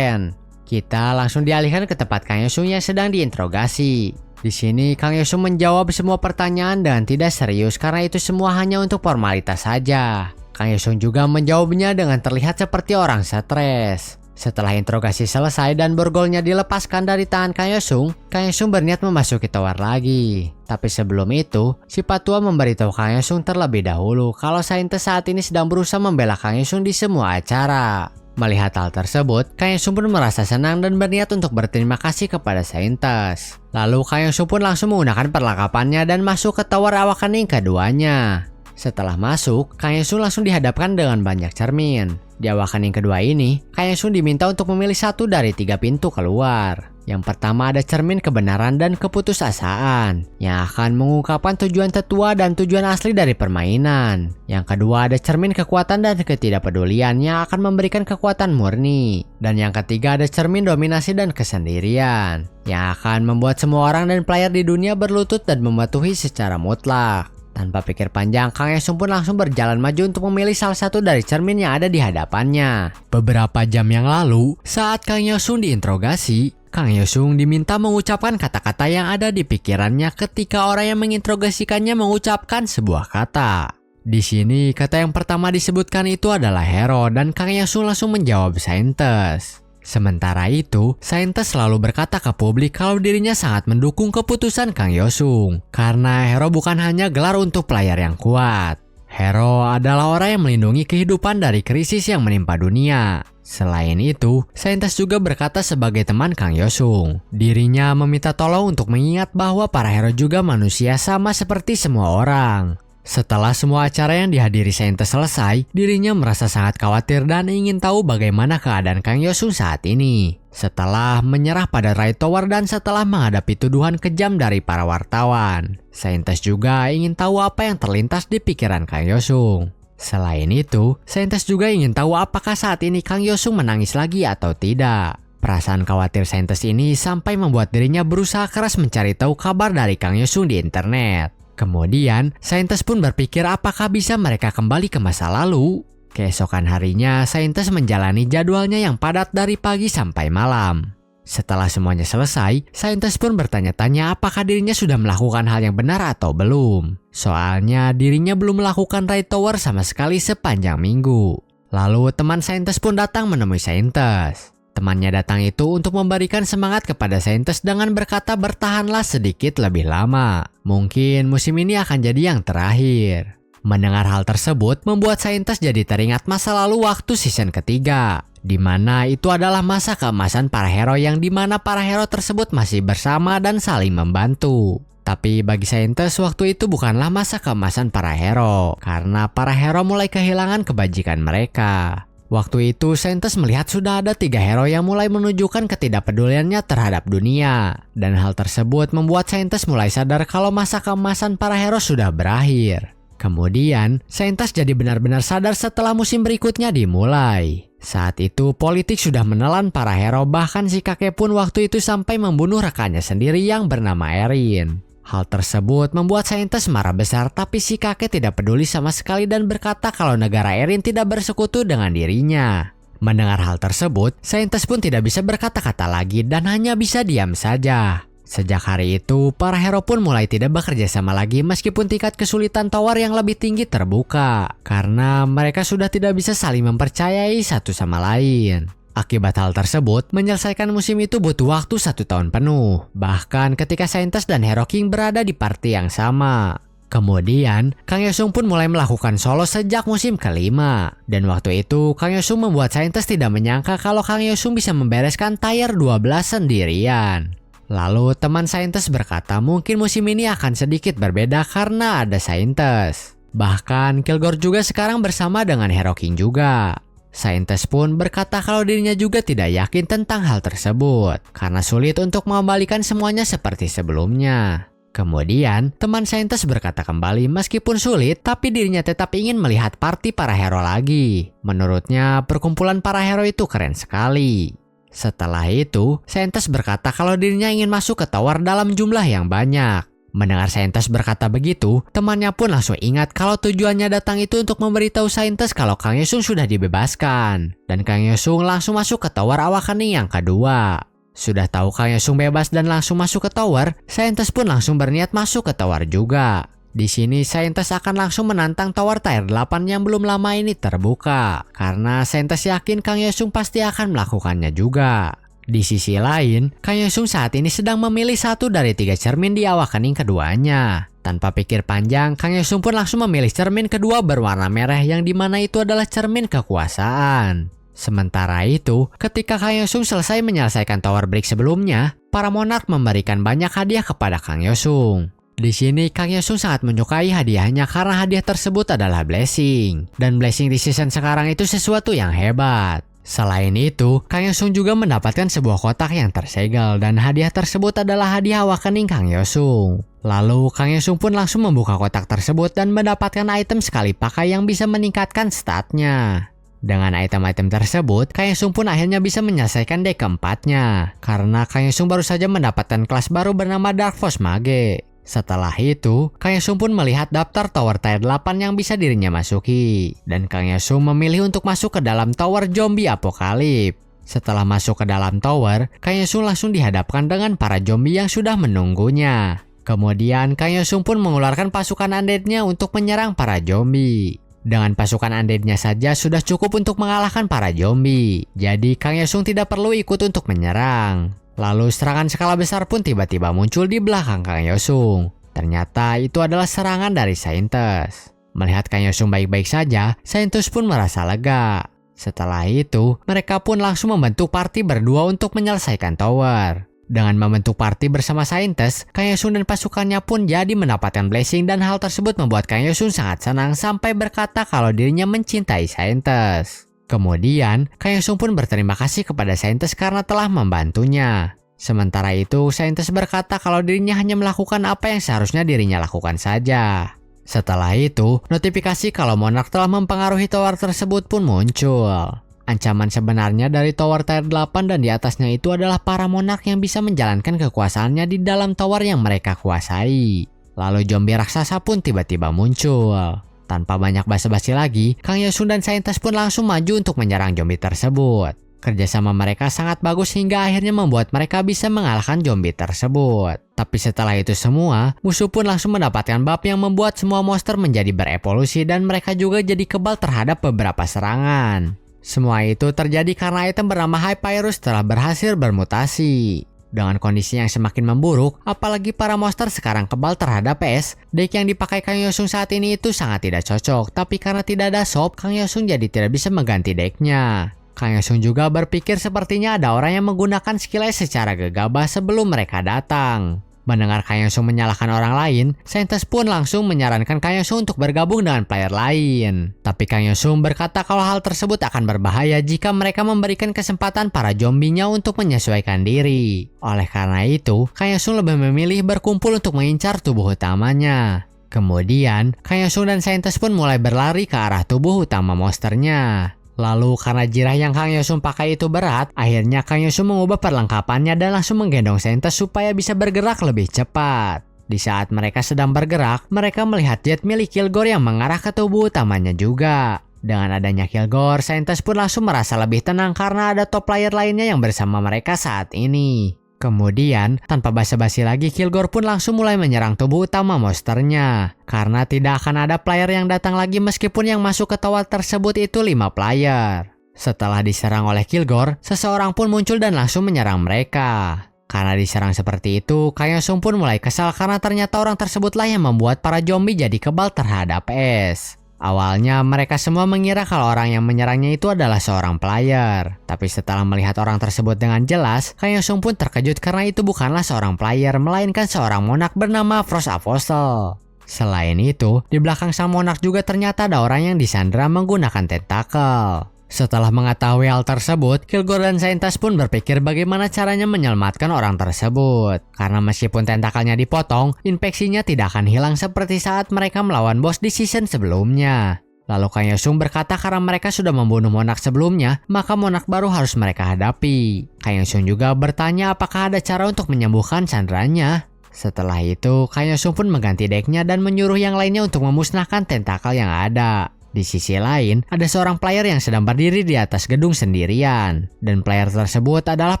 Kita langsung dialihkan ke tempat Kang Yosung yang sedang diinterogasi. Di sini Kang Yosung menjawab semua pertanyaan dan tidak serius karena itu semua hanya untuk formalitas saja. Kang Yosung juga menjawabnya dengan terlihat seperti orang stres. Setelah interogasi selesai dan borgolnya dilepaskan dari tangan Kang Yosung berniat memasuki tower lagi. Tapi sebelum itu, si Patua memberitahu Kang Yosung terlebih dahulu kalau saintis saat ini sedang berusaha membela Kang Yosung di semua acara. Melihat hal tersebut, Kang Yosung pun merasa senang dan berniat untuk berterima kasih kepada saintis. Lalu Kang Yosung pun langsung menggunakan perlengkapannya dan masuk ke tower awakening keduanya. Setelah masuk, Kang Yosung langsung dihadapkan dengan banyak cermin. Di awakening kedua ini, Kang Yosung diminta untuk memilih satu dari 3 pintu keluar. Yang pertama ada cermin kebenaran dan keputusasaan yang akan mengungkapkan tujuan tetua dan tujuan asli dari permainan. Yang kedua ada cermin kekuatan dan ketidakpedulian yang akan memberikan kekuatan murni. Dan yang ketiga ada cermin dominasi dan kesendirian yang akan membuat semua orang dan player di dunia berlutut dan mematuhi secara mutlak. Tanpa pikir panjang, Kang Yosung pun langsung berjalan maju untuk memilih salah satu dari cermin yang ada di hadapannya. Beberapa jam yang lalu, saat Kang Yosung diinterogasi, Kang Yosung diminta mengucapkan kata-kata yang ada di pikirannya ketika orang yang menginterogasikannya mengucapkan sebuah kata. Di sini, kata yang pertama disebutkan itu adalah hero dan Kang Yosung langsung menjawab saintis. Sementara itu, saintis selalu berkata ke publik kalau dirinya sangat mendukung keputusan Kang Yosung. Karena hero bukan hanya gelar untuk player yang kuat. Hero adalah orang yang melindungi kehidupan dari krisis yang menimpa dunia. Selain itu, saintis juga berkata sebagai teman Kang Yosung. Dirinya meminta tolong untuk mengingat bahwa para hero juga manusia sama seperti semua orang. Setelah semua acara yang dihadiri saintis selesai, dirinya merasa sangat khawatir dan ingin tahu bagaimana keadaan Kang Yosung saat ini. Setelah menyerah pada Raid Tower dan setelah menghadapi tuduhan kejam dari para wartawan, saintis juga ingin tahu apa yang terlintas di pikiran Kang Yosung. Selain itu, saintis juga ingin tahu apakah saat ini Kang Yosung menangis lagi atau tidak. Perasaan khawatir saintis ini sampai membuat dirinya berusaha keras mencari tahu kabar dari Kang Yosung di internet. Kemudian, saintis pun berpikir apakah bisa mereka kembali ke masa lalu. Keesokan harinya, saintis menjalani jadwalnya yang padat dari pagi sampai malam. Setelah semuanya selesai, saintis pun bertanya-tanya apakah dirinya sudah melakukan hal yang benar atau belum. Soalnya dirinya belum melakukan Raid Tower sama sekali sepanjang minggu. Lalu teman saintis pun datang menemui saintis. Temannya datang itu untuk memberikan semangat kepada saintis dengan berkata bertahanlah sedikit lebih lama. Mungkin musim ini akan jadi yang terakhir. Mendengar hal tersebut membuat saintis jadi teringat masa lalu waktu season ketiga. Di mana itu adalah masa keemasan para hero yang dimana para hero tersebut masih bersama dan saling membantu. Tapi bagi saintis waktu itu bukanlah masa keemasan para hero. Karena para hero mulai kehilangan kebajikan mereka. Waktu itu, saintis melihat sudah ada 3 hero yang mulai menunjukkan ketidakpeduliannya terhadap dunia. Dan hal tersebut membuat saintis mulai sadar kalau masa keemasan para hero sudah berakhir. Kemudian, saintis jadi benar-benar sadar setelah musim berikutnya dimulai. Saat itu, politik sudah menelan para hero, bahkan si kakek pun waktu itu sampai membunuh rekannya sendiri yang bernama Erin. Hal tersebut membuat saintis marah besar, tapi si kakek tidak peduli sama sekali dan berkata kalau negara Erin tidak bersekutu dengan dirinya. Mendengar hal tersebut, saintis pun tidak bisa berkata-kata lagi dan hanya bisa diam saja. Sejak hari itu, para hero pun mulai tidak bekerja sama lagi meskipun tingkat kesulitan tower yang lebih tinggi terbuka. Karena mereka sudah tidak bisa saling mempercayai satu sama lain. Akibat hal tersebut, menyelesaikan musim itu butuh waktu 1 tahun penuh. Bahkan ketika saintis dan Hero King berada di party yang sama. Kemudian, Kang Yosung pun mulai melakukan solo sejak musim kelima. Dan waktu itu, Kang Yosung membuat saintis tidak menyangka kalau Kang Yosung bisa membereskan tier 12 sendirian. Lalu teman saintis berkata mungkin musim ini akan sedikit berbeda karena ada saintis. Bahkan Kilgore juga sekarang bersama dengan Hero King juga. Saintis pun berkata kalau dirinya juga tidak yakin tentang hal tersebut karena sulit untuk mengembalikan semuanya seperti sebelumnya. Kemudian, teman saintis berkata kembali meskipun sulit, tapi dirinya tetap ingin melihat party para hero lagi. Menurutnya, perkumpulan para hero itu keren sekali. Setelah itu, saintis berkata kalau dirinya ingin masuk ke tower dalam jumlah yang banyak. Mendengar saintis berkata begitu, temannya pun langsung ingat kalau tujuannya datang itu untuk memberitahu saintis kalau Kang Yosung sudah dibebaskan. Dan Kang Yosung langsung masuk ke tower Awakening yang kedua. Sudah tahu Kang Yosung bebas dan langsung masuk ke tower, saintis pun langsung berniat masuk ke tower juga. Di sini saintis akan langsung menantang tower tier 8 yang belum lama ini terbuka, karena saintis yakin Kang Yosung pasti akan melakukannya juga. Di sisi lain, Kang Yosung saat ini sedang memilih satu dari 3 cermin di Awakening keduanya. Tanpa pikir panjang, Kang Yosung pun langsung memilih cermin kedua berwarna merah yang dimana itu adalah cermin kekuasaan. Sementara itu, ketika Kang Yosung selesai menyelesaikan tower break sebelumnya, para monark memberikan banyak hadiah kepada Kang Yosung. Di sini, Kang Yosung sangat menyukai hadiahnya karena hadiah tersebut adalah blessing. Dan blessing di season sekarang itu sesuatu yang hebat. Selain itu, Kang Yosung juga mendapatkan sebuah kotak yang tersegel dan hadiah tersebut adalah hadiah Awakening Kang Yosung. Lalu, Kang Yosung pun langsung membuka kotak tersebut dan mendapatkan item sekali pakai yang bisa meningkatkan statnya. Dengan item-item tersebut, Kang Yosung pun akhirnya bisa menyelesaikan deck keempatnya. Karena Kang Yosung baru saja mendapatkan kelas baru bernama Dark Force Mage. Setelah itu, Kang Yosung pun melihat daftar tower tier 8 yang bisa dirinya masuki. Dan Kang Yosung memilih untuk masuk ke dalam tower zombie apokalip. Setelah masuk ke dalam tower, Kang Yosung langsung dihadapkan dengan para zombie yang sudah menunggunya. Kemudian, Kang Yosung pun mengeluarkan pasukan undead-nya untuk menyerang para zombie. Dengan pasukan undead-nya saja sudah cukup untuk mengalahkan para zombie. Jadi Kang Yosung tidak perlu ikut untuk menyerang. Lalu serangan skala besar pun tiba-tiba muncul di belakang Kang Yosung. Ternyata itu adalah serangan dari saintis. Melihat Kang Yosung baik-baik saja, saintis pun merasa lega. Setelah itu, mereka pun langsung membentuk party berdua untuk menyelesaikan tower. Dengan membentuk party bersama saintis, Kang Yosung dan pasukannya pun jadi mendapatkan blessing dan hal tersebut membuat Kang Yosung sangat senang sampai berkata kalau dirinya mencintai saintis. Kemudian, Kang Yosung pun berterima kasih kepada saintis karena telah membantunya. Sementara itu, saintis berkata kalau dirinya hanya melakukan apa yang seharusnya dirinya lakukan saja. Setelah itu, notifikasi kalau monark telah mempengaruhi tower tersebut pun muncul. Ancaman sebenarnya dari tower tier 8 dan di atasnya itu adalah para monark yang bisa menjalankan kekuasaannya di dalam tower yang mereka kuasai. Lalu zombie raksasa pun tiba-tiba muncul. Tanpa banyak basa-basi lagi, Kang Yosung dan saintis pun langsung maju untuk menyerang zombie tersebut. Kerjasama mereka sangat bagus hingga akhirnya membuat mereka bisa mengalahkan zombie tersebut. Tapi setelah itu semua, musuh pun langsung mendapatkan buff yang membuat semua monster menjadi berevolusi dan mereka juga jadi kebal terhadap beberapa serangan. Semua itu terjadi karena item bernama Hypyrus telah berhasil bermutasi. Dengan kondisi yang semakin memburuk, apalagi para monster sekarang kebal terhadap es, deck yang dipakai Kang Yosung saat ini itu sangat tidak cocok. Tapi karena tidak ada shop, Kang Yosung jadi tidak bisa mengganti decknya. Kang Yosung juga berpikir sepertinya ada orang yang menggunakan skill es secara gegabah sebelum mereka datang. Mendengar Kang Yosung menyalahkan orang lain, saintis pun langsung menyarankan Kang Yosung untuk bergabung dengan player lain. Tapi Kang Yosung berkata kalau hal tersebut akan berbahaya jika mereka memberikan kesempatan para zombinya untuk menyesuaikan diri. Oleh karena itu, Kang Yosung lebih memilih berkumpul untuk mengincar tubuh utamanya. Kemudian, Kang Yosung dan saintis pun mulai berlari ke arah tubuh utama monsternya. Lalu karena jirah yang Kang Yosung pakai itu berat, akhirnya Kang Yosung mengubah perlengkapannya dan langsung menggendong saintis supaya bisa bergerak lebih cepat. Di saat mereka sedang bergerak, mereka melihat jet milik Kilgore yang mengarah ke tubuh utamanya juga. Dengan adanya Kilgore, saintis pun langsung merasa lebih tenang karena ada top player lainnya yang bersama mereka saat ini. Kemudian, tanpa basa-basi lagi, Kilgore pun langsung mulai menyerang tubuh utama monsternya. Karena tidak akan ada player yang datang lagi meskipun yang masuk ke tower tersebut itu 5 player. Setelah diserang oleh Kilgore, seseorang pun muncul dan langsung menyerang mereka. Karena diserang seperti itu, Kang Yosung pun mulai kesal karena ternyata orang tersebutlah yang membuat para zombie jadi kebal terhadap es. Awalnya mereka semua mengira kalau orang yang menyerangnya itu adalah seorang player. Tapi setelah melihat orang tersebut dengan jelas, Kang Yosung pun terkejut karena itu bukanlah seorang player, melainkan seorang monark bernama Frost Apostle. Selain itu, di belakang sang monark juga ternyata ada orang yang disandera menggunakan tentakel. Setelah mengetahui hal tersebut, Kilgore dan saintis pun berpikir bagaimana caranya menyelamatkan orang tersebut. Karena meskipun tentakelnya dipotong, infeksinya tidak akan hilang seperti saat mereka melawan bos di season sebelumnya. Lalu Kang Yosung berkata karena mereka sudah membunuh monark sebelumnya, maka monark baru harus mereka hadapi. Kang Yosung juga bertanya apakah ada cara untuk menyembuhkan sandranya. Setelah itu, Kang Yosung pun mengganti decknya dan menyuruh yang lainnya untuk memusnahkan tentakel yang ada. Di sisi lain, ada seorang player yang sedang berdiri di atas gedung sendirian, dan player tersebut adalah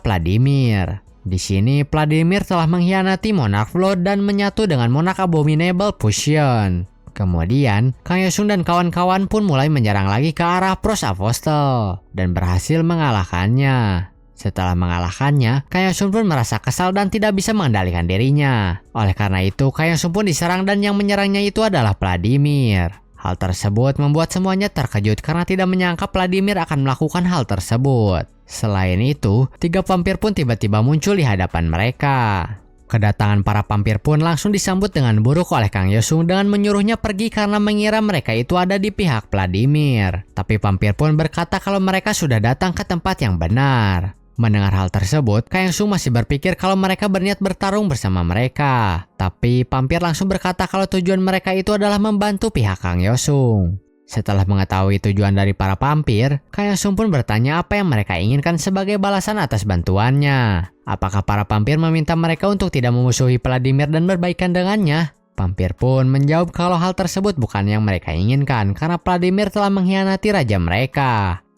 Vladimir. Di sini, Vladimir telah mengkhianati Monarch Blood dan menyatu dengan Monarch Abominable Fusion. Kemudian, Kang Yosung dan kawan-kawan pun mulai menyerang lagi ke arah Frost Apostle dan berhasil mengalahkannya. Setelah mengalahkannya, Kang Yosung pun merasa kesal dan tidak bisa mengendalikan dirinya. Oleh karena itu, Kang Yosung pun diserang dan yang menyerangnya itu adalah Vladimir. Hal tersebut membuat semuanya terkejut karena tidak menyangka Vladimir akan melakukan hal tersebut. Selain itu, 3 vampir pun tiba-tiba muncul di hadapan mereka. Kedatangan para vampir pun langsung disambut dengan buruk oleh Kang Yosung dengan menyuruhnya pergi karena mengira mereka itu ada di pihak Vladimir. Tapi vampir pun berkata kalau mereka sudah datang ke tempat yang benar. Mendengar hal tersebut, Kang Yosung masih berpikir kalau mereka berniat bertarung bersama mereka. Tapi vampir langsung berkata kalau tujuan mereka itu adalah membantu pihak Kang Yosung. Setelah mengetahui tujuan dari para vampir, Kang Yosung pun bertanya apa yang mereka inginkan sebagai balasan atas bantuannya. Apakah para vampir meminta mereka untuk tidak memusuhi Vladimir dan berbaikan dengannya? Vampir pun menjawab kalau hal tersebut bukan yang mereka inginkan karena Vladimir telah mengkhianati raja mereka.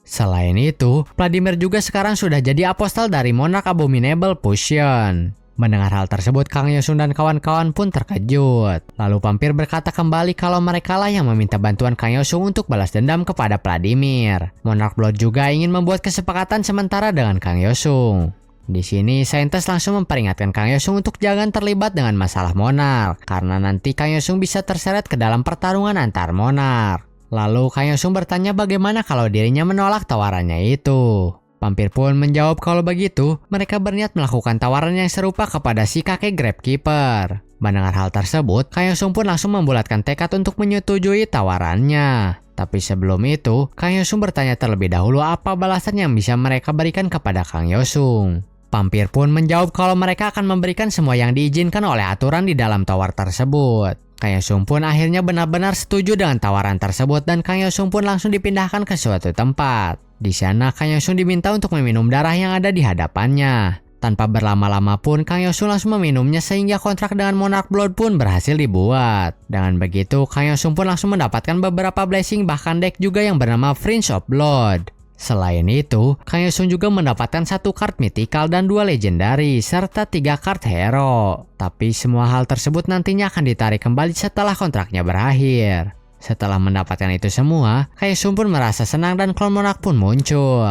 Selain itu, Vladimir juga sekarang sudah jadi apostel dari Monarch Abominable Fusion. Mendengar hal tersebut, Kang Yosung dan kawan-kawan pun terkejut. Lalu vampir berkata kembali kalau mereka lah yang meminta bantuan Kang Yosung untuk balas dendam kepada Vladimir. Monarch Blood juga ingin membuat kesepakatan sementara dengan Kang Yosung. Di sini, saintis langsung memperingatkan Kang Yosung untuk jangan terlibat dengan masalah Monarch, karena nanti Kang Yosung bisa terseret ke dalam pertarungan antar Monarch. Lalu Kang Yosung bertanya bagaimana kalau dirinya menolak tawarannya itu. Vampir pun menjawab kalau begitu, mereka berniat melakukan tawaran yang serupa kepada si kakek Gravekeeper. Mendengar hal tersebut, Kang Yosung pun langsung membulatkan tekad untuk menyetujui tawarannya. Tapi sebelum itu, Kang Yosung bertanya terlebih dahulu apa balasan yang bisa mereka berikan kepada Kang Yosung. Vampir pun menjawab kalau mereka akan memberikan semua yang diizinkan oleh aturan di dalam tower tersebut. Kang Yosung pun akhirnya benar-benar setuju dengan tawaran tersebut dan Kang Yosung pun langsung dipindahkan ke suatu tempat. Di sana Kang Yosung diminta untuk meminum darah yang ada di hadapannya. Tanpa berlama-lama pun Kang Yosung langsung meminumnya sehingga kontrak dengan Monarch Blood pun berhasil dibuat. Dengan begitu Kang Yosung pun langsung mendapatkan beberapa blessing bahkan deck juga yang bernama Prince of Blood. Selain itu, Kang Yosung juga mendapatkan 1 card mythical dan 2 legendary serta 3 card hero. Tapi semua hal tersebut nantinya akan ditarik kembali setelah kontraknya berakhir. Setelah mendapatkan itu semua, Kang Yosung pun merasa senang dan Clone Monarch pun muncul.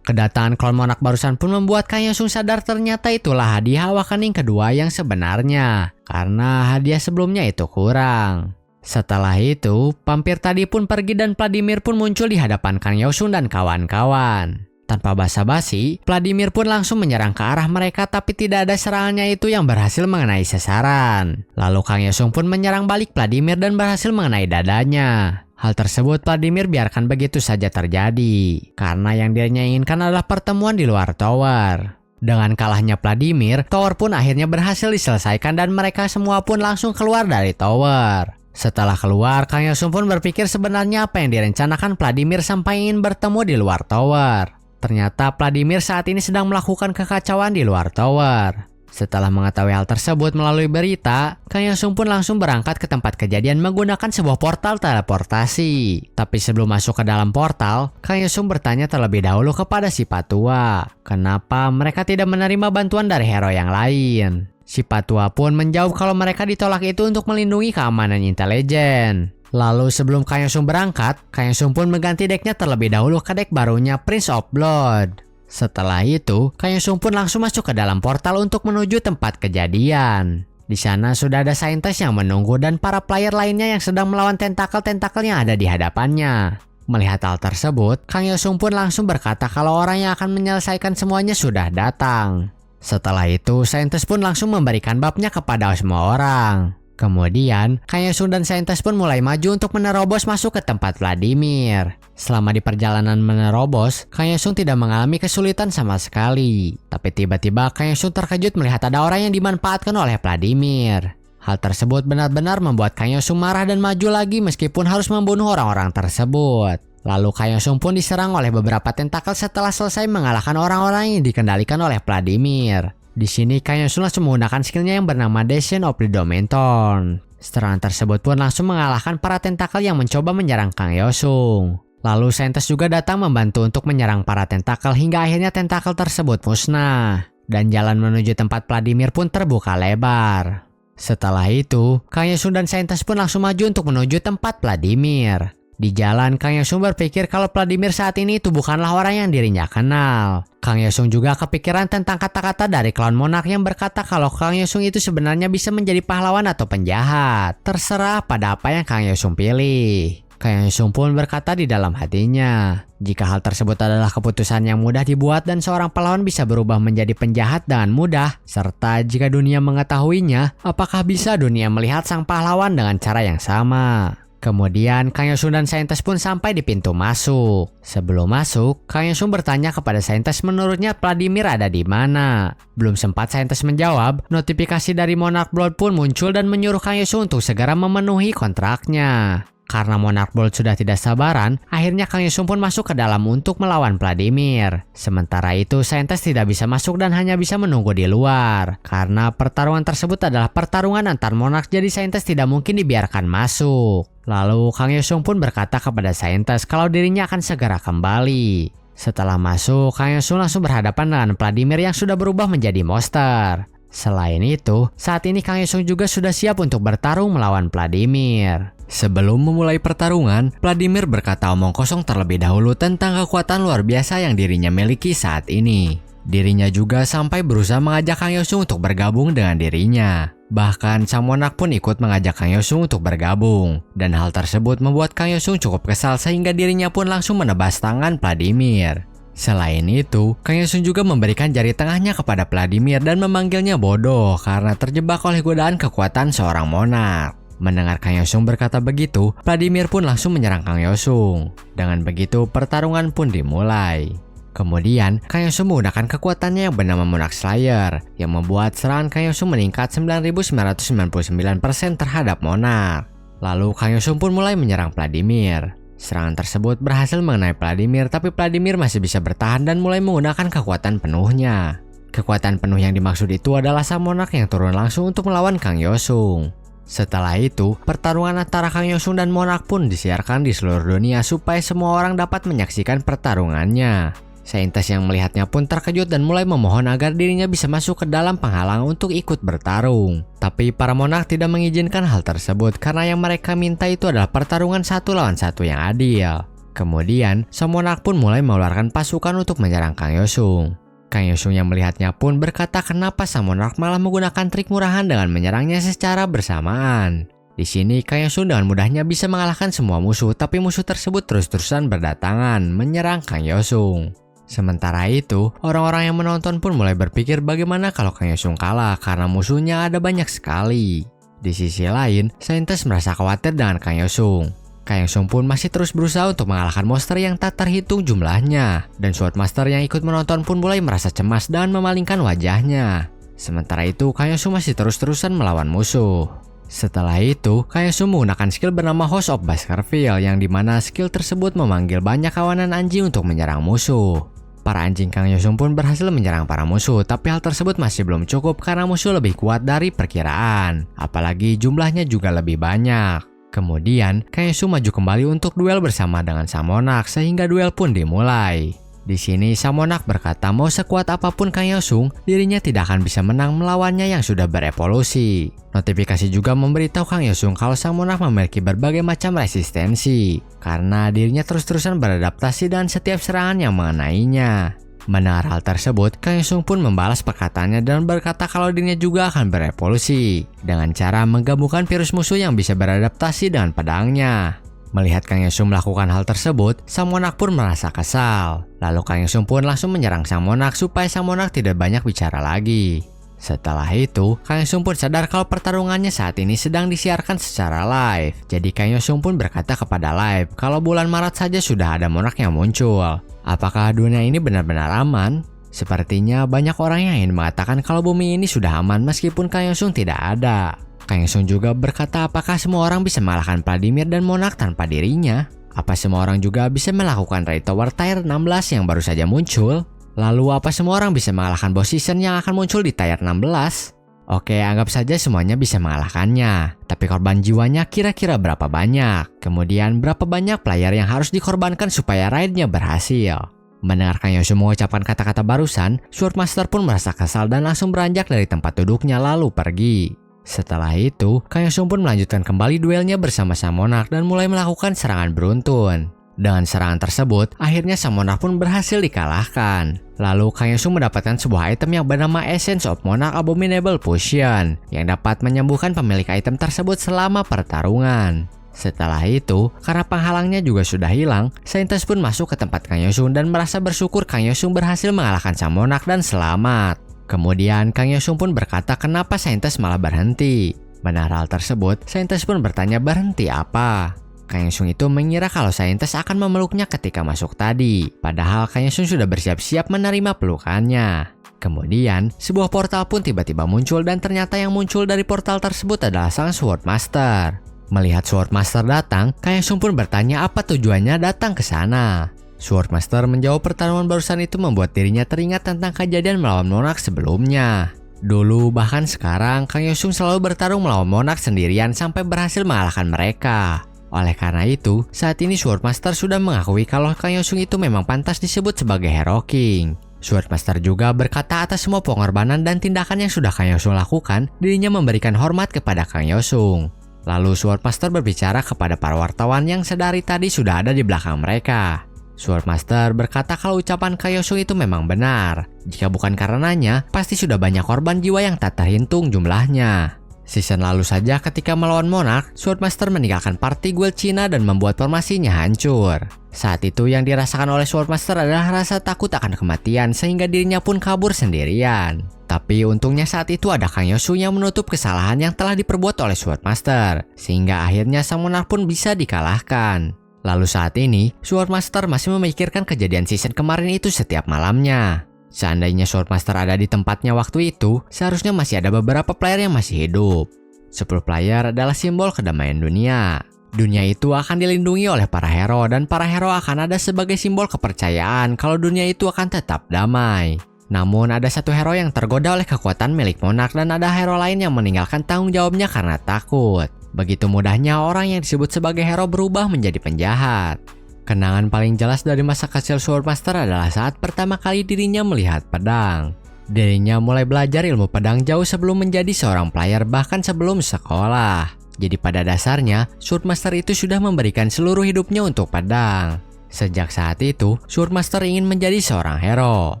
Kedatangan Clone Monarch barusan pun membuat Kang Yosung sadar ternyata itulah hadiah awakening kedua yang sebenarnya, karena hadiah sebelumnya itu kurang. Setelah itu, vampir tadi pun pergi dan Vladimir pun muncul di hadapan Kang Yosung dan kawan-kawan. Tanpa basa-basi, Vladimir pun langsung menyerang ke arah mereka tapi tidak ada serangannya itu yang berhasil mengenai sasaran. Lalu Kang Yosung pun menyerang balik Vladimir dan berhasil mengenai dadanya. Hal tersebut Vladimir biarkan begitu saja terjadi, karena yang dirinya inginkan adalah pertemuan di luar tower. Dengan kalahnya Vladimir, tower pun akhirnya berhasil diselesaikan dan mereka semua pun langsung keluar dari tower. Setelah keluar, Kang Yosung pun berpikir sebenarnya apa yang direncanakan Vladimir sampai ingin bertemu di luar tower. Ternyata Vladimir saat ini sedang melakukan kekacauan di luar tower. Setelah mengetahui hal tersebut melalui berita, Kang Yosung pun langsung berangkat ke tempat kejadian menggunakan sebuah portal teleportasi. Tapi sebelum masuk ke dalam portal, Kang Yosung bertanya terlebih dahulu kepada si Patua, kenapa mereka tidak menerima bantuan dari hero yang lain. Si Patua pun menjawab kalau mereka ditolak itu untuk melindungi keamanan intelijen. Lalu sebelum Kang Yosung berangkat, Kang Yosung pun mengganti decknya terlebih dahulu ke deck barunya Prince of Blood. Setelah itu, Kang Yosung pun langsung masuk ke dalam portal untuk menuju tempat kejadian. Di sana sudah ada saintis yang menunggu dan para player lainnya yang sedang melawan tentakel-tentakel yang ada di hadapannya. Melihat hal tersebut, Kang Yosung pun langsung berkata kalau orang yang akan menyelesaikan semuanya sudah datang. Setelah itu, saintis pun langsung memberikan babnya kepada semua orang. Kemudian, Kang Yosung dan saintis pun mulai maju untuk menerobos masuk ke tempat Vladimir. Selama di perjalanan menerobos, Kang Yosung tidak mengalami kesulitan sama sekali. Tapi tiba-tiba Kang Yosung terkejut melihat ada orang yang dimanfaatkan oleh Vladimir. Hal tersebut benar-benar membuat Kang Yosung marah dan maju lagi meskipun harus membunuh orang-orang tersebut. Lalu Kang Yosung pun diserang oleh beberapa tentakel setelah selesai mengalahkan orang-orang yang dikendalikan oleh Vladimir. Di sini Kang Yosung langsung menggunakan skillnya yang bernama Descent of the Dominton. Serangan tersebut pun langsung mengalahkan para tentakel yang mencoba menyerang Kang Yosung. Lalu saintis juga datang membantu untuk menyerang para tentakel hingga akhirnya tentakel tersebut musnah. Dan jalan menuju tempat Vladimir pun terbuka lebar. Setelah itu, Kang Yosung dan saintis pun langsung maju untuk menuju tempat Vladimir. Di jalan, Kang Yosung berpikir kalau Vladimir saat ini itu bukanlah orang yang dirinya kenal. Kang Yosung juga kepikiran tentang kata-kata dari Clown Monarch yang berkata kalau Kang Yosung itu sebenarnya bisa menjadi pahlawan atau penjahat. Terserah pada apa yang Kang Yosung pilih. Kang Yosung pun berkata di dalam hatinya, jika hal tersebut adalah keputusan yang mudah dibuat dan seorang pahlawan bisa berubah menjadi penjahat dengan mudah, serta jika dunia mengetahuinya, apakah bisa dunia melihat sang pahlawan dengan cara yang sama? Kemudian Kang Yosung dan saintis pun sampai di pintu masuk. Sebelum masuk, Kang Yosung bertanya kepada saintis menurutnya Vladimir ada di mana. Belum sempat saintis menjawab, notifikasi dari Monarch Blood pun muncul dan menyuruh Kang Yosung untuk segera memenuhi kontraknya. Karena Monarch Blood sudah tidak sabaran, akhirnya Kang Yosung pun masuk ke dalam untuk melawan Vladimir. Sementara itu, saintis tidak bisa masuk dan hanya bisa menunggu di luar. Karena pertarungan tersebut adalah pertarungan antar Monarch, jadi saintis tidak mungkin dibiarkan masuk. Lalu Kang Yosung pun berkata kepada saintis kalau dirinya akan segera kembali. Setelah masuk, Kang Yosung langsung berhadapan dengan Vladimir yang sudah berubah menjadi monster. Selain itu, saat ini Kang Yosung juga sudah siap untuk bertarung melawan Vladimir. Sebelum memulai pertarungan, Vladimir berkata omong kosong terlebih dahulu tentang kekuatan luar biasa yang dirinya miliki saat ini. Dirinya juga sampai berusaha mengajak Kang Yosung untuk bergabung dengan dirinya. Bahkan sang Monarch pun ikut mengajak Kang Yosung untuk bergabung. Dan hal tersebut membuat Kang Yosung cukup kesal sehingga dirinya pun langsung menebas tangan Vladimir. Selain itu, Kang Yosung juga memberikan jari tengahnya kepada Vladimir dan memanggilnya bodoh karena terjebak oleh godaan kekuatan seorang Monarch. Mendengar Kang Yosung berkata begitu, Vladimir pun langsung menyerang Kang Yosung. Dengan begitu, pertarungan pun dimulai. Kemudian, Kang Yosung menggunakan kekuatannya yang bernama Monarch Slayer, yang membuat serangan Kang Yosung meningkat 9.999% terhadap Monarch. Lalu, Kang Yosung pun mulai menyerang Vladimir. Serangan tersebut berhasil mengenai Vladimir, tapi Vladimir masih bisa bertahan dan mulai menggunakan kekuatan penuhnya. Kekuatan penuh yang dimaksud itu adalah sang Monarch yang turun langsung untuk melawan Kang Yosung. Setelah itu, pertarungan antara Kang Yosung dan Monarch pun disiarkan di seluruh dunia supaya semua orang dapat menyaksikan pertarungannya. Saintis yang melihatnya pun terkejut dan mulai memohon agar dirinya bisa masuk ke dalam penghalang untuk ikut bertarung. Tapi para Monarch tidak mengizinkan hal tersebut karena yang mereka minta itu adalah pertarungan 1 lawan 1 yang adil. Kemudian, sang Monarch pun mulai mengeluarkan pasukan untuk menyerang Kang Yosung. Kang Yosung yang melihatnya pun berkata kenapa sang Monarch malah menggunakan trik murahan dengan menyerangnya secara bersamaan. Di sini Kang Yosung dengan mudahnya bisa mengalahkan semua musuh, tapi musuh tersebut terus-terusan berdatangan menyerang Kang Yosung. Sementara itu, orang-orang yang menonton pun mulai berpikir bagaimana kalau Kang Yosung kalah karena musuhnya ada banyak sekali. Di sisi lain, saintis merasa khawatir dengan Kang Yosung. Kang Yosung pun masih terus berusaha untuk mengalahkan monster yang tak terhitung jumlahnya. Dan Swordmaster yang ikut menonton pun mulai merasa cemas dan memalingkan wajahnya. Sementara itu, Kang Yosung masih terus-terusan melawan musuh. Setelah itu, Kang Yosung menggunakan skill bernama Host of Baskerville yang dimana skill tersebut memanggil banyak kawanan anjing untuk menyerang musuh. Para anjing Kang Yosung pun berhasil menyerang para musuh, tapi hal tersebut masih belum cukup karena musuh lebih kuat dari perkiraan. Apalagi jumlahnya juga lebih banyak. Kemudian, Kang Yosung maju kembali untuk duel bersama dengan sang Monarch sehingga duel pun dimulai. Di sini sang Monarch berkata mau sekuat apapun Kang Yosung, dirinya tidak akan bisa menang melawannya yang sudah berevolusi. Notifikasi juga memberitahu Kang Yosung kalau sang Monarch memiliki berbagai macam resistensi karena dirinya terus-terusan beradaptasi dengan setiap serangan yang mengenainya. Mendengar hal tersebut, Kang Yosung pun membalas perkataannya dan berkata kalau dirinya juga akan berevolusi dengan cara menggabungkan virus musuh yang bisa beradaptasi dengan pedangnya. Melihat Kang Yosung melakukan hal tersebut, sang monark pun merasa kesal. Lalu Kang Yosung pun langsung menyerang sang monark supaya sang monark tidak banyak bicara lagi. Setelah itu, Kang Yosung pun sadar kalau pertarungannya saat ini sedang disiarkan secara live. Jadi Kang Yosung pun berkata kepada live kalau bulan Maret saja sudah ada monark yang muncul. Apakah dunia ini benar-benar aman? Sepertinya banyak orang yang ingin mengatakan kalau bumi ini sudah aman meskipun Kang Yosung tidak ada. Kang Yosung juga berkata apakah semua orang bisa mengalahkan Vladimir dan monark tanpa dirinya? Apa semua orang juga bisa melakukan Raid Tower Tier 16 yang baru saja muncul? Lalu apa semua orang bisa mengalahkan boss season yang akan muncul di Tier 16? Oke, anggap saja semuanya bisa mengalahkannya. Tapi korban jiwanya kira-kira berapa banyak? Kemudian berapa banyak player yang harus dikorbankan supaya raidnya berhasil? Mendengar Kang Yosung mengucapkan kata-kata barusan, Swordmaster pun merasa kesal dan langsung beranjak dari tempat duduknya lalu pergi. Setelah itu, Kang Yosung pun melanjutkan kembali duelnya bersama sang monark dan mulai melakukan serangan beruntun. Dengan serangan tersebut, akhirnya sang monark pun berhasil dikalahkan. Lalu Kang Yosung mendapatkan sebuah item yang bernama Essence of Monarch Abominable Potion yang dapat menyembuhkan pemilik item tersebut selama pertarungan. Setelah itu, karena penghalangnya juga sudah hilang, saintis pun masuk ke tempat Kang Yosung dan merasa bersyukur Kang Yosung berhasil mengalahkan sang monark dan selamat. Kemudian Kang Yosung pun berkata kenapa saintis malah berhenti. Mendengar hal tersebut, saintis pun bertanya berhenti apa. Kang Yosung itu mengira kalau saintis akan memeluknya ketika masuk tadi. Padahal Kang Yosung sudah bersiap-siap menerima pelukannya. Kemudian, sebuah portal pun tiba-tiba muncul dan ternyata yang muncul dari portal tersebut adalah sang Swordmaster. Melihat Swordmaster datang, Kang Yosung pun bertanya apa tujuannya datang ke sana. Swordmaster menjawab pertarungan barusan itu membuat dirinya teringat tentang kejadian melawan monark sebelumnya. Dulu bahkan sekarang, Kang Yosung selalu bertarung melawan monark sendirian sampai berhasil mengalahkan mereka. Oleh karena itu, saat ini Swordmaster sudah mengakui kalau Kang Yosung itu memang pantas disebut sebagai Hero King. Swordmaster juga berkata atas semua pengorbanan dan tindakan yang sudah Kang Yosung lakukan, dirinya memberikan hormat kepada Kang Yosung. Lalu Swordmaster berbicara kepada para wartawan yang sedari tadi sudah ada di belakang mereka. Swordmaster berkata kalau ucapan Kang Yosung itu memang benar. Jika bukan karenanya, pasti sudah banyak korban jiwa yang tak terhitung jumlahnya. Season lalu saja ketika melawan monark, Swordmaster meninggalkan party guild Cina dan membuat formasinya hancur. Saat itu yang dirasakan oleh Swordmaster adalah rasa takut akan kematian sehingga dirinya pun kabur sendirian. Tapi untungnya saat itu ada Kang Yosung yang menutup kesalahan yang telah diperbuat oleh Swordmaster, sehingga akhirnya sang monark pun bisa dikalahkan. Lalu saat ini, Swordmaster masih memikirkan kejadian season kemarin itu setiap malamnya. Seandainya Swordmaster ada di tempatnya waktu itu, seharusnya masih ada beberapa player yang masih hidup. 10 player adalah simbol kedamaian dunia. Dunia itu akan dilindungi oleh para hero dan para hero akan ada sebagai simbol kepercayaan kalau dunia itu akan tetap damai. Namun ada satu hero yang tergoda oleh kekuatan milik monark dan ada hero lain yang meninggalkan tanggung jawabnya karena takut. Begitu mudahnya orang yang disebut sebagai hero berubah menjadi penjahat. Kenangan paling jelas dari masa kecil Swordmaster adalah saat pertama kali dirinya melihat pedang. Dirinya mulai belajar ilmu pedang jauh sebelum menjadi seorang player bahkan sebelum sekolah. Jadi pada dasarnya, Swordmaster itu sudah memberikan seluruh hidupnya untuk pedang. Sejak saat itu, Swordmaster ingin menjadi seorang hero.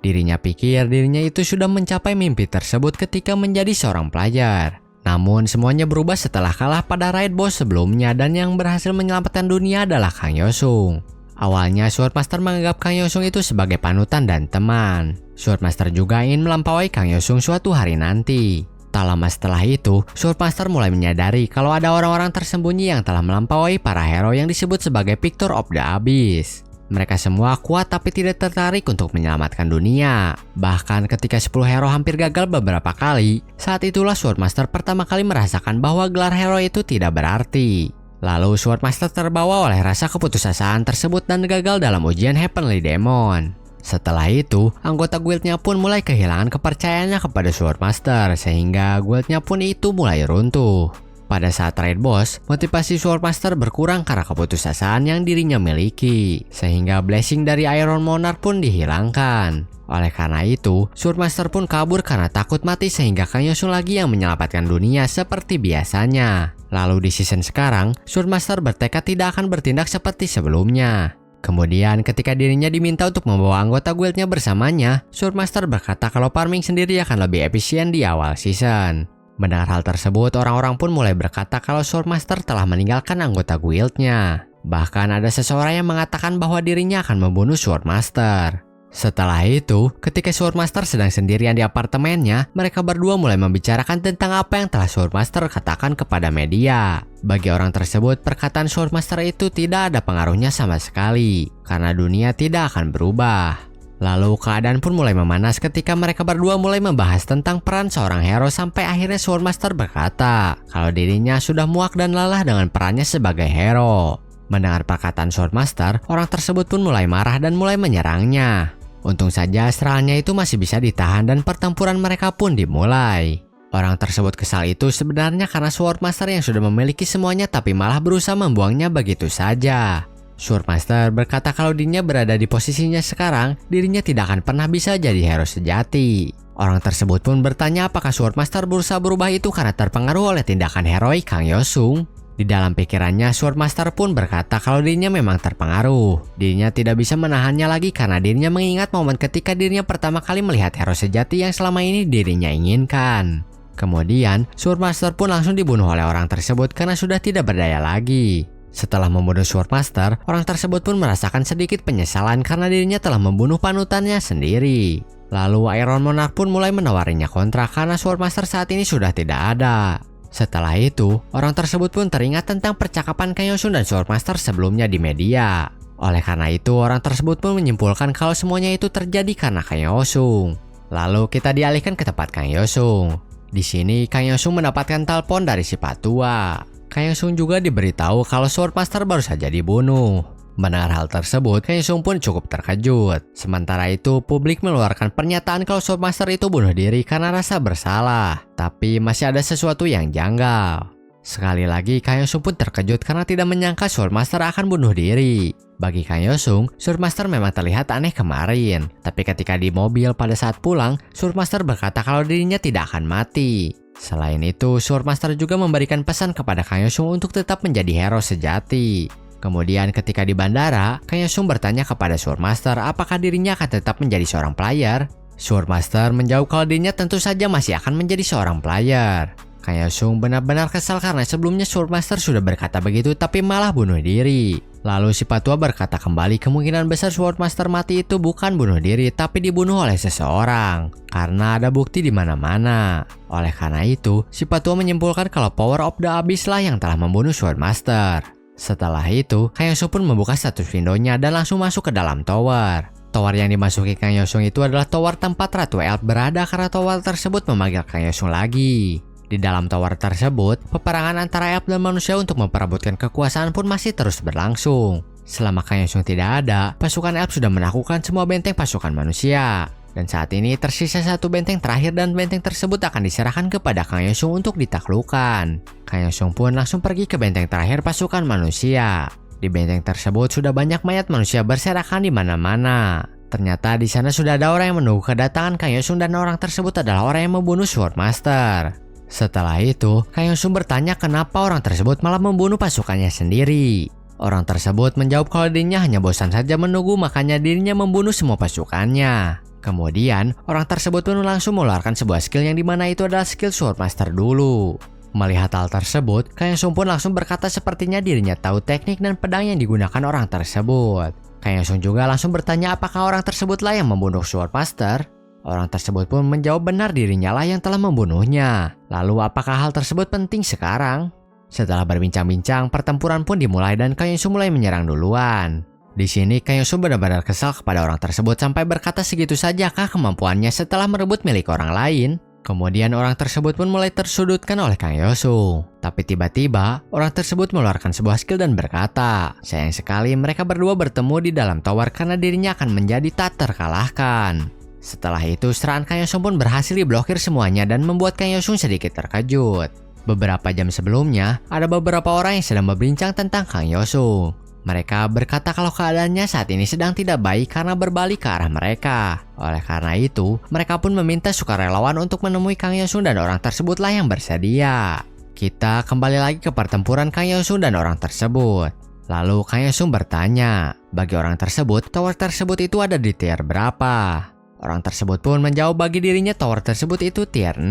Dirinya pikir dirinya itu sudah mencapai mimpi tersebut ketika menjadi seorang player. Namun semuanya berubah setelah kalah pada raid boss sebelumnya dan yang berhasil menyelamatkan dunia adalah Kang Yosung. Awalnya Swordmaster menganggap Kang Yosung itu sebagai panutan dan teman. Swordmaster juga ingin melampaui Kang Yosung suatu hari nanti. Tak lama setelah itu, Swordmaster mulai menyadari kalau ada orang-orang tersembunyi yang telah melampaui para hero yang disebut sebagai Victor of the Abyss. Mereka semua kuat tapi tidak tertarik untuk menyelamatkan dunia. Bahkan ketika 10 hero hampir gagal beberapa kali, saat itulah Swordmaster pertama kali merasakan bahwa gelar hero itu tidak berarti. Lalu Swordmaster terbawa oleh rasa keputusasaan tersebut dan gagal dalam ujian Heavenly Demon. Setelah itu, anggota guildnya pun mulai kehilangan kepercayaannya kepada Swordmaster sehingga guildnya pun itu mulai runtuh. Pada saat raid boss, motivasi Swordmaster berkurang karena keputusasaan yang dirinya miliki, sehingga blessing dari Iron Monarch pun dihilangkan. Oleh karena itu, Swordmaster pun kabur karena takut mati sehingga Kang Yosung lagi yang menyelamatkan dunia seperti biasanya. Lalu di season sekarang, Swordmaster bertekad tidak akan bertindak seperti sebelumnya. Kemudian ketika dirinya diminta untuk membawa anggota guildnya bersamanya, Swordmaster berkata kalau farming sendiri akan lebih efisien di awal season. Mendengar hal tersebut, orang-orang pun mulai berkata kalau Swordmaster telah meninggalkan anggota guildnya. Bahkan ada seseorang yang mengatakan bahwa dirinya akan membunuh Swordmaster. Setelah itu, ketika Swordmaster sedang sendirian di apartemennya, mereka berdua mulai membicarakan tentang apa yang telah Swordmaster katakan kepada media. Bagi orang tersebut, perkataan Swordmaster itu tidak ada pengaruhnya sama sekali, karena dunia tidak akan berubah. Lalu keadaan pun mulai memanas ketika mereka berdua mulai membahas tentang peran seorang hero sampai akhirnya Swordmaster berkata kalau dirinya sudah muak dan lelah dengan perannya sebagai hero. Mendengar perkataan Swordmaster, orang tersebut pun mulai marah dan mulai menyerangnya. Untung saja serangannya itu masih bisa ditahan dan pertempuran mereka pun dimulai. Orang tersebut kesal itu sebenarnya karena Swordmaster yang sudah memiliki semuanya tapi malah berusaha membuangnya begitu saja. Swordmaster berkata kalau dirinya berada di posisinya sekarang, dirinya tidak akan pernah bisa jadi hero sejati. Orang tersebut pun bertanya apakah Swordmaster berusaha berubah itu karena terpengaruh oleh tindakan heroik Kang Yosung. Di dalam pikirannya, Swordmaster pun berkata kalau dirinya memang terpengaruh. Dirinya tidak bisa menahannya lagi karena dirinya mengingat momen ketika dirinya pertama kali melihat hero sejati yang selama ini dirinya inginkan. Kemudian, Swordmaster pun langsung dibunuh oleh orang tersebut karena sudah tidak berdaya lagi. Setelah membunuh Swordmaster, orang tersebut pun merasakan sedikit penyesalan karena dirinya telah membunuh panutannya sendiri. Lalu Iron Monarch pun mulai menawarinya kontrak karena Swordmaster saat ini sudah tidak ada. Setelah itu, orang tersebut pun teringat tentang percakapan Kang Yosung dan Swordmaster sebelumnya di media. Oleh karena itu, orang tersebut pun menyimpulkan kalau semuanya itu terjadi karena Kang Yosung. Lalu kita dialihkan ke tempat Kang Yosung. Di sini, Kang Yosung mendapatkan telepon dari si Patua. Kang Yosung juga diberitahu kalau Swordmaster baru saja dibunuh. Mendengar hal tersebut, Kang Yosung pun cukup terkejut. Sementara itu, publik mengeluarkan pernyataan kalau Swordmaster itu bunuh diri karena rasa bersalah. Tapi masih ada sesuatu yang janggal. Sekali lagi, Kang Yosung pun terkejut karena tidak menyangka Swordmaster akan bunuh diri. Bagi Kang Yosung, Swordmaster memang terlihat aneh kemarin. Tapi ketika di mobil pada saat pulang, Swordmaster berkata kalau dirinya tidak akan mati. Selain itu, Swordmaster juga memberikan pesan kepada Kang Yosung untuk tetap menjadi hero sejati. Kemudian ketika di bandara, Kang Yosung bertanya kepada Swordmaster apakah dirinya akan tetap menjadi seorang player. Swordmaster menjawab kalau dirinya tentu saja masih akan menjadi seorang player. Kang Yosung benar-benar kesal karena sebelumnya Swordmaster sudah berkata begitu tapi malah bunuh diri. Lalu si Patua berkata kembali kemungkinan besar Swordmaster mati itu bukan bunuh diri tapi dibunuh oleh seseorang. Karena ada bukti di mana-mana. Oleh karena itu, si Patua menyimpulkan kalau Power of the Abyss lah yang telah membunuh Swordmaster. Setelah itu, Kang Yosung pun membuka status windownya dan langsung masuk ke dalam tower. Tower yang dimasuki Kang Yosung itu adalah tower tempat Ratu Elf berada karena tower tersebut memanggil Kang Yosung lagi. Di dalam tower tersebut, peperangan antara Elf dan manusia untuk memperebutkan kekuasaan pun masih terus berlangsung. Selama Kang Yosung tidak ada, pasukan Elf sudah menaklukkan semua benteng pasukan manusia. Dan saat ini tersisa satu benteng terakhir dan benteng tersebut akan diserahkan kepada Kang Yosung untuk ditaklukkan. Kang Yosung pun langsung pergi ke benteng terakhir pasukan manusia. Di benteng tersebut sudah banyak mayat manusia berserakan di mana-mana. Ternyata di sana sudah ada orang yang menunggu kedatangan Kang Yosung dan orang tersebut adalah orang yang membunuh Swordmaster. Setelah itu, Kang Yosung bertanya kenapa orang tersebut malah membunuh pasukannya sendiri. Orang tersebut menjawab kalau dirinya hanya bosan saja menunggu makanya dirinya membunuh semua pasukannya. Kemudian, orang tersebut pun langsung mengeluarkan sebuah skill yang dimana itu adalah skill Swordmaster dulu. Melihat hal tersebut, Kang Yosung pun langsung berkata sepertinya dirinya tahu teknik dan pedang yang digunakan orang tersebut. Kang Yosung juga langsung bertanya apakah orang tersebutlah yang membunuh Swordmaster. Orang tersebut pun menjawab benar dirinya lah yang telah membunuhnya. Lalu apakah hal tersebut penting sekarang? Setelah berbincang-bincang, pertempuran pun dimulai dan Kang Yosung mulai menyerang duluan. Di sini Kang Yosung benar-benar kesal kepada orang tersebut sampai berkata segitu sajakah kemampuannya setelah merebut milik orang lain. Kemudian orang tersebut pun mulai tersudutkan oleh Kang Yosung. Tapi tiba-tiba orang tersebut mengeluarkan sebuah skill dan berkata, sayang sekali mereka berdua bertemu di dalam tower karena dirinya akan menjadi tak terkalahkan. Setelah itu serangan Kang Yosung pun berhasil diblokir semuanya dan membuat Kang Yosung sedikit terkejut. Beberapa jam sebelumnya, ada beberapa orang yang sedang berbincang tentang Kang Yosung. Mereka berkata kalau keadaannya saat ini sedang tidak baik karena berbalik ke arah mereka. Oleh karena itu, mereka pun meminta sukarelawan untuk menemui Kang Yosung dan orang tersebutlah yang bersedia. Kita kembali lagi ke pertempuran Kang Yosung dan orang tersebut. Lalu Kang Yosung bertanya, bagi orang tersebut, tower tersebut itu ada di tier berapa? Orang tersebut pun menjawab bagi dirinya tower tersebut itu tier 6.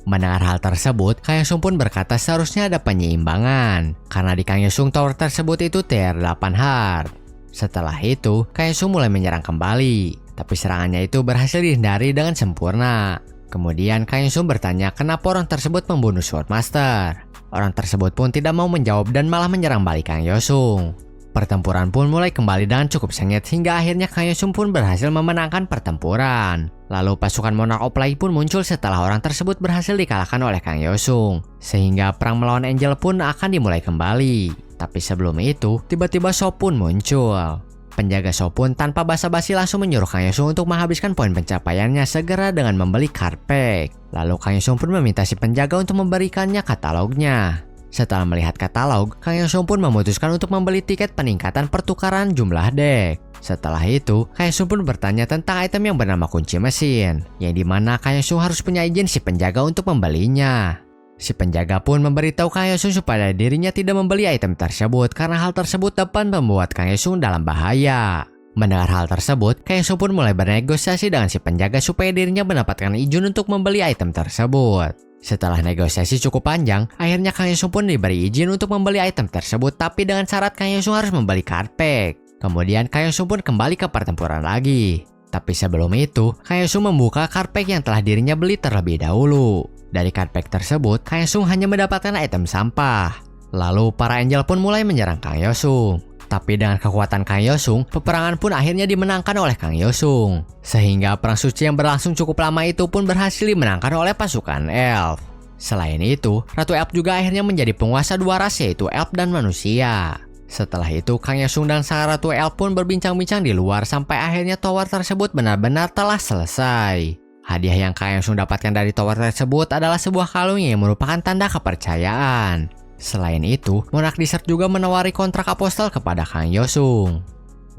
Mendengar hal tersebut, Kang Yosung pun berkata seharusnya ada penyeimbangan. Karena di Kang Yosung tower tersebut itu tier 8 hard. Setelah itu, Kang Yosung mulai menyerang kembali. Tapi serangannya itu berhasil dihindari dengan sempurna. Kemudian Kang Yosung bertanya kenapa orang tersebut membunuh Swordmaster. Orang tersebut pun tidak mau menjawab dan malah menyerang balik Kang Yosung. Pertempuran pun mulai kembali dengan cukup sengit hingga akhirnya Kang Yosung pun berhasil memenangkan pertempuran. Lalu pasukan Monarch of Light pun muncul setelah orang tersebut berhasil dikalahkan oleh Kang Yosung. Sehingga perang melawan Angel pun akan dimulai kembali. Tapi sebelum itu, tiba-tiba Shaw pun muncul. Penjaga Shaw pun tanpa basa-basi langsung menyuruh Kang Yosung untuk menghabiskan poin pencapaiannya segera dengan membeli card pack. Lalu Kang Yosung pun meminta si penjaga untuk memberikannya katalognya. Setelah melihat katalog, Kang Yosung pun memutuskan untuk membeli tiket peningkatan pertukaran jumlah deck. Setelah itu, Kang Yosung pun bertanya tentang item yang bernama kunci mesin, yang dimana Kang Yosung harus punya izin si penjaga untuk membelinya. Si penjaga pun memberitahu Kang Yosung supaya dirinya tidak membeli item tersebut karena hal tersebut dapat membuat Kang Yosung dalam bahaya. Mendengar hal tersebut, Kang Yosung pun mulai bernegosiasi dengan si penjaga supaya dirinya mendapatkan izin untuk membeli item tersebut. Setelah negosiasi cukup panjang, akhirnya Kang Yosung pun diberi izin untuk membeli item tersebut tapi dengan syarat Kang Yosung harus membeli card pack. Kemudian Kang Yosung pun kembali ke pertempuran lagi. Tapi sebelum itu, Kang Yosung membuka card pack yang telah dirinya beli terlebih dahulu. Dari card pack tersebut, Kang Yosung hanya mendapatkan item sampah. Lalu para angel pun mulai menyerang Kang Yosung. Tapi dengan kekuatan Kang Yosung, peperangan pun akhirnya dimenangkan oleh Kang Yosung. Sehingga perang suci yang berlangsung cukup lama itu pun berhasil dimenangkan oleh pasukan elf. Selain itu, Ratu Elf juga akhirnya menjadi penguasa dua ras yaitu elf dan manusia. Setelah itu, Kang Yosung dan sang Ratu Elf pun berbincang-bincang di luar sampai akhirnya tower tersebut benar-benar telah selesai. Hadiah yang Kang Yosung dapatkan dari tower tersebut adalah sebuah kalung yang merupakan tanda kepercayaan. Selain itu, Monarch Desert juga menawari kontrak apostol kepada Kang Yosung.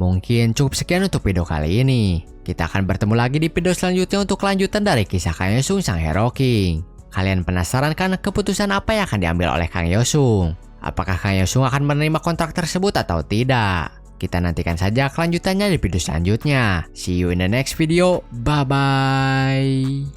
Mungkin cukup sekian untuk video kali ini. Kita akan bertemu lagi di video selanjutnya untuk kelanjutan dari kisah Kang Yosung sang Hero King. Kalian penasaran kan keputusan apa yang akan diambil oleh Kang Yosung? Apakah Kang Yosung akan menerima kontrak tersebut atau tidak? Kita nantikan saja kelanjutannya di video selanjutnya. See you in the next video. Bye-bye.